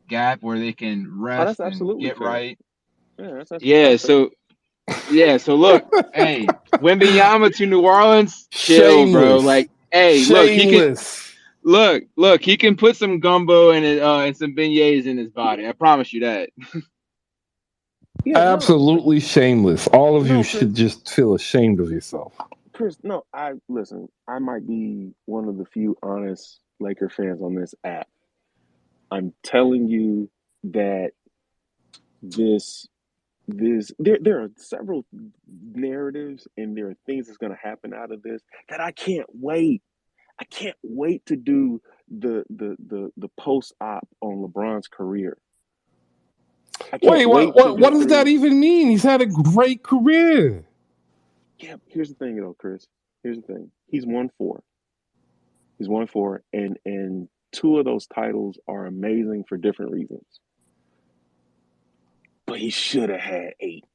gap where they can rest and get fair. right. Yeah, so look, hey, Wembanyama to New Orleans, chill, bro. Like, hey, look, he can put some gumbo and some beignets in his body. I promise you that. Absolutely shameless. All of you should just feel ashamed of yourself. Chris, no, listen. I might be one of the few honest Laker fans on this app. I'm telling you that there are several narratives and there are things that's going to happen out of this that I can't wait. I can't wait to do the post op on LeBron's career. I can't Wait, wait to what go does that through. even mean? He's had a great career. Yeah, here's the thing, though, Chris. Here's the thing. He's 1-4. He's 1-4, and two of those titles are amazing for different reasons. But he should have had 8.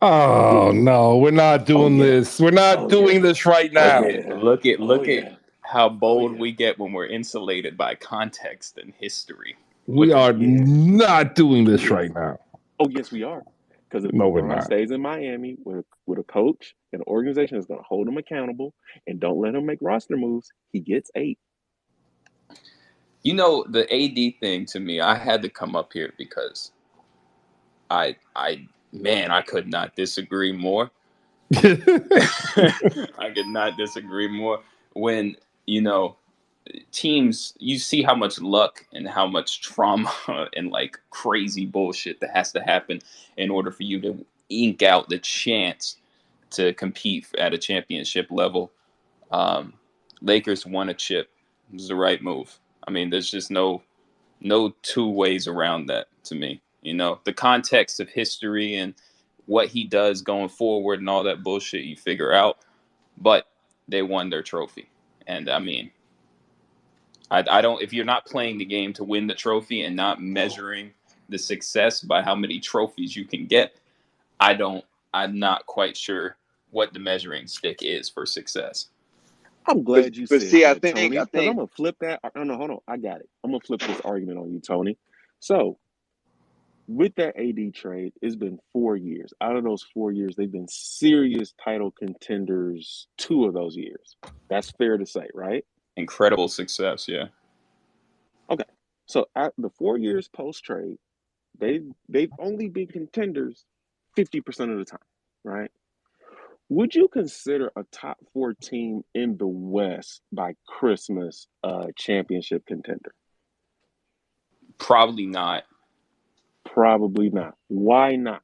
Oh no, we're not doing yeah. this. We're not doing this right now. Look at how bold we get when we're insulated by context and history. We are not doing this right now. Oh yes, we are. Because if No, we're LeBron not. stays in Miami with a coach and an organization that's going to hold him accountable and don't let him make roster moves, he gets 8. You know, the AD thing to me, I had to come up here because I could not disagree more. I could not disagree more. When, teams, you see how much luck and how much trauma and like crazy bullshit that has to happen in order for you to ink out the chance to compete at a championship level. Lakers won a chip. It was the right move. I mean, there's just no two ways around that to me. The context of history and what he does going forward and all that bullshit you figure out. But they won their trophy. And I mean, I don't, if you're not playing the game to win the trophy and not measuring the success by how many trophies you can get, I'm not quite sure what the measuring stick is for success. I'm glad you said see, that, I think Tony, because I'm going to flip that. No, hold on. I got it. I'm going to flip this argument on you, Tony. So, with that AD trade, it's been 4 years. Out of those 4 years, they've been serious title contenders 2 of those years. That's fair to say, right? Incredible success, yeah. Okay. So, at the 4 years post-trade, they've only been contenders 50% of the time, right? Would you consider a top 4 team in the West by Christmas a championship contender? Probably not. Probably not. Why not?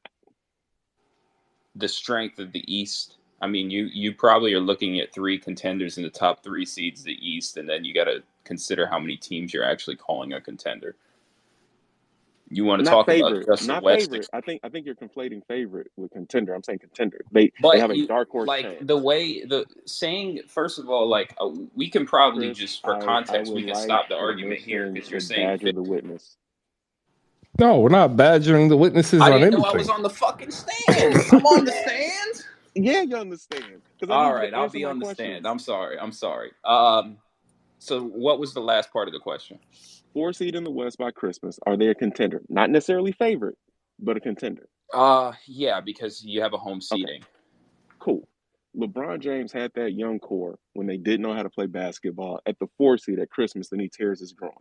The strength of the East. I mean, you probably are looking at 3 contenders in the top 3 seeds of the East, and then you got to consider how many teams you're actually calling a contender. You want to talk about just the West? Favorite. I think you're conflating favorite with contender. I'm saying contender. They have a dark horse chance. First of all, like we can probably Chris, just for context we can stop the argument here because you're saying badger the witness. No, we're not badgering the witnesses on anything. I didn't know I was on the fucking stand. I'm on the stand. Yeah, you're on the stand. All right, I'll be on the stand. I'm sorry. So what was the last part of the question? 4 seed in the West by Christmas. Are they a contender? Not necessarily favorite, but a contender. Yeah, because you have a home seeding. Okay. Cool. LeBron James had that young core when they didn't know how to play basketball at the 4 seed at Christmas, and he tears his groin.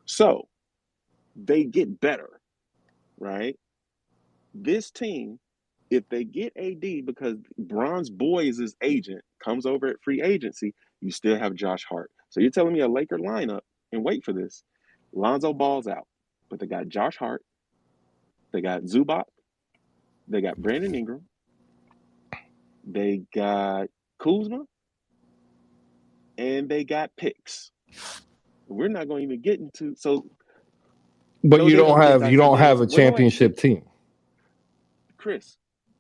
So they get better, right? This team, if they get AD because Bron's boy is his agent, comes over at free agency, you still have Josh Hart. So you're telling me a Laker lineup, and wait for this, Lonzo Ball's out, but they got Josh Hart, they got Zubac, they got Brandon Ingram, they got Kuzma, and they got picks. We're not going to even get into But you don't have a championship team. Chris,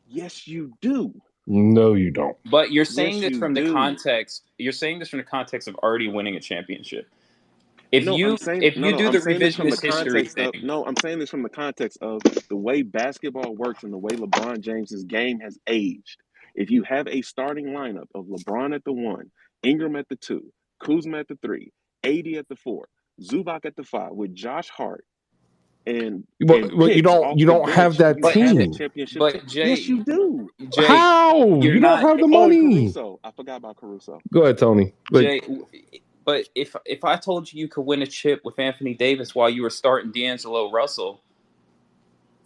yes, you do. No, you don't. But you're saying this from the context. You're saying this from the context of already winning a championship. If you do the revisionist history thing. I'm saying this from the context of the way basketball works and the way LeBron James's game has aged. If you have a starting lineup of LeBron at the 1, Ingram at the 2, Kuzma at the 3, AD at the 4, Zubac at the 5, with Josh Hart. But you don't have that team. But Jay, yes, you do. Jay, how? You don't have the money. I forgot about Caruso. Go ahead, Tony. Jay, but if I told you could win a chip with Anthony Davis while you were starting D'Angelo Russell,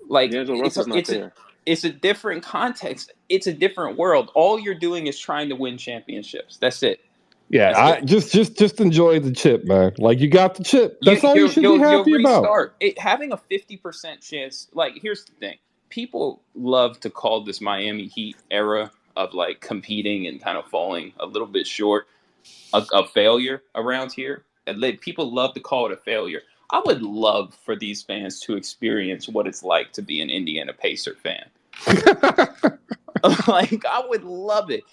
like D'Angelo Russell's not there. It's a different context. It's a different world. All you're doing is trying to win championships. That's it. Yeah, I just enjoy the chip, man. Like you got the chip. That's all you should be happy You'll about. restart. Having a 50% chance. Like, here's the thing: people love to call this Miami Heat era of like competing and kind of falling a little bit short a failure around here. And people love to call it a failure. I would love for these fans to experience what it's like to be an Indiana Pacer fan. Like, I would love it.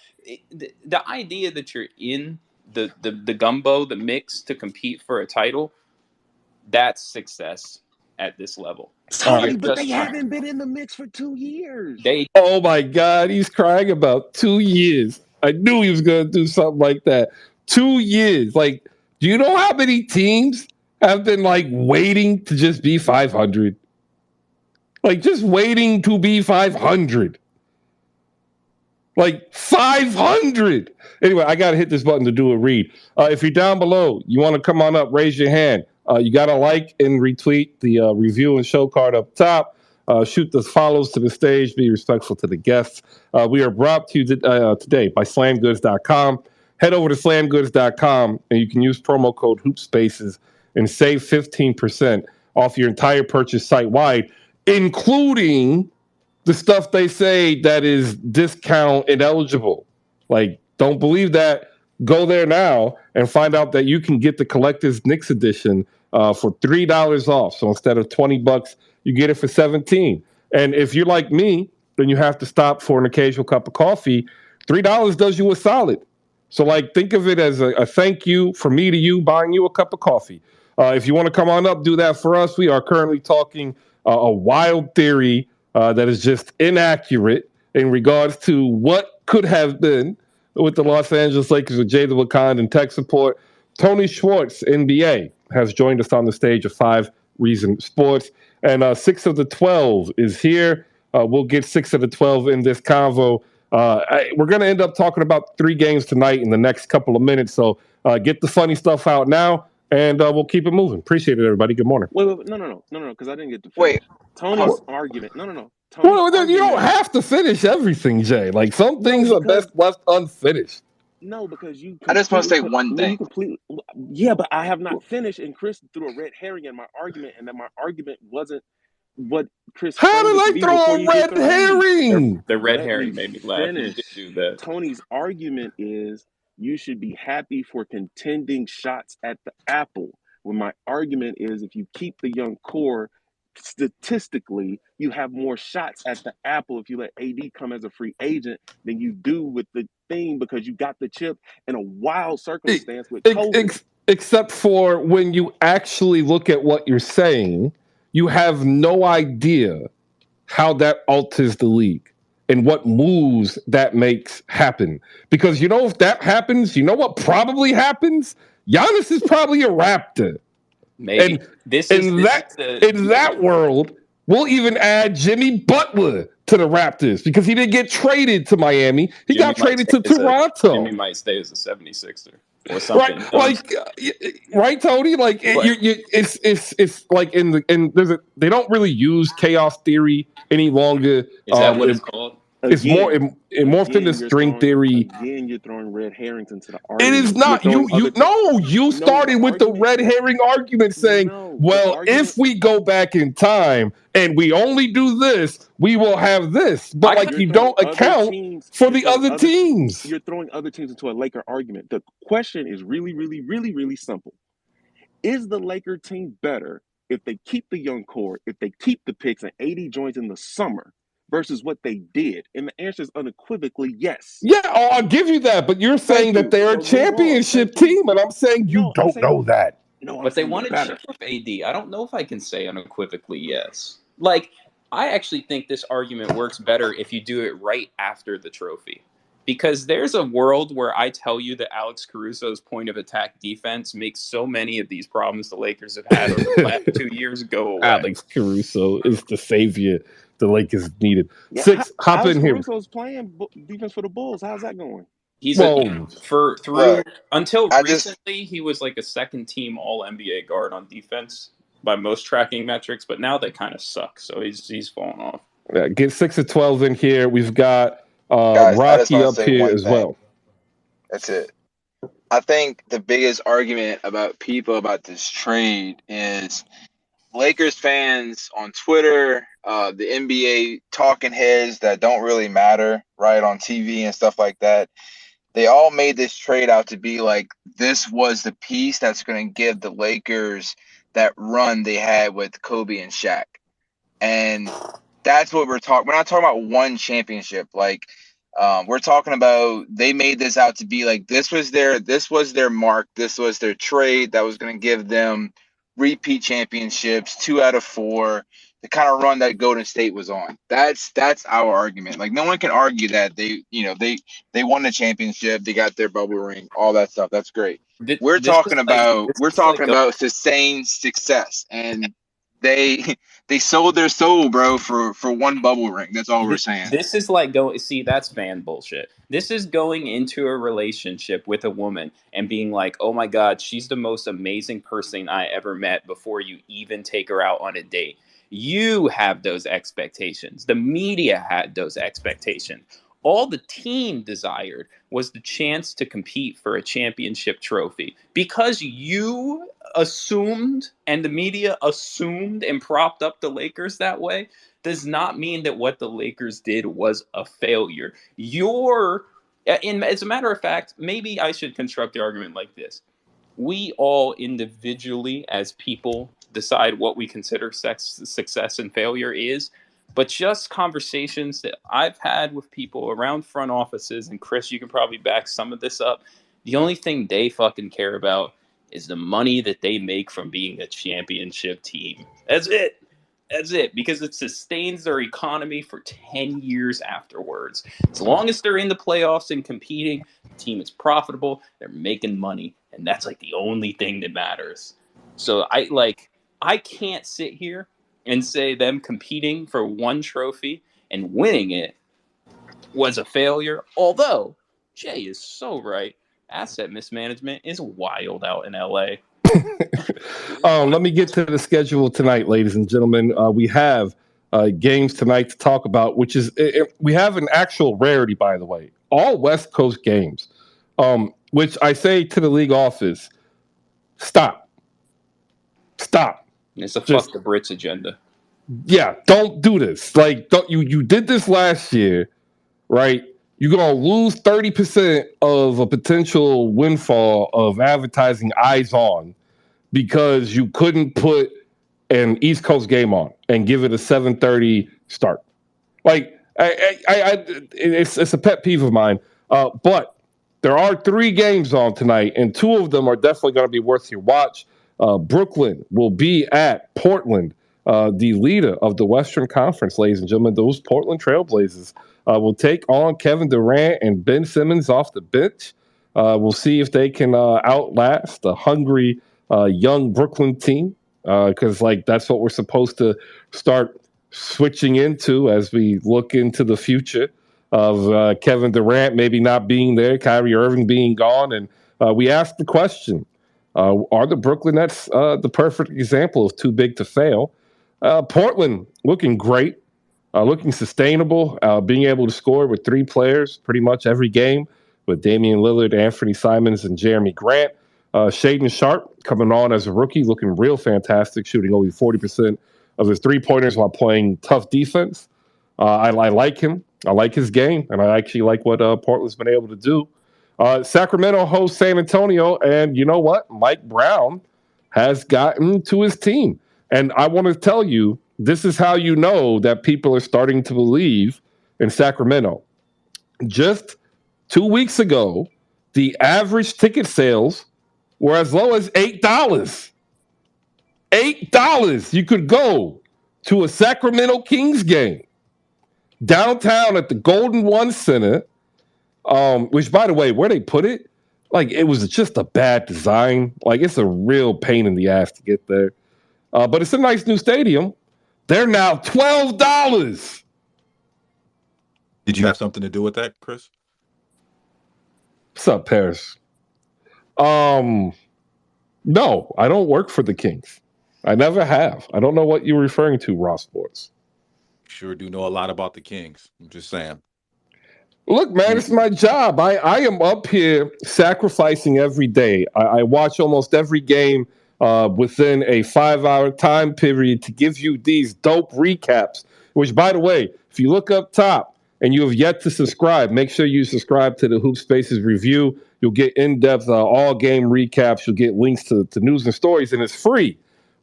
The idea that you're in the gumbo, the mix to compete for a title, that's success at this level. Tony, but they haven't been in the mix for 2 years. Oh my God, he's crying about 2 years. I knew he was going to do something like that. 2 years. Like, do you know how many teams have been like waiting to just be 500? Like, just waiting to be 500. Like 500. Anyway, I got to hit this button to do a read. If you're down below, you want to come on up, raise your hand. You got to like and retweet the review and show card up top. Shoot the follows to the stage. Be respectful to the guests. We are brought to you today by slamgoods.com. Head over to slamgoods.com and you can use promo code HoopSpaces and save 15% off your entire purchase site-wide, including the stuff they say that is discount ineligible. Like, don't believe that. Go there now and find out that you can get the Collector's Knicks edition for $3 off. So instead of $20, you get it for $17. And if you're like me, then you have to stop for an occasional cup of coffee. $3 does you a solid. So, like, think of it as a thank you from me to you buying you a cup of coffee. If you want to come on up, do that for us. We are currently talking a wild theory that is just inaccurate in regards to what could have been with the Los Angeles Lakers with Jada Wakand and tech support. Tony Schwartz, NBA, has joined us on the stage of 5 Reason Sports. And 6 of the 12 is here. We'll get 6 of the 12 in this convo. We're going to end up talking about 3 games tonight in the next couple of minutes. So get the funny stuff out now, and we'll keep it moving. Appreciate it, everybody. Good morning. Wait, no, because I didn't get to finish. Tony's argument. No. Well, you don't have to finish everything, Jay. Like, some things are best left unfinished. No, because you. I just want to say one thing. Yeah, but I have not finished, and Chris threw a red herring in my argument, and that my argument wasn't what Chris. How did I throw a red herring? The red herring made me laugh. You did do that. Tony's argument is you should be happy for contending shots at the apple. When my argument is if you keep the young core, statistically, you have more shots at the apple if you let AD come as a free agent than you do with the thing because you got the chip in a wild circumstance with COVID. Except for when you actually look at what you're saying, you have no idea how that alters the league and what moves that makes happen. Because, if that happens, you know what probably happens? Giannis is probably a Raptor. Maybe. And in that world, we'll even add Jimmy Butler to the Raptors because he didn't get traded to Miami. He got traded to Toronto. Jimmy might stay as a 76er or something. Right, Tony? Like, it's like they don't really use chaos theory any longer. Is that what it's called? It's more it morphed into string theory. Again, you're throwing red herrings into the argument. It is not. You started with the red herring argument saying, if we go back in time and we only do this, we will have this. But you don't account for the other teams. You're throwing other teams into a Laker argument. The question is really, really, really, really simple. Is the Laker team better if they keep the young core, if they keep the picks and AD joins in the summer? Versus what they did. And the answer is unequivocally yes. Yeah, I'll give you that. But you're saying that they're a championship team, and I'm saying you don't know that. But they wanted chip with AD. I don't know if I can say unequivocally yes. Like, I actually think this argument works better if you do it right after the trophy. Because there's a world where I tell you that Alex Caruso's point of attack defense makes so many of these problems the Lakers have had over the last 2 years go away. Alex Caruso is the savior the Lakers needed. Yeah, 6, hop in here. Caruso's playing defense for the Bulls. How's that going? He's until recently he was like a second team All NBA guard on defense by most tracking metrics, but now they kind of suck. So he's fallen off. Get 6 of 12 in here. We've got Guys, I just Rocky want to up say here one as thing. well. That's it. I think the biggest argument about people about this trade is Lakers fans on Twitter, the NBA talking heads that don't really matter, right, on TV and stuff like that. They all made this trade out to be like this was the piece that's going to give the Lakers that run they had with Kobe and Shaq. And that's what we're talking. We're not talking about one championship. Like, we're talking about they made this out to be like this was their mark. This was their trade that was going to give them repeat championships, 2 out of 4, the kind of run that Golden State was on. That's our argument. Like, no one can argue that they won the championship, they got their bubble ring, all that stuff. That's great. We're talking about sustained success, and they sold their soul, bro, for one bubble ring. That's all we're saying. This is like that's fan bullshit. This is going into a relationship with a woman and being like, oh my God, she's the most amazing person I ever met before you even take her out on a date. You have those expectations. The media had those expectations. All the team desired was the chance to compete for a championship trophy. Because you assumed and the media assumed and propped up the Lakers that way does not mean that what the Lakers did was a failure. As a matter of fact, maybe I should construct the argument like this. We all individually as people decide what we consider success and failure is. But just conversations that I've had with people around front offices, and Chris, you can probably back some of this up, the only thing they fucking care about is the money that they make from being a championship team. That's it. That's it. Because it sustains their economy for 10 years afterwards. As long as they're in the playoffs and competing, the team is profitable, they're making money, and that's like the only thing that matters. So I can't sit here and say them competing for one trophy and winning it was a failure. Although, Jay is so right. Asset mismanagement is wild out in LA. Let me get to the schedule tonight, ladies and gentlemen. We have games tonight to talk about, which is we have an actual rarity, by the way. All West Coast games, which I say to the league office, stop. It's a fuck the Brits agenda. Yeah, don't do this. Like, you did this last year, right? You're gonna lose 30% of a potential windfall of advertising eyes on because you couldn't put an East Coast game on and give it a 7:30 start. Like, it's a pet peeve of mine. But there are 3 games on tonight, and 2 of them are definitely going to be worth your watch. Brooklyn will be at Portland, the leader of the Western Conference, ladies and gentlemen. Those Portland Trailblazers will take on Kevin Durant and Ben Simmons off the bench. We'll see if they can outlast the hungry young Brooklyn team, because that's what we're supposed to start switching into as we look into the future of Kevin Durant maybe not being there, Kyrie Irving being gone. And we asked the question, are the Brooklyn Nets the perfect example of too big to fail? Portland looking great, looking sustainable, being able to score with 3 players pretty much every game with Damian Lillard, Anthony Simons, and Jeremy Grant. Shaedon Sharpe coming on as a rookie, looking real fantastic, shooting only 40% of his 3-pointers while playing tough defense. I like him. I like his game, and I actually like what Portland's been able to do. Sacramento hosts San Antonio, and you know what? Mike Brown has gotten to his team. And I want to tell you, this is how you know that people are starting to believe in Sacramento. Just 2 weeks ago, the average ticket sales were as low as $8. $8. You could go to a Sacramento Kings game downtown at the Golden One Center, which, by the way, where they put it, it was just a bad design. It's a real pain in the ass to get there. But it's a nice new stadium. They're now $12. Did you have something to do with that, Chris? What's up, Paris? No, I don't work for the Kings. I never have. I don't know what you're referring to, Raw Sports. Sure do know a lot about the Kings. I'm just saying. Look, man, it's my job. I am up here sacrificing every day. I watch almost every game within a 5-hour time period to give you these dope recaps, which, by the way, if you look up top and you have yet to subscribe, make sure you subscribe to the Hoop Spaces review. You'll get in-depth all-game recaps. You'll get links to news and stories, and it's free,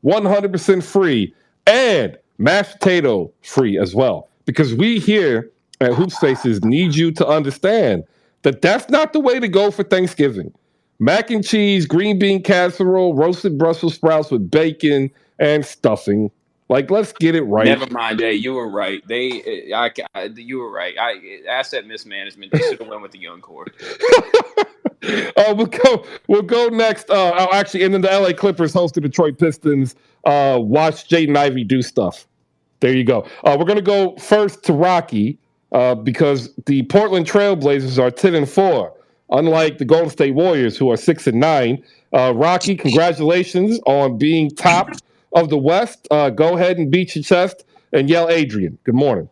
100% free, and mashed potato free as well, because we here at Hoop Spaces need you to understand that that's not the way to go for Thanksgiving. Mac and cheese, green bean casserole, roasted Brussels sprouts with bacon and stuffing. Like, let's get it right. Never mind, Jay. You were right. You were right. Asset mismanagement. They should have went with the young core. We'll go next. Actually, and then the LA Clippers host the Detroit Pistons. Watch Jaden Ivey do stuff. There you go. We're going to go first to Rocky because the Portland Trailblazers are 10-4, unlike the Golden State Warriors, who are 6-9. Rocky, congratulations on being top of the West. Go ahead and beat your chest and yell Adrian. Good morning.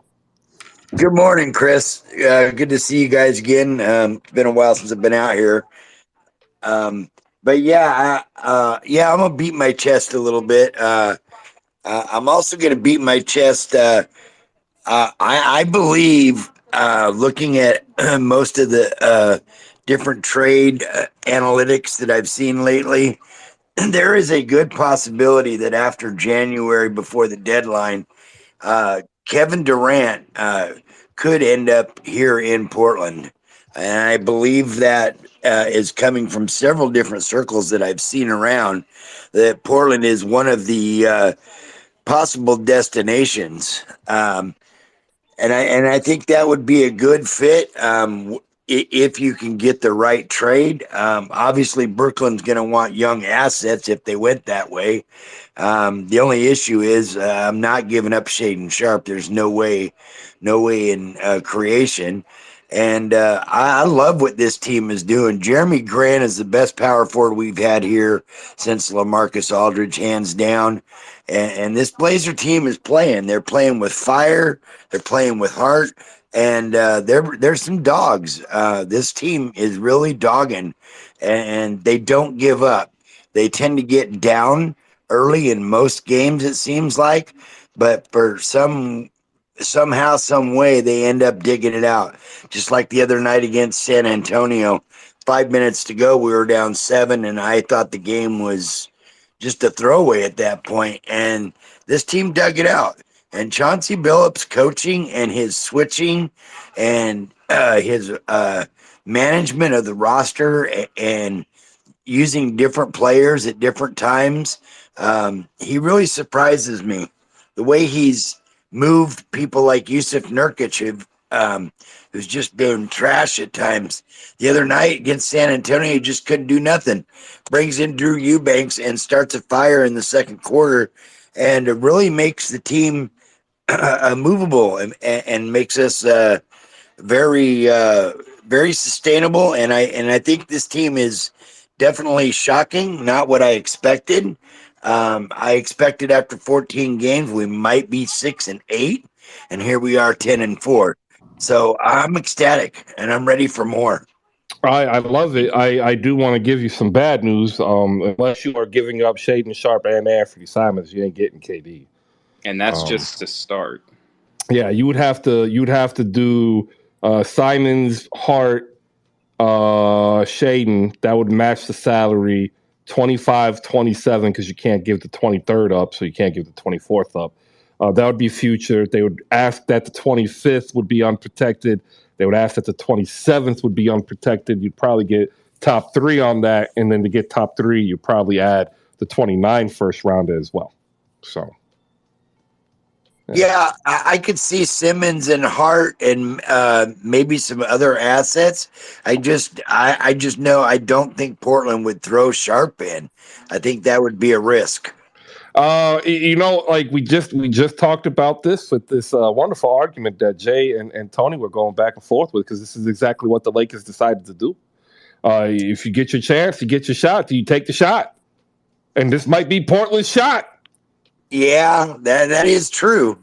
Good morning, Chris. Good to see you guys again. It's been a while since I've been out here. But yeah, I'm gonna beat my chest a little bit. I'm also gonna beat my chest. I believe, looking at most of the different trade analytics that I've seen lately, there is a good possibility that after January, before the deadline, Kevin Durant could end up here in Portland. And I believe that is coming from several different circles that I've seen around, that Portland is one of the possible destinations. And I think that would be a good fit if you can get the right trade. Obviously, Brooklyn's going to want young assets if they went that way. The only issue is I'm not giving up Shaedon Sharpe. There's no way in creation. And I love what this team is doing. Jeremy Grant is the best power forward we've had here since LaMarcus Aldridge, hands down. And this Blazer team is playing. They're playing with fire. They're playing with heart. And there's some dogs. This team is really dogging, and they don't give up. They tend to get down early in most games, it seems like, but for somehow, some way, they end up digging it out. Just like the other night against San Antonio, 5 minutes to go, we were down 7, and I thought the game was just a throwaway at that point, and this team dug it out. And Chauncey Billups' coaching and his switching and his management of the roster and using different players at different times, he really surprises me. The way he's moved people like Yusuf Nurkic, who's just been trash at times. The other night against San Antonio, he just couldn't do nothing. Brings in Drew Eubanks and starts a fire in the second quarter, and it really makes the team movable and makes us very very sustainable. And I think this team is definitely shocking. Not what I expected. I expected after 14 games we might be 6-8, and here we are 10-4. So I'm ecstatic and I'm ready for more. I love it. I do want to give you some bad news. Unless you are giving up Shaedon Sharpe and Anthony Simons, you ain't getting KD. And that's just to start. Yeah, you'd have to do Simons, Hart, Shaedon. That would match the salary 25-27 because you can't give the 23rd up, so you can't give the 24th up. That would be future. They would ask that the 25th would be unprotected. They would ask that the 27th would be unprotected. You'd probably get top 3 on that, and then to get top 3, you'd probably add the 29 first rounder as well. So. Yeah, I could see Simmons and Hart and maybe some other assets. I just know I don't think Portland would throw Sharpe in. I think that would be a risk. Like we just talked about this with this wonderful argument that Jay and Tony were going back and forth with, because this is exactly what the Lakers decided to do. If you get your chance, you get your shot. Do you take the shot? And this might be Portland's shot. Yeah, that is true.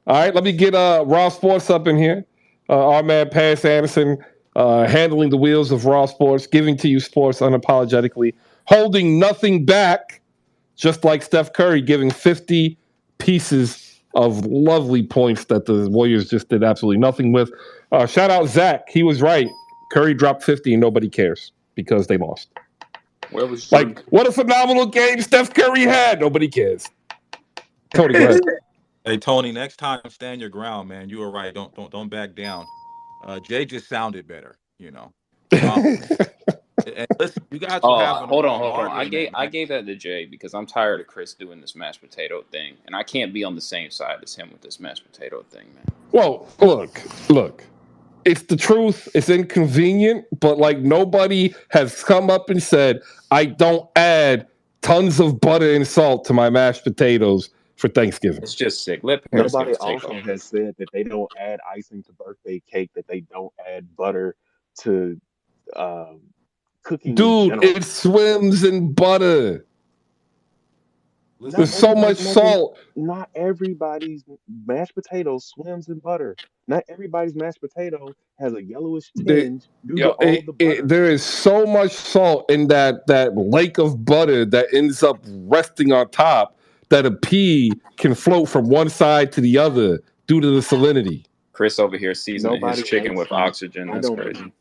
All right, let me get Raw Sports up in here. Our man Paris Anderson handling the wheels of Raw Sports, giving to you sports unapologetically, holding nothing back, just like Steph Curry giving 50 pieces of lovely points that the Warriors just did absolutely nothing with. Shout out Zach. He was right. Curry dropped 50 and nobody cares because they lost. Where was Like, what a phenomenal game Steph Curry had. Nobody cares. Tony, go ahead. Hey Tony, next time stand your ground, man. You were right. Don't back down. Jay just sounded better, you know. And listen, you guys will have an hold on. argument, I gave that to Jay because I'm tired of Chris doing this mashed potato thing, and I can't be on the same side as him with this mashed potato thing, man. Well, look. It's the truth. It's inconvenient, but like nobody has come up and said, I don't add tons of butter and salt to my mashed potatoes for Thanksgiving. It's just sick. Let Paris Nobody take also over. has said that they don't add icing to birthday cake, that they don't add butter to cooking in Dude, general. it swims in butter. Not There's so much everybody's salt. Not everybody's mashed potato swims in butter. Not everybody's mashed potato has a yellowish tinge due to all the butter. There is so much salt in that lake of butter that ends up resting on top that a pea can float from one side to the other due to the salinity. Chris over here seasoning Nobody his chicken hates with that. oxygen. I That's don't. crazy.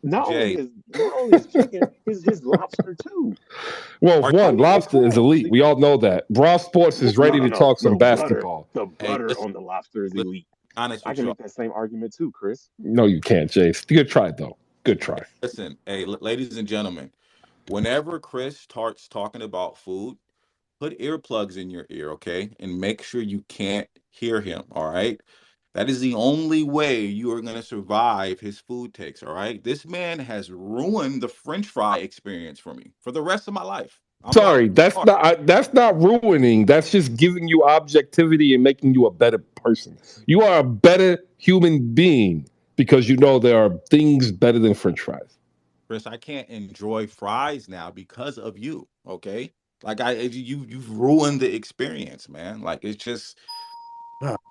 Not Jay. only his chicken, his lobster too. Well, one, lobster is elite. We all know that. Raw Sports is ready to talk some basketball. The butter on the lobster is elite. Honest I with can you. make that same argument too, Chris. No, you can't, Jace. Good try, though. Good try. Listen, hey, ladies and gentlemen, whenever Chris starts talking about food, put earplugs in your ear, okay? And make sure you can't hear him, all right? That is the only way you are going to survive his food takes, all right? This man has ruined the French fry experience for me for the rest of my life. Sorry, that's not ruining. That's just giving you objectivity and making you a better person. You are a better human being because you know there are things better than French fries. Chris, I can't enjoy fries now because of you, okay? Like you've ruined the experience, man. Like it's just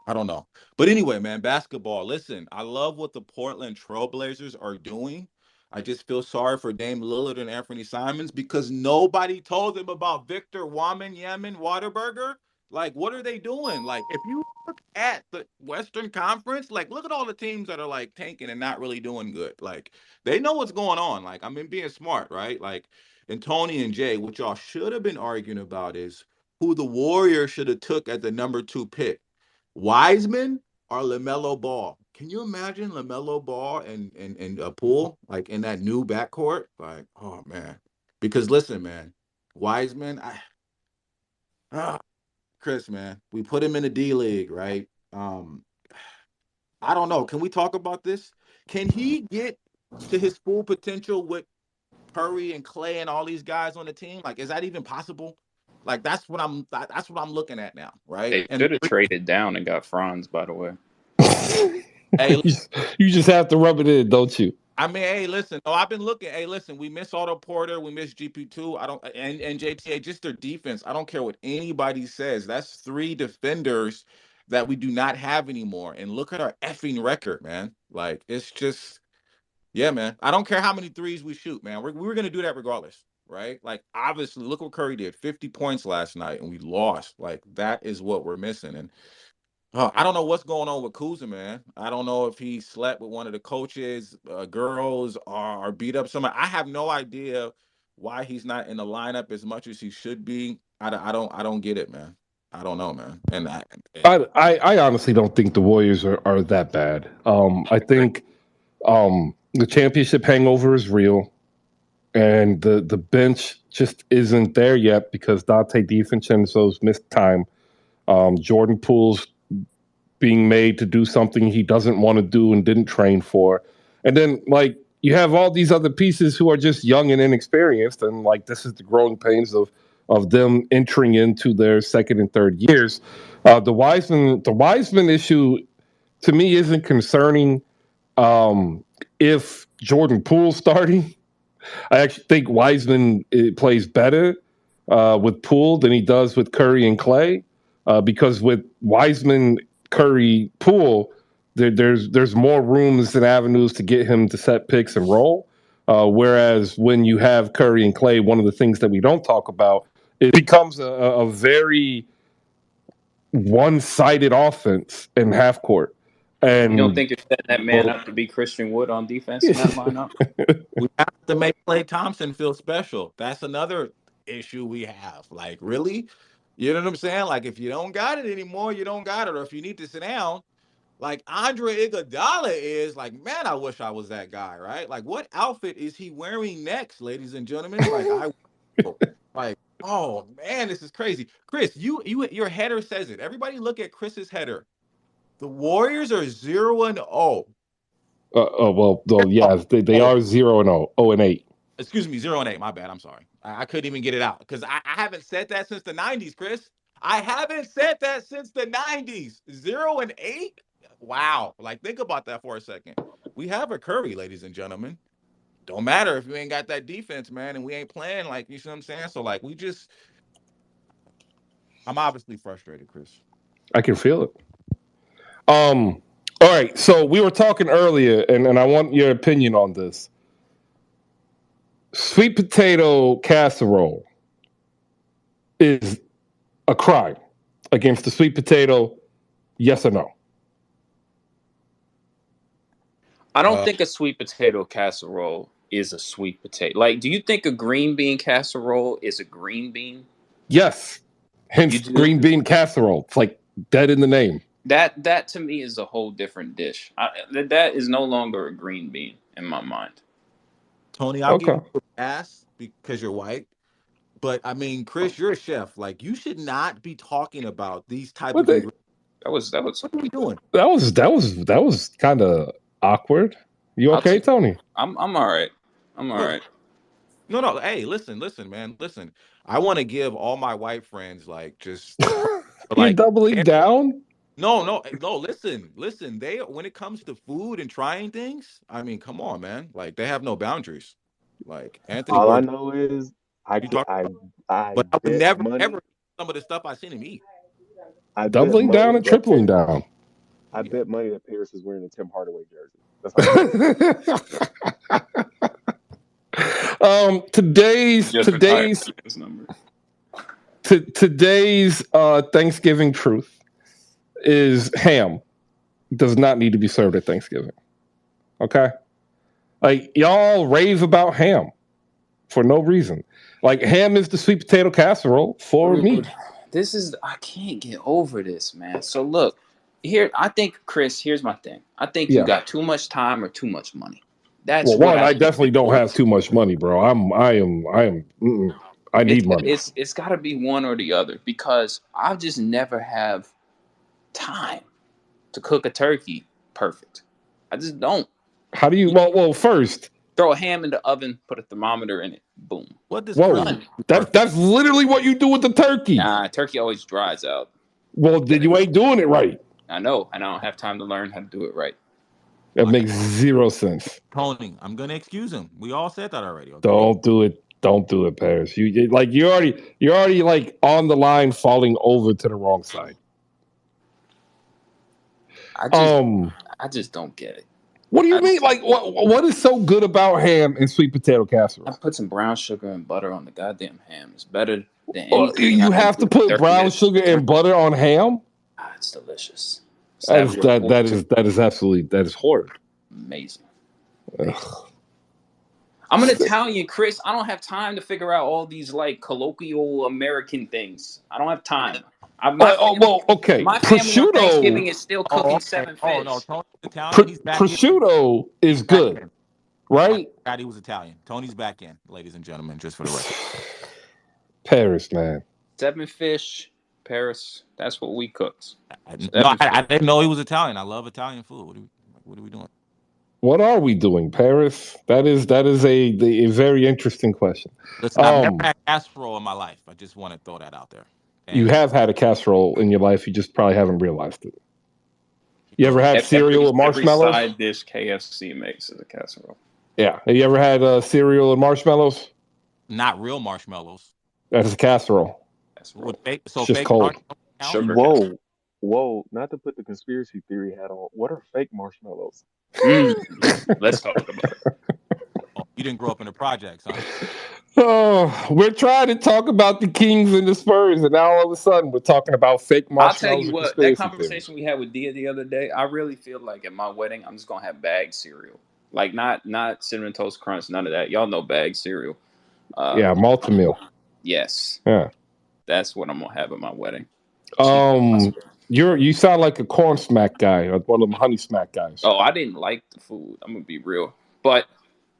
I don't know. But anyway, man, basketball. Listen, I love what the Portland Trailblazers are doing. I just feel sorry for Dame Lillard and Anthony Simons because nobody told them about Victor Wembanyama Whataburger. Like, what are they doing? Like, if you look at the Western Conference, like, look at all the teams that are like tanking and not really doing good. Like, they know what's going on. Like, I mean, being smart, right? Like, and Tony and Jay, what y'all should have been arguing about is who the Warriors should have took at the number 2 pick. Wiseman or LaMelo Ball? Can you imagine LaMelo Ball and a Poole like in that new backcourt? Like, oh man. Because listen, man, Wiseman, Chris, man, we put him in the D League, right? I don't know. Can we talk about this? Can he get to his full potential with Curry and Clay and all these guys on the team? Like, is that even possible? Like that's what I'm looking at now, right? They should have traded down and got Franz, by the way. Hey, you just have to rub it in, don't you? I mean, hey, listen. Oh, I've been looking. Hey, listen. We miss Otto Porter. We miss GP2. I don't and JTA. Just their defense. I don't care what anybody says. That's 3 defenders that we do not have anymore. And look at our effing record, man. Like it's just, yeah, man. I don't care how many threes we shoot, man. We're gonna do that regardless, right? Like obviously, look what Curry did. 50 points last night, and we lost. Like that is what we're missing. And I don't know what's going on with Kuzma, man. I don't know if he slept with one of the coaches, girls, or beat up somebody. I have no idea why he's not in the lineup as much as he should be. I don't get it, man. I don't know, man. And I honestly don't think the Warriors are that bad. I think the championship hangover is real, and the bench just isn't there yet because Dante DiVincenzo's missed time. Jordan Poole's being made to do something he doesn't want to do and didn't train for. And then, like, you have all these other pieces who are just young and inexperienced, and, like, this is the growing pains of them entering into their second and third years. The Wiseman issue, to me, isn't concerning if Jordan Poole's starting. I actually think Wiseman plays better with Poole than he does with Curry and Clay because with Wiseman Curry pool, there's more rooms and avenues to get him to set picks and roll. Whereas when you have Curry and Clay, one of the things that we don't talk about, it becomes a very one-sided offense in half court. And You don't think you're setting that man up to be Christian Wood on defense in that lineup? We have to make Klay Thompson feel special. That's another issue we have. Like, really? You know what I'm saying? Like, if you don't got it anymore, you don't got it. Or if you need to sit down, like Andre Iguodala is, like, man, I wish I was that guy, right? Like, what outfit is he wearing next, ladies and gentlemen? Like, oh man, this is crazy. Chris, your header says it. Everybody look at Chris's header. The Warriors are 0-0. Yeah, they are 0-0, 0-8. Excuse me, 0-8. My bad. I'm sorry. I couldn't even get it out because I haven't said that since the 90s, Chris. I haven't said that since the 90s. 0-8? Wow. Like, think about that for a second. We have a Curry, ladies and gentlemen. Don't matter if you ain't got that defense, man, and we ain't playing, like, you see what I'm saying? So, like, I'm obviously frustrated, Chris. I can feel it. All right, so we were talking earlier, and I want your opinion on this. Sweet potato casserole is a crime against the sweet potato, yes or no? I don't think a sweet potato casserole is a sweet potato. Like, do you think a green bean casserole is a green bean? Yes. Hence green bean casserole. It's like dead in the name. That to me is a whole different dish. That is no longer a green bean in my mind. Tony, I'll give you a pass because you're white. But I mean, Chris, you're a chef. Like, you should not be talking about these type of ingredients. That was What are we doing? That was kind of awkward. You okay, Tony? I'm all right. I'm all right. No. Hey, listen, man. Listen. I want to give all my white friends just You're doubling down? No. Listen. They, when it comes to food and trying things, I mean, come on, man. Like, they have no boundaries. Like, Anthony. All I know is I but I would never ever eat some of the stuff I seen him eat. Doubling down and tripling down. I bet money that Paris is wearing a Tim Hardaway jersey. That's today's Thanksgiving truth is ham does not need to be served at Thanksgiving. Okay? Like, y'all rave about ham for no reason. Like, ham is the sweet potato casserole for me. I can't get over this, man. So look, I think, Chris, here's my thing. I think you got too much time or too much money. I definitely don't have too much money, bro. I need money. It's got to be one or the other because I just never have time to cook a turkey perfect. I just don't. How do you? Well, first throw a ham in the oven, put a thermometer in it, boom. What does? That's literally what you do with the turkey. Nah, turkey always dries out. Well, then you ain't doing it right. I know, and I don't have time to learn how to do it right. That makes zero sense. Tony, I'm gonna excuse him. We all said that already. Okay? Don't do it, Paris. You're already like on the line, falling over to the wrong side. I just don't get it. What do you mean? Like, what is so good about ham and sweet potato casserole? I put some brown sugar and butter on the goddamn ham. It's better than anything. You have to put brown sugar and butter on ham? It's delicious. That is horrid. Amazing. I'm an Italian, Chris. I don't have time to figure out all these like colloquial American things. I don't have time. Okay. My family on Thanksgiving is still cooking 7 fish. Oh no, Tony's Italian. He's back prosciutto is good, right? God, he was Italian. Tony's back in, ladies and gentlemen, just for the record. Paris, man. 7 fish, Paris. That's what we cooked. I didn't know he was Italian. I love Italian food. What are we doing? What are we doing, Paris? That is a very interesting question. Listen, I've never had casserole in my life. I just want to throw that out there. You have had a casserole in your life. You just probably haven't realized it. You ever had cereal with marshmallows? Every side dish KFC makes is a casserole. Yeah. Have you ever had cereal and marshmallows? Not real marshmallows. That's a casserole. That's right. It's just cold. Whoa. Whoa, not to put the conspiracy theory hat on. What are fake marshmallows? Let's talk about it. Oh, you didn't grow up in the projects, huh? Oh, we're trying to talk about the Kings and the Spurs, and now all of a sudden we're talking about fake I'll tell marshmallows you and what, that conspiracy theories. conversation we had with Dia the other day, I really feel like at my wedding, I'm just gonna have bag cereal. Like not cinnamon toast crunch, none of that. Y'all know bag cereal. Yeah, multi-meal. Yes. Yeah. That's what I'm gonna have at my wedding. Cheap. You sound like a corn smack guy, or one of them honey smack guys. Oh, I didn't like the food. I'm gonna be real, but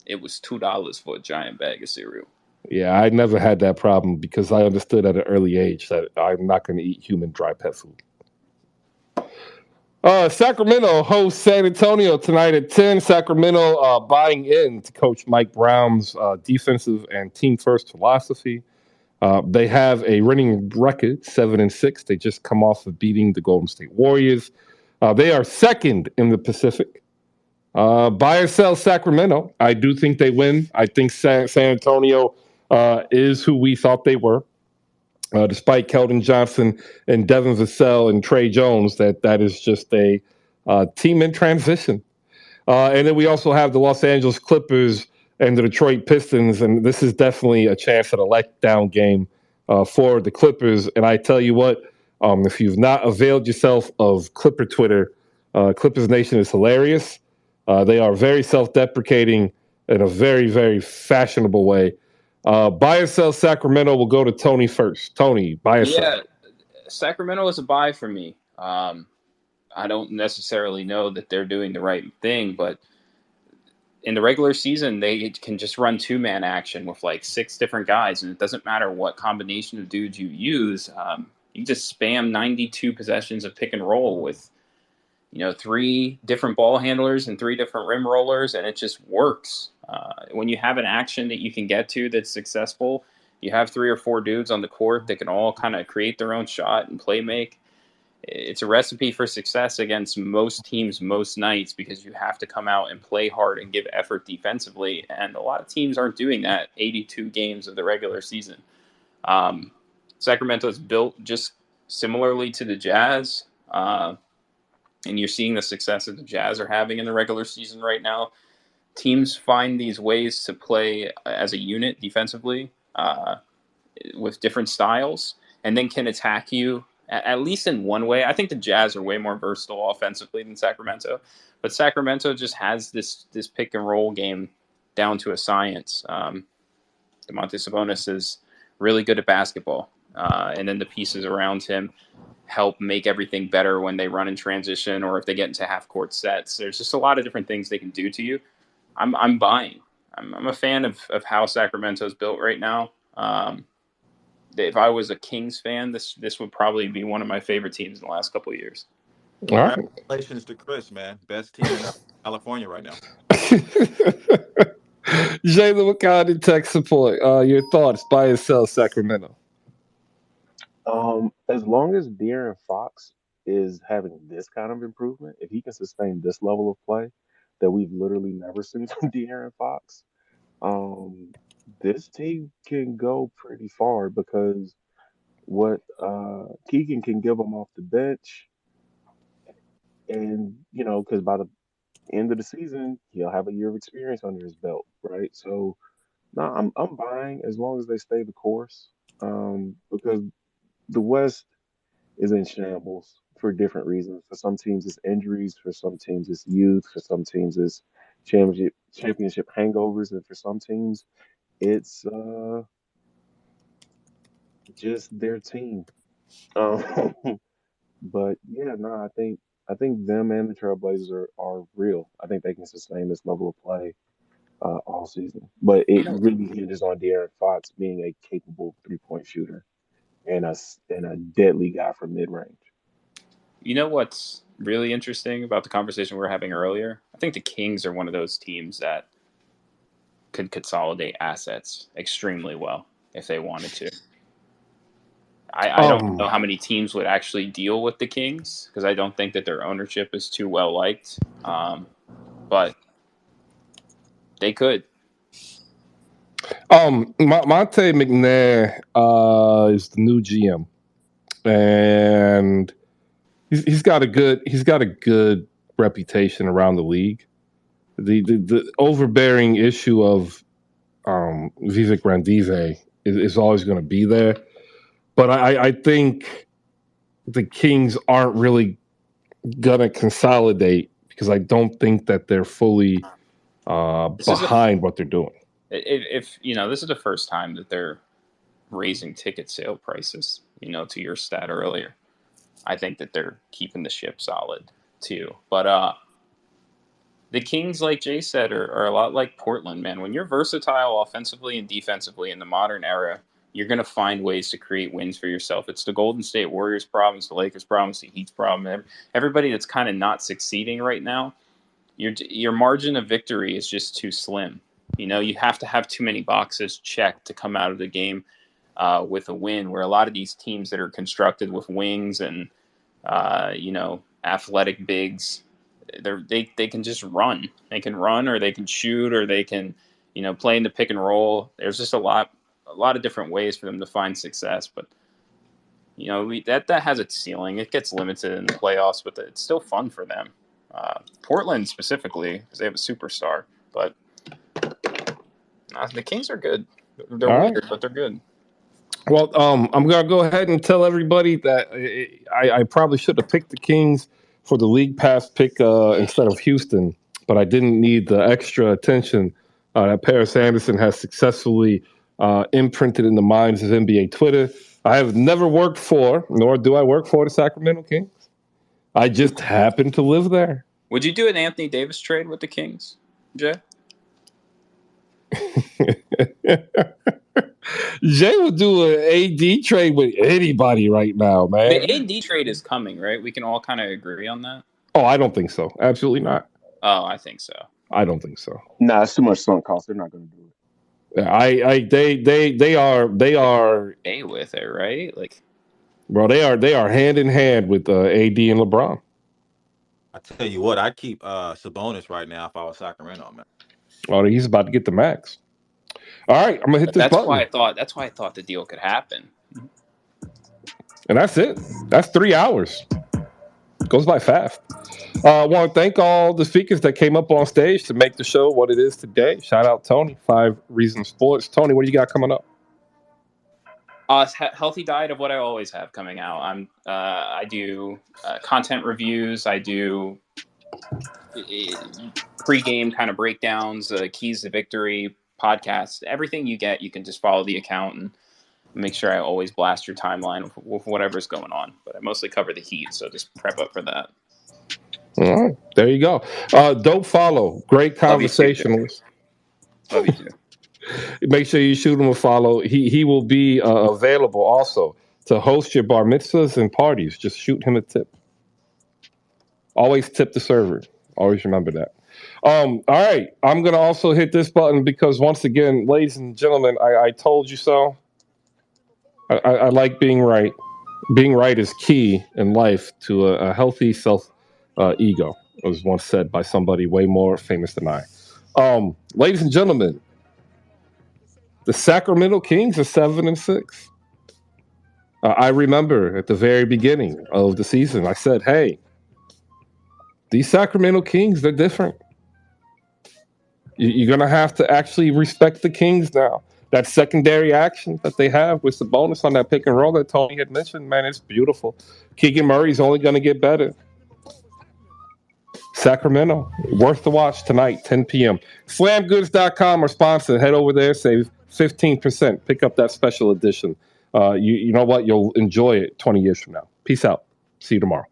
it was $2 for a giant bag of cereal. Yeah, I never had that problem because I understood at an early age that I'm not going to eat human dry pet food. Sacramento hosts San Antonio tonight at 10. Sacramento buying in to Coach Mike Brown's defensive and team-first philosophy. They have a winning record, 7-6. They just come off of beating the Golden State Warriors. They are second in the Pacific. Buy or sell Sacramento. I do think they win. I think San Antonio is who we thought they were. Despite Keldon Johnson and Devin Vassell and Trey Jones, that is just a team in transition. And then we also have the Los Angeles Clippers and the Detroit Pistons, and this is definitely a chance at a letdown game for the Clippers. And I tell you what, if you've not availed yourself of Clipper Twitter, Clippers Nation is hilarious. They are very self-deprecating in a very, very fashionable way. Buy or sell Sacramento. Will go to Tony first. Tony, buy or sell? Yeah, Sacramento is a buy for me. I don't necessarily know that they're doing the right thing, but in the regular season, they can just run two-man action with like 6 different guys, and it doesn't matter what combination of dudes you use. You just spam 92 possessions of pick and roll with 3 different ball handlers and 3 different rim rollers, and it just works. When you have an action that you can get to that's successful, you have 3 or 4 dudes on the court that can all kind of create their own shot and play make. It's a recipe for success against most teams most nights because you have to come out and play hard and give effort defensively, and a lot of teams aren't doing that 82 games of the regular season. Sacramento is built just similarly to the Jazz, and you're seeing the success that the Jazz are having in the regular season right now. Teams find these ways to play as a unit defensively with different styles and then can attack you at least in one way. I think the Jazz are way more versatile offensively than Sacramento, but Sacramento just has this pick and roll game down to a science. Domantas Sabonis is really good at basketball, and then the pieces around him help make everything better when they run in transition or if they get into half-court sets. There's just a lot of different things they can do to you. I'm buying. I'm a fan of how Sacramento's built right now. If I was a Kings fan, this would probably be one of my favorite teams in the last couple of years. All right. Congratulations to Chris, man. Best team in California right now. Jayla, what kind of tech support? Your thoughts? Buy or sell Sacramento? As long as De'Aaron Fox is having this kind of improvement, if he can sustain this level of play that we've literally never seen from De'Aaron Fox, this team can go pretty far because what Keegan can give them off the bench, and because by the end of the season he'll have a year of experience under his belt, right? So, no, I'm buying as long as they stay the course, because the West is in shambles for different reasons. For some teams, it's injuries. For some teams, it's youth. For some teams, it's championship hangovers, and for some teams, it's just their team. Um, but yeah, no, I think them and the Trailblazers are real. I think they can sustain this level of play all season. But it really hinges on De'Aaron Fox being a capable 3-point shooter and a deadly guy from mid range. You know what's really interesting about the conversation we were having earlier? I think the Kings are one of those teams that could consolidate assets extremely well if they wanted to. I don't know how many teams would actually deal with the Kings because I don't think that their ownership is too well liked. But they could. Monte McNair is the new GM, and he's got a good reputation around the league. The overbearing issue of Vivek Randive is always going to be there, but I think the Kings aren't really gonna consolidate because I don't think that they're fully behind what they're doing. If this is the first time that they're raising ticket sale prices, to your stat earlier, I think that they're keeping the ship solid too. But the Kings, like Jay said, are a lot like Portland, man. When you're versatile offensively and defensively in the modern era, you're going to find ways to create wins for yourself. It's the Golden State Warriors problem, it's the Lakers problem, it's the Heat's problem. Everybody that's kind of not succeeding right now, your margin of victory is just too slim. You have to have too many boxes checked to come out of the game with a win, where a lot of these teams that are constructed with wings and, athletic bigs, they can just run. They can run, or they can shoot, or they can, play in the pick and roll. There's just a lot of different ways for them to find success, but that has its ceiling. It gets limited in the playoffs, but it's still fun for them. Portland specifically, because they have a superstar, but the Kings are good. They're weird, but they're good. Well, I'm gonna go ahead and tell everybody that I probably should have picked the Kings for the league pass pick instead of Houston, but I didn't need the extra attention that Paris Anderson has successfully imprinted in the minds of NBA Twitter. I have never worked for, nor do I work for, the Sacramento Kings. I just happen to live there. Would you do an Anthony Davis trade with the Kings, Jay? Jay would do an AD trade with anybody right now, man. The AD trade is coming, right? We can all kind of agree on that. Oh, I don't think so. Absolutely not. Oh, I think so. I don't think so. Nah, it's too much sunk cost. They're not going to do it. They are A with it, right? Bro, they are hand in hand with AD and LeBron. I tell you what, I'd keep Sabonis right now if I was Sacramento, man. Oh, he's about to get the max. All right, I'm gonna hit this button. That's why I thought the deal could happen. And that's it. That's 3 hours. Goes by fast. I want to thank all the speakers that came up on stage to make the show what it is today. Shout out Tony, 5 Reasons Sports. Tony, what do you got coming up? Healthy diet of what I always have coming out. I do content reviews. I do pre-game kind of breakdowns, keys to victory podcasts. Everything you get, you can just follow the account and make sure I always blast your timeline with whatever's going on. But I mostly cover the Heat, so just prep up for that. All right, there you go. Dope follow. Great conversation. Love you too. Make sure you shoot him a follow. He will be available also to host your bar mitzvahs and parties. Just shoot him a tip. Always tip the server. Always remember that. All right, I'm going to also hit this button because once again, ladies and gentlemen, I told you so. I like being right. Being right is key in life to a healthy self-ego. It was once said by somebody way more famous than I. Ladies and gentlemen, the Sacramento Kings are 7-6. I remember at the very beginning of the season, I said, hey, these Sacramento Kings, they're different. You're going to have to actually respect the Kings now. That secondary action that they have with Sabonis on that pick and roll that Tony had mentioned, man, it's beautiful. Keegan Murray's only going to get better. Sacramento, worth the watch tonight, 10 p.m. Slamgoods.com, our sponsor. Head over there, save 15%. Pick up that special edition. You know what? You'll enjoy it 20 years from now. Peace out. See you tomorrow.